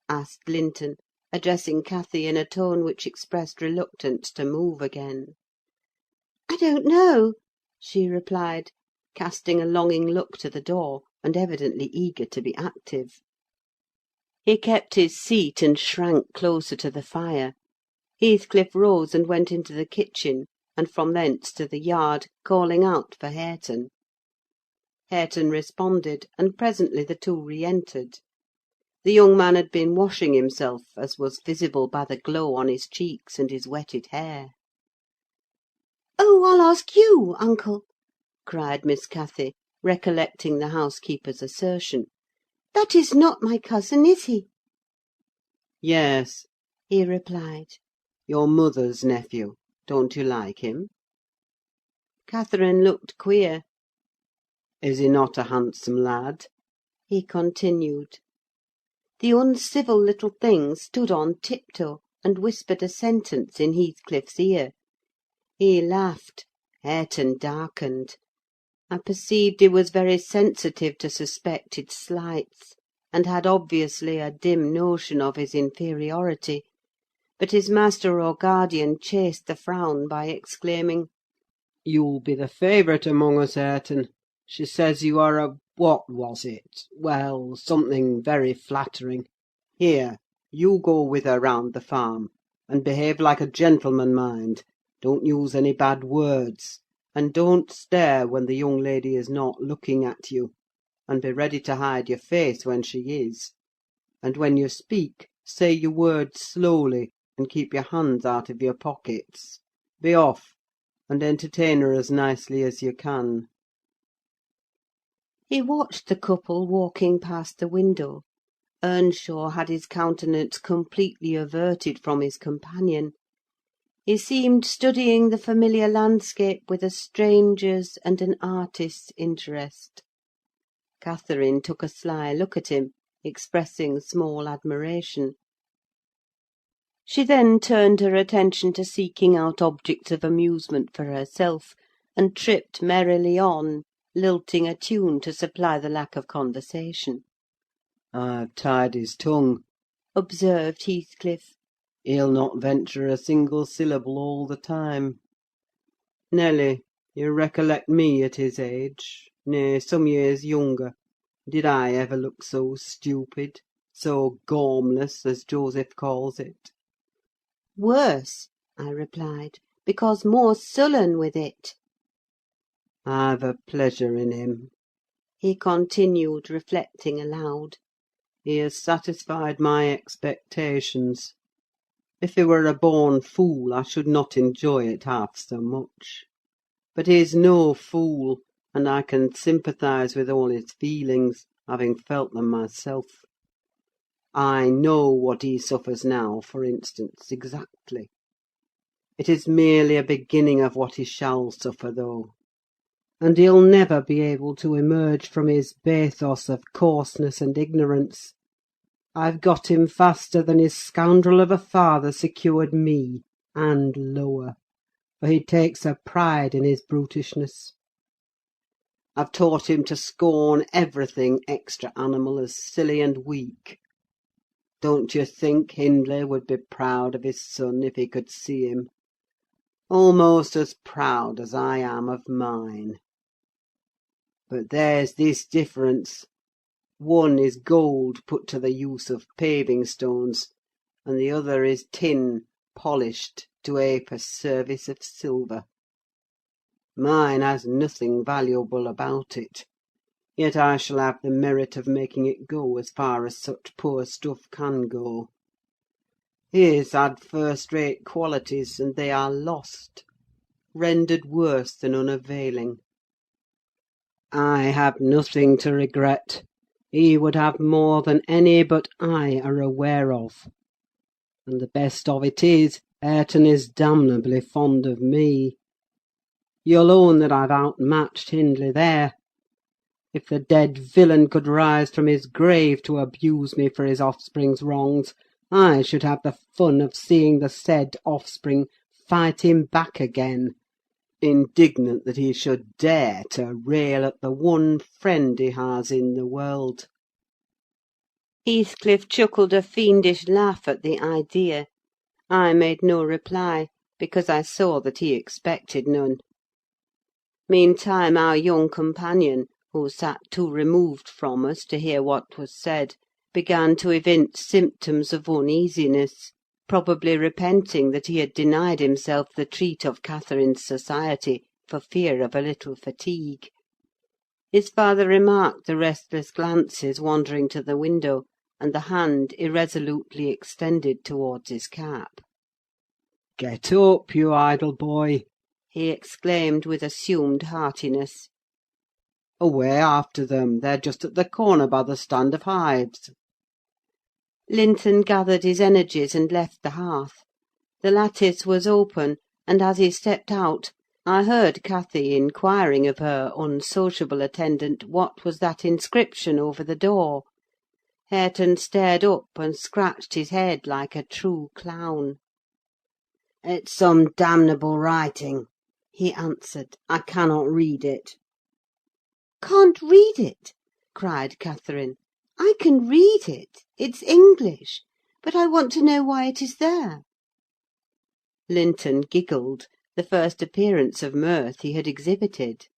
asked Linton, addressing Cathy in a tone which expressed reluctance to move again. "I don't know," she replied, casting a longing look to the door, and evidently eager to be active. He kept his seat, and shrank closer to the fire. Heathcliff rose and went into the kitchen, and from thence to the yard, calling out for Hareton. Hareton responded, and presently the two re-entered. The young man had been washing himself, as was visible by the glow on his cheeks and his wetted hair. "Oh, I'll ask you, uncle!" cried Miss Cathy, recollecting the housekeeper's assertion. "That is not my cousin, is he?" "Yes," he replied. "your mother's nephew. Don't you like him?" Catherine looked queer. "Is he not a handsome lad?" he continued. The uncivil little thing stood on tiptoe, and whispered a sentence in Heathcliff's ear. He laughed. Hareton darkened. I perceived he was very sensitive to suspected slights, and had obviously a dim notion of his inferiority; but his master or guardian chased the frown by exclaiming, "You'll be the favourite among us, Hareton. She says you are what was it? Well, something very flattering. Here, you go with her round the farm, and behave like a gentleman, mind. Don't use any bad words, and don't stare when the young lady is not looking at you, and be ready to hide your face when she is. And when you speak, say your words slowly, and keep your hands out of your pockets. Be off, and entertain her as nicely as you can." He watched the couple walking past the window. Earnshaw had his countenance completely averted from his companion. He seemed studying the familiar landscape with a stranger's and an artist's interest. Catherine took a sly look at him, expressing small admiration. She then turned her attention to seeking out objects of amusement for herself, and tripped merrily on, lilting a tune to supply the lack of conversation. "I've tied his tongue," observed Heathcliff. "He'll not venture a single syllable all the time. Nelly, you recollect me at his age, nay, some years younger. Did I ever look so stupid, so gormless, as Joseph calls it?" "Worse," I replied, "because more sullen with it." "I've a pleasure in him," he continued, reflecting aloud. "He has satisfied my expectations. If he were a born fool, I should not enjoy it half so much. But he's no fool, and I can sympathise with all his feelings, having felt them myself. I know what he suffers now, for instance, exactly. It is merely a beginning of what he shall suffer, though. And he'll never be able to emerge from his bathos of coarseness and ignorance. I've got him faster than his scoundrel of a father secured me, and lower, for he takes a pride in his brutishness. I've taught him to scorn everything extra-animal as silly and weak. Don't you think Hindley would be proud of his son if he could see him? Almost as proud as I am of mine. But there's this difference. One is gold put to the use of paving stones, and the other is tin polished to ape a service of silver. Mine has nothing valuable about it, yet I shall have the merit of making it go as far as such poor stuff can go. His had first-rate qualities, and they are lost, rendered worse than unavailing. I have nothing to regret. He would have more than any but I are aware of. And the best of it is, Hareton is damnably fond of me. You'll own that I've outmatched Hindley there. If the dead villain could rise from his grave to abuse me for his offspring's wrongs, I should have the fun of seeing the said offspring fight him back again, indignant that he should dare to rail at the one friend he has in the world. Heathcliff chuckled a fiendish laugh at the idea. I made no reply, because I saw that he expected none. Meantime, our young companion, who sat too removed from us to hear what was said, began to evince symptoms of uneasiness, probably repenting that he had denied himself the treat of Catherine's society for fear of a little fatigue. His father remarked the restless glances wandering to the window, and the hand irresolutely extended towards his cap. "Get up, you idle boy!" he exclaimed with assumed heartiness. "Away after them! They're just at the corner by the stand of hives." Linton gathered his energies and left the hearth. The lattice was open, and as he stepped out, I heard Cathy inquiring of her unsociable attendant what was that inscription over the door. Hareton stared up and scratched his head like a true clown. "It's some damnable writing," he answered. "I cannot read it." "Can't read it?" cried Catherine. "I can read it. It's English. But I want to know why it is there." Linton giggled, the first appearance of mirth he had exhibited.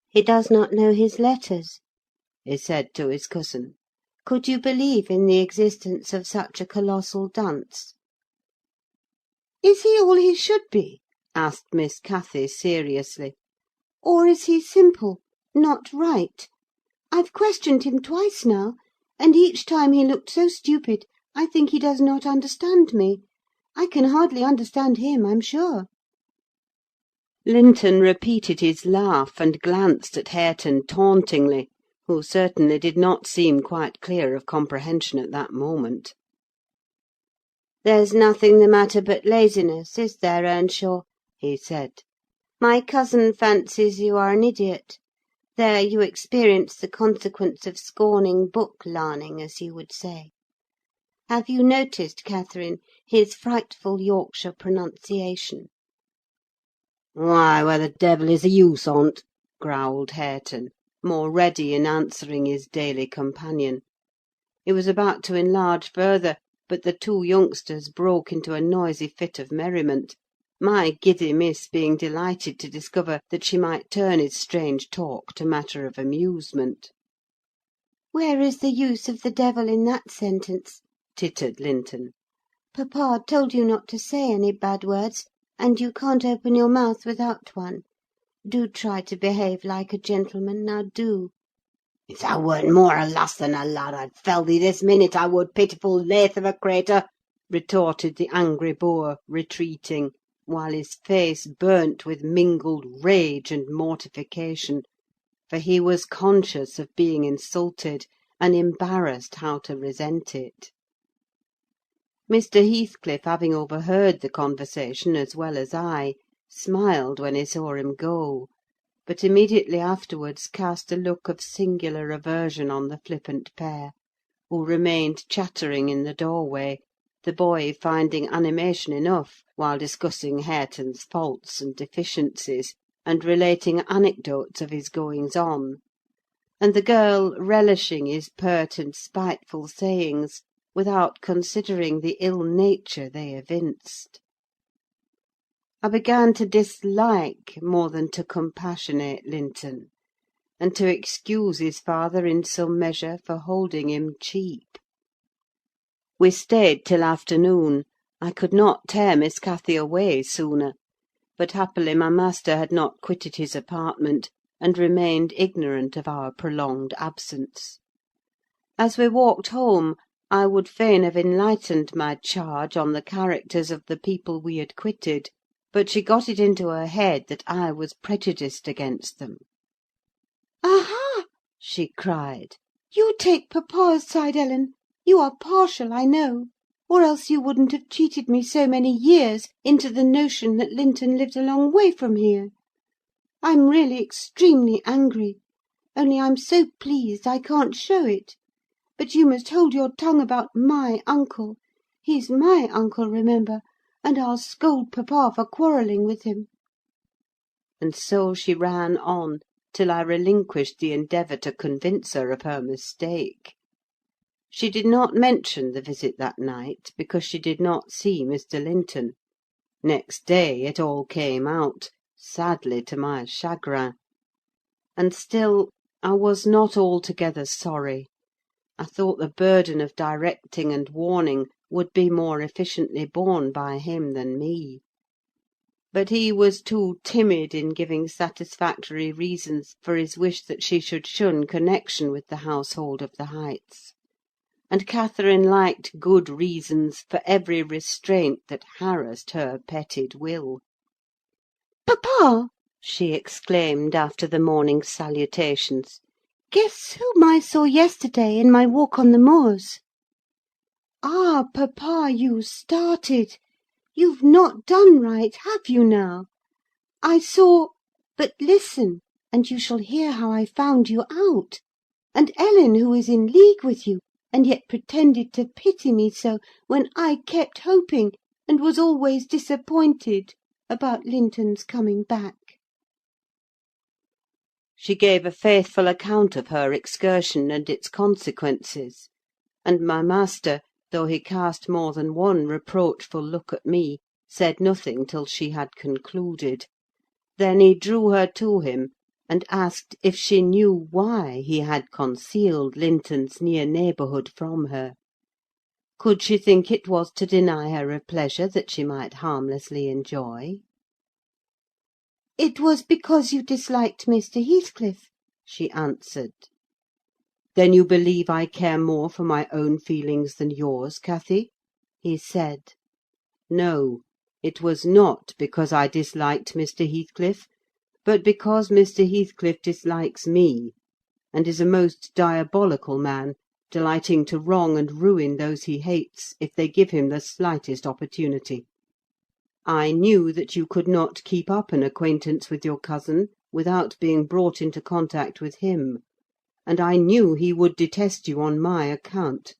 "He does not know his letters," he said to his cousin. "Could you believe in the existence of such a colossal dunce?" "Is he all he should be?" asked Miss Cathy, seriously. "Or is he simple, not right? I've questioned him twice now, and each time he looked so stupid, I think he does not understand me. I can hardly understand him, I'm sure." Linton repeated his laugh, and glanced at Hareton tauntingly, who certainly did not seem quite clear of comprehension at that moment. "There's nothing the matter but laziness, is there, Earnshaw?" he said. "My cousin fancies you are an idiot. There you experience the consequence of scorning book-larning, as you would say. Have you noticed, Catherine, his frightful Yorkshire pronunciation?" "Why, where the devil is the use on't?" growled Hareton, more ready in answering his daily companion. He was about to enlarge further, but the two youngsters broke into a noisy fit of merriment, my giddy miss being delighted to discover that she might turn his strange talk to matter of amusement. "Where is the use of the devil in that sentence?" tittered Linton. "Papa told you not to say any bad words, and you can't open your mouth without one. Do try to behave like a gentleman, now do." "If thou weren't more a lass than a lad, I'd fell thee this minute, I would, pitiful lath of a cratur!" retorted the angry boor, retreating, while his face burnt with mingled rage and mortification; for he was conscious of being insulted, and embarrassed how to resent it. Mr. Heathcliff, having overheard the conversation as well as I, smiled when he saw him go, but immediately afterwards cast a look of singular aversion on the flippant pair, who remained chattering in the doorway, the boy finding animation enough while discussing Hareton's faults and deficiencies, and relating anecdotes of his goings-on, and the girl relishing his pert and spiteful sayings, without considering the ill nature they evinced. I began to dislike more than to compassionate Linton, and to excuse his father in some measure for holding him cheap. We stayed till afternoon. I could not tear Miss Cathy away sooner; but happily my master had not quitted his apartment, and remained ignorant of our prolonged absence. As we walked home, I would fain have enlightened my charge on the characters of the people we had quitted, but she got it into her head that I was prejudiced against them. "Aha!" she cried. "You take papa's side, Ellen. You are partial, I know, or else you wouldn't have cheated me so many years into the notion that Linton lived a long way from here. I'm really extremely angry, only I'm so pleased I can't show it. But you must hold your tongue about my uncle. He's my uncle, remember, and I'll scold papa for quarrelling with him." And so she ran on, till I relinquished the endeavour to convince her of her mistake. She did not mention the visit that night, because she did not see Mr. Linton. Next day it all came out, sadly to my chagrin. And still I was not altogether sorry. I thought the burden of directing and warning would be more efficiently borne by him than me. But he was too timid in giving satisfactory reasons for his wish that she should shun connection with the household of the Heights; and Catherine liked good reasons for every restraint that harassed her petted will. "Papa!" she exclaimed, after the morning salutations, "guess whom I saw yesterday in my walk on the moors." "Ah, papa, you started! You've not done right, have you now? I saw— But listen, and you shall hear how I found you out; and Ellen, who is in league with you. and yet pretended to pity me so, when I kept hoping, and was always disappointed, about Linton's coming back." She gave a faithful account of her excursion and its consequences; and my master, though he cast more than one reproachful look at me, said nothing till she had concluded. Then he drew her to him, and asked if she knew why he had concealed Linton's near neighbourhood from her. Could she think it was to deny her a pleasure that she might harmlessly enjoy? "It was because you disliked Mr. Heathcliff," she answered. "Then you believe I care more for my own feelings than yours, Cathy?" he said. "No, it was not because I disliked Mr. Heathcliff, but because Mr. Heathcliff dislikes me, and is a most diabolical man, delighting to wrong and ruin those he hates, if they give him the slightest opportunity. I knew that you could not keep up an acquaintance with your cousin without being brought into contact with him, and I knew he would detest you on my account.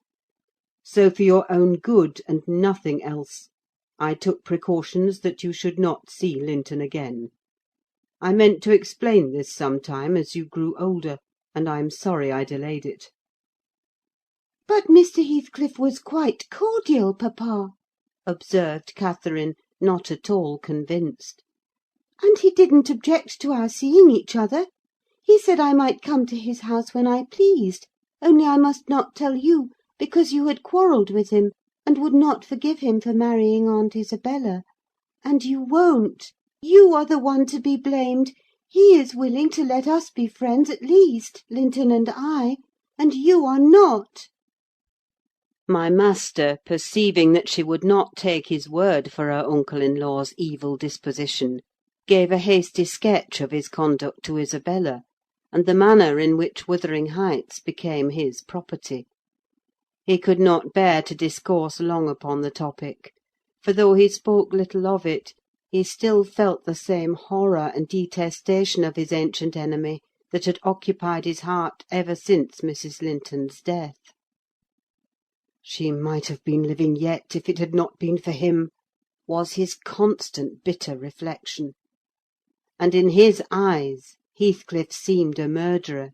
So, for your own good, and nothing else, I took precautions that you should not see Linton again. I meant to explain this some time as you grew older, and I am sorry I delayed it." "But Mr. Heathcliff was quite cordial, papa," observed Catherine, not at all convinced. "And he didn't object to our seeing each other. He said I might come to his house when I pleased, only I must not tell you, because you had quarrelled with him, and would not forgive him for marrying Aunt Isabella. And you won't. You are the one to be blamed. He is willing to let us be friends, at least, Linton and I, and you are not." My master, perceiving that she would not take his word for her uncle-in-law's evil disposition, gave a hasty sketch of his conduct to Isabella, and the manner in which Wuthering Heights became his property. He could not bear to discourse long upon the topic, for though he spoke little of it, he still felt the same horror and detestation of his ancient enemy that had occupied his heart ever since Mrs. Linton's death. "She might have been living yet, if it had not been for him," was his constant bitter reflection. And in his eyes Heathcliff seemed a murderer.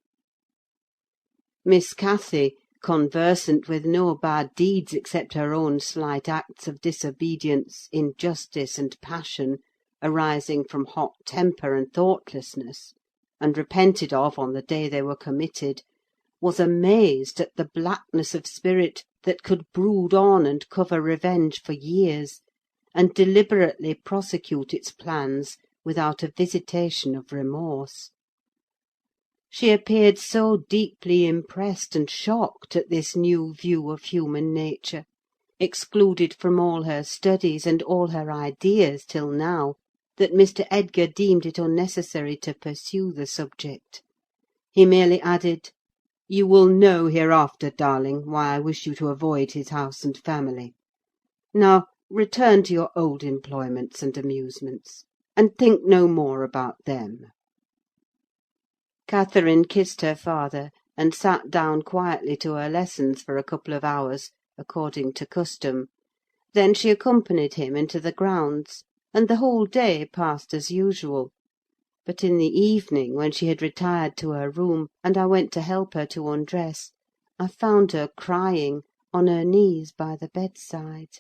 Miss Cathy, conversant with no bad deeds except her own slight acts of disobedience, injustice, and passion, arising from hot temper and thoughtlessness, and repented of on the day they were committed, was amazed at the blackness of spirit that could brood on and cover revenge for years, and deliberately prosecute its plans without a visitation of remorse. She appeared so deeply impressed and shocked at this new view of human nature, excluded from all her studies and all her ideas till now, that Mr. Edgar deemed it unnecessary to pursue the subject. He merely added, "You will know hereafter, darling, why I wish you to avoid his house and family. Now return to your old employments and amusements, and think no more about them." Catherine kissed her father, and sat down quietly to her lessons for a couple of hours, according to custom. Then she accompanied him into the grounds, and the whole day passed as usual. But in the evening, when she had retired to her room, and I went to help her to undress, I found her crying, on her knees by the bedside.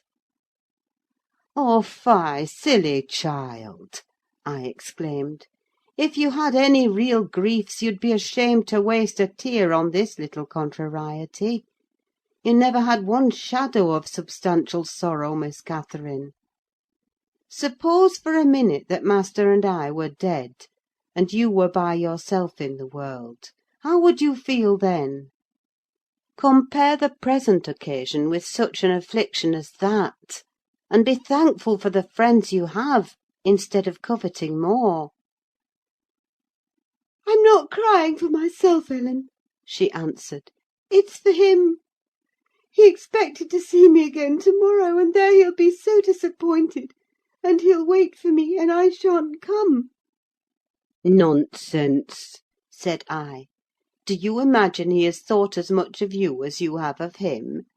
"Oh, fie, silly child!" I exclaimed. "If you had any real griefs, you'd be ashamed to waste a tear on this little contrariety. You never had one shadow of substantial sorrow, Miss Catherine. Suppose for a minute that master and I were dead, and you were by yourself in the world, how would you feel then? Compare the present occasion with such an affliction as that, and be thankful for the friends you have, instead of coveting more." "I'm not crying for myself, Ellen," she answered. "It's for him. He expected to see me again to-morrow, and there he'll be so disappointed, and he'll wait for me, and I shan't come." "Nonsense!" said I. Do you imagine he has thought as much of you as you have of him?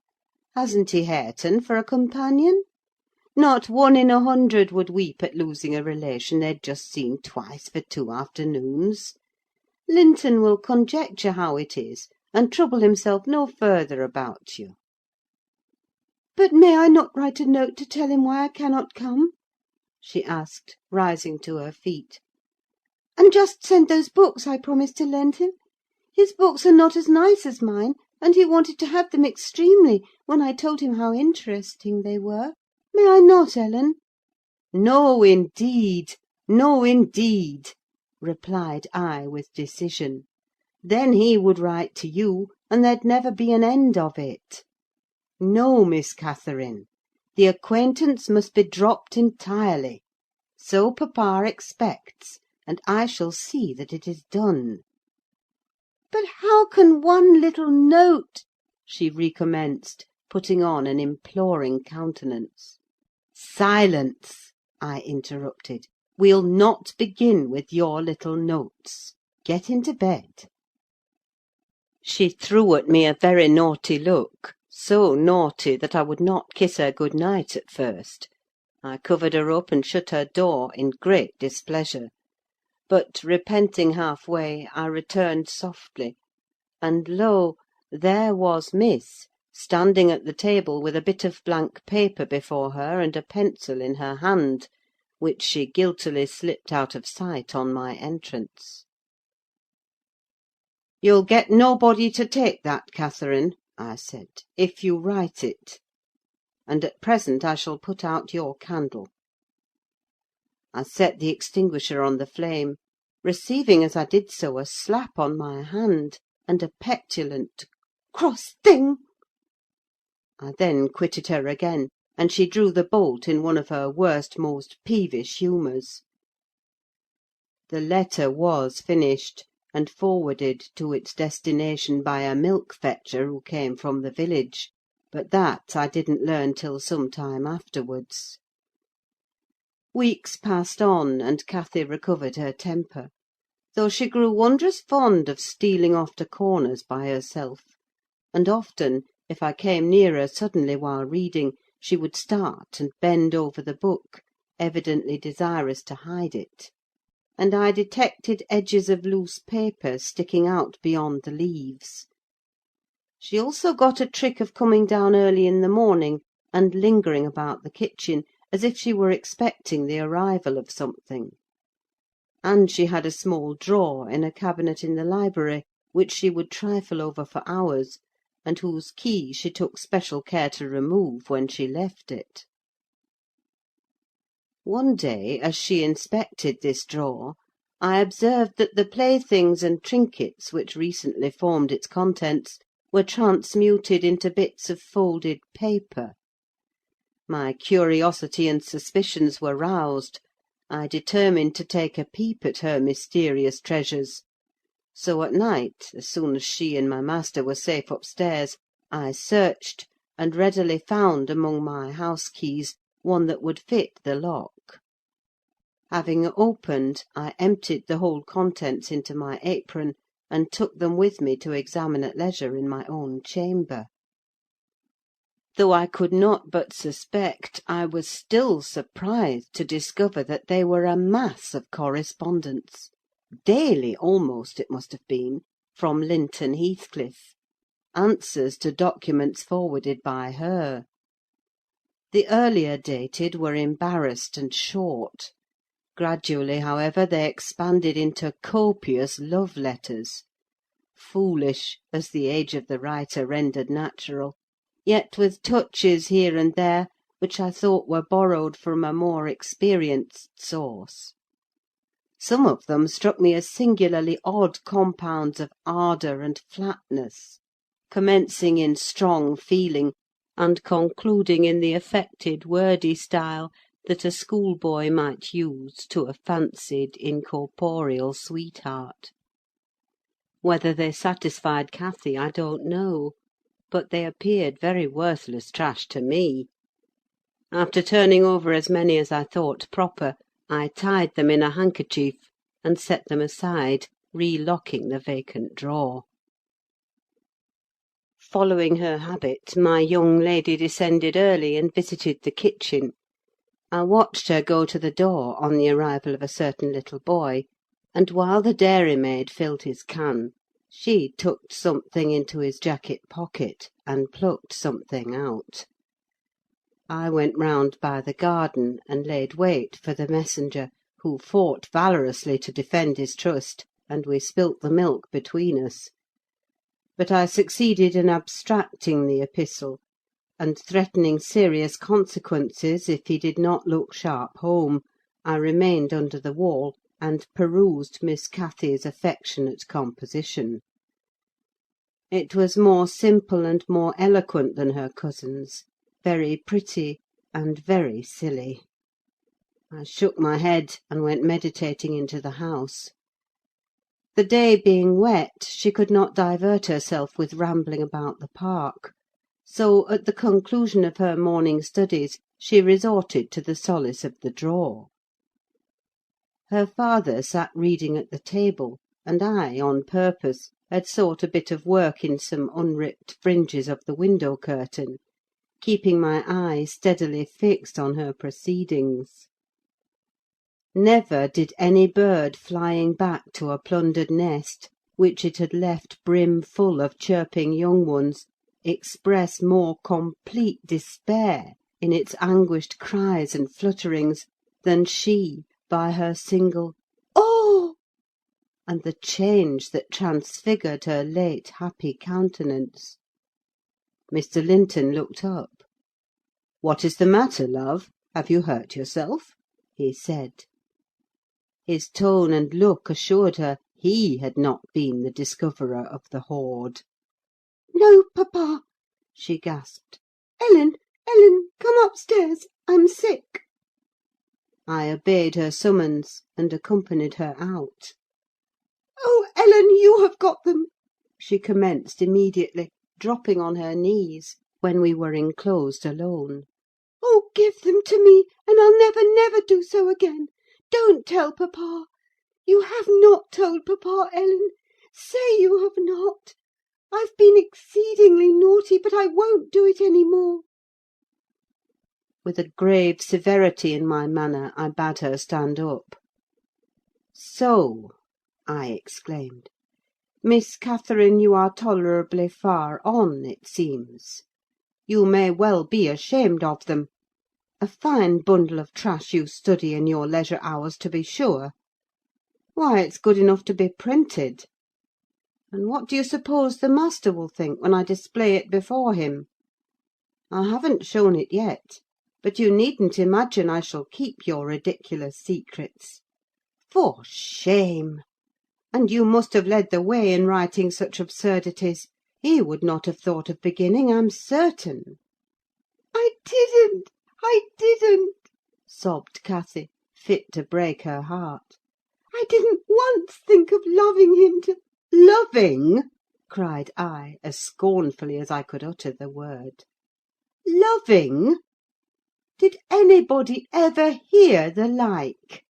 Hasn't he Hareton for a companion? Not 1 in 100 would weep at losing a relation they'd just seen twice for 2 afternoons. Linton will conjecture how it is, and trouble himself no further about you." "But may I not write a note to tell him why I cannot come?" she asked, rising to her feet. "And just send those books I promised to lend him? His books are not as nice as mine, and he wanted to have them extremely, when I told him how interesting they were. May I not, Ellen?" "No, indeed! No, indeed!" replied I, with decision. "Then he would write to you, and there'd never be an end of it. No, Miss Catherine, the acquaintance must be dropped entirely. So papa expects, and I shall see that it is done." "But how can one little note—" she recommenced, putting on an imploring countenance. "Silence!" I interrupted. "We'll not begin with your little notes. Get into bed." She threw at me a very naughty look, so naughty that I would not kiss her good night at first. I covered her up and shut her door, in great displeasure; but, repenting half-way, I returned softly, and lo! there was Miss, standing at the table with a bit of blank paper before her and a pencil in her hand, which she guiltily slipped out of sight on my entrance. "You'll get nobody to take that, Catherine," I said, "if you write it. And at present I shall put out your candle." I set the extinguisher on the flame, receiving as I did so a slap on my hand, and a petulant "Cross thing!" I then quitted her again, and she drew the bolt in one of her worst, most peevish humours. The letter was finished, and forwarded to its destination by a milk–fetcher who came from the village; but that I didn't learn till some time afterwards. Weeks passed on, and Cathy recovered her temper, though she grew wondrous fond of stealing off to corners by herself; and often, if I came near her suddenly while reading, she would start and bend over the book, evidently desirous to hide it; and I detected edges of loose paper sticking out beyond the leaves. She also got a trick of coming down early in the morning, and lingering about the kitchen, as if she were expecting the arrival of something; and she had a small drawer in a cabinet in the library, which she would trifle over for hours, and whose key she took special care to remove when she left it. One day, as she inspected this drawer, I observed that the playthings and trinkets which recently formed its contents were transmuted into bits of folded paper. My curiosity and suspicions were roused. I determined to take a peep at her mysterious treasures; so at night, as soon as she and my master were safe upstairs, I searched, and readily found among my house keys one that would fit the lock. Having opened, I emptied the whole contents into my apron, and took them with me to examine at leisure in my own chamber. Though I could not but suspect, I was still surprised to discover that they were a mass of correspondence, daily almost it must have been, from Linton Heathcliff; answers to documents forwarded by her. The earlier dated were embarrassed and short. Gradually, however, they expanded into copious love–letters; foolish, as the age of the writer rendered natural, yet with touches here and there which I thought were borrowed from a more experienced source. Some of them struck me as singularly odd compounds of ardour and flatness, commencing in strong feeling, and concluding in the affected wordy style that a schoolboy might use to a fancied incorporeal sweetheart. Whether they satisfied Cathy I don't know, but they appeared very worthless trash to me. After turning over as many as I thought proper, I tied them in a handkerchief, and set them aside, re–locking the vacant drawer. Following her habit, my young lady descended early and visited the kitchen. I watched her go to the door on the arrival of a certain little boy, and while the dairymaid filled his can, she tucked something into his jacket pocket and plucked something out. I went round by the garden and laid wait for the messenger, who fought valorously to defend his trust, and we spilt the milk between us. But I succeeded in abstracting the epistle, and threatening serious consequences if he did not look sharp home, I remained under the wall and perused Miss Cathy's affectionate composition. It was more simple and more eloquent than her cousin's, very pretty and very silly. I shook my head and went meditating into the house. The day being wet, she could not divert herself with rambling about the park; so, at the conclusion of her morning studies, she resorted to the solace of the drawer. Her father sat reading at the table, and I, on purpose, had sought a bit of work in some unripped fringes of the window curtain, keeping my eye steadily fixed on her proceedings. Never did any bird flying back to a plundered nest, which it had left brim-full of chirping young ones, express more complete despair in its anguished cries and flutterings than she by her single "Oh!" and the change that transfigured her late happy countenance. Mr. Linton looked up. "What is the matter, love? Have you hurt yourself?" he said. His tone and look assured her he had not been the discoverer of the hoard. "No, papa," she gasped. Ellen, come upstairs. I'm sick." I obeyed her summons, and accompanied her out. "Oh, Ellen, you have got them!" She commenced immediately, dropping on her knees when we were enclosed alone. "Oh, give them to me, and I'll never, never do so again. Don't tell papa. You have not told papa, Ellen. Say you have not. I've been exceedingly naughty, but I won't do it any more." With a grave severity in my manner, I bade her stand up. "So," I exclaimed, "Miss Catherine, you are tolerably far on, it seems. You may well be ashamed of them. A fine bundle of trash you study in your leisure hours, to be sure. Why, it's good enough to be printed. And what do you suppose the master will think when I display it before him? I haven't shown it yet, but you needn't imagine I shall keep your ridiculous secrets. For shame! And you must have led the way in writing such absurdities. He would not have thought of beginning, I'm certain." I didn't," sobbed Cathy, fit to break her heart. "I didn't once think of loving him to—" "Loving!" cried I, as scornfully as I could utter the word. "Loving! Did anybody ever hear the like?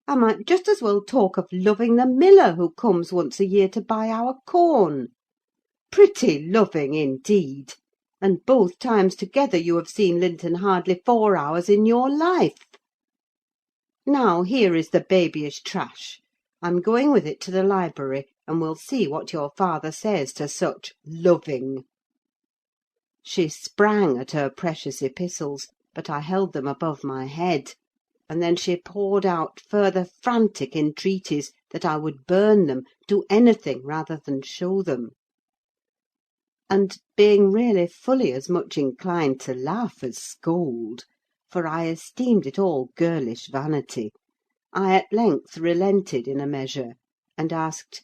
I might just as well talk of loving the miller who comes once a year to buy our corn. Pretty loving, indeed! And both times together you have seen Linton hardly 4 hours in your life. Now, here is the babyish trash. I'm going with it to the library, and we'll see what your father says to such loving." She sprang at her precious epistles, but I held them above my head, and then she poured out further frantic entreaties that I would burn them, do anything rather than show them. And being really fully as much inclined to laugh as scold, for I esteemed it all girlish vanity, I at length relented in a measure, and asked,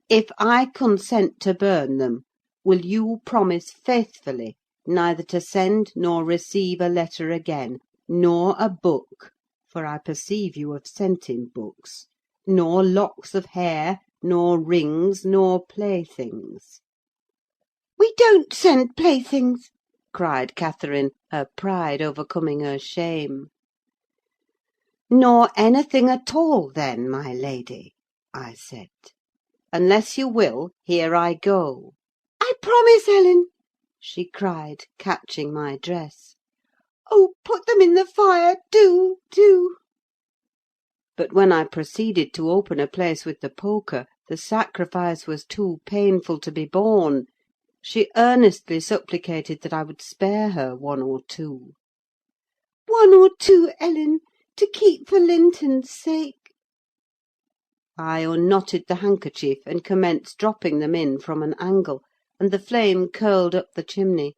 "If I consent to burn them, will you promise faithfully neither to send nor receive a letter again, nor a book, for I perceive you have sent him books, nor locks of hair, nor rings, nor playthings?" "We don't send playthings," cried Catherine, her pride overcoming her shame. "Nor anything at all, then, my lady," I said. "Unless you will, here I go." "I promise, Ellen," she cried, catching my dress. "Oh, put them in the fire, do, do!" But when I proceeded to open a place with the poker, the sacrifice was too painful to be borne. She earnestly supplicated that I would spare her one or two. "1 or 2, Ellen, to keep for Linton's sake." I unknotted the handkerchief, and commenced dropping them in from an angle, and the flame curled up the chimney.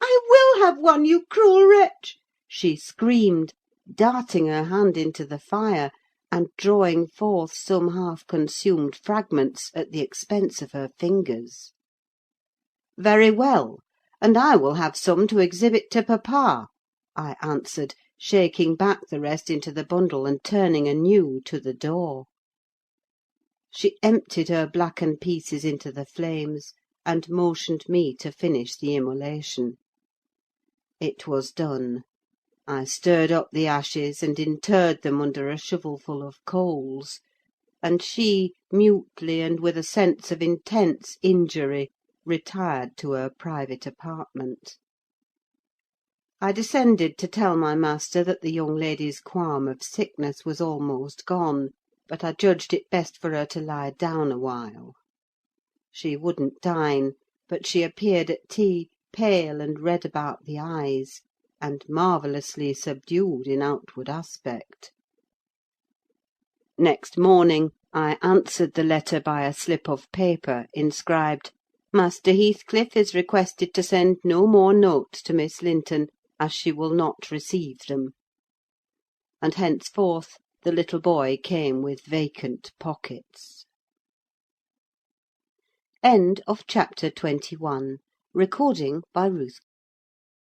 "I will have 1, you cruel wretch!" she screamed, darting her hand into the fire, and drawing forth some half-consumed fragments at the expense of her fingers. "Very well, and I will have some to exhibit to papa," I answered, shaking back the rest into the bundle, and turning anew to the door. She emptied her blackened pieces into the flames, and motioned me to finish the immolation. It was done. I stirred up the ashes, and interred them under a shovelful of coals; and she, mutely, and with a sense of intense injury, retired to her private apartment. I descended to tell my master that the young lady's qualm of sickness was almost gone, but I judged it best for her to lie down a while. She wouldn't dine, but she appeared at tea, pale and red about the eyes, and marvellously subdued in outward aspect. Next morning I answered the letter by a slip of paper inscribed, "Master Heathcliff is requested to send no more notes to Miss Linton, as she will not receive them." And henceforth the little boy came with vacant pockets. Chapter 22. Recording by Ruth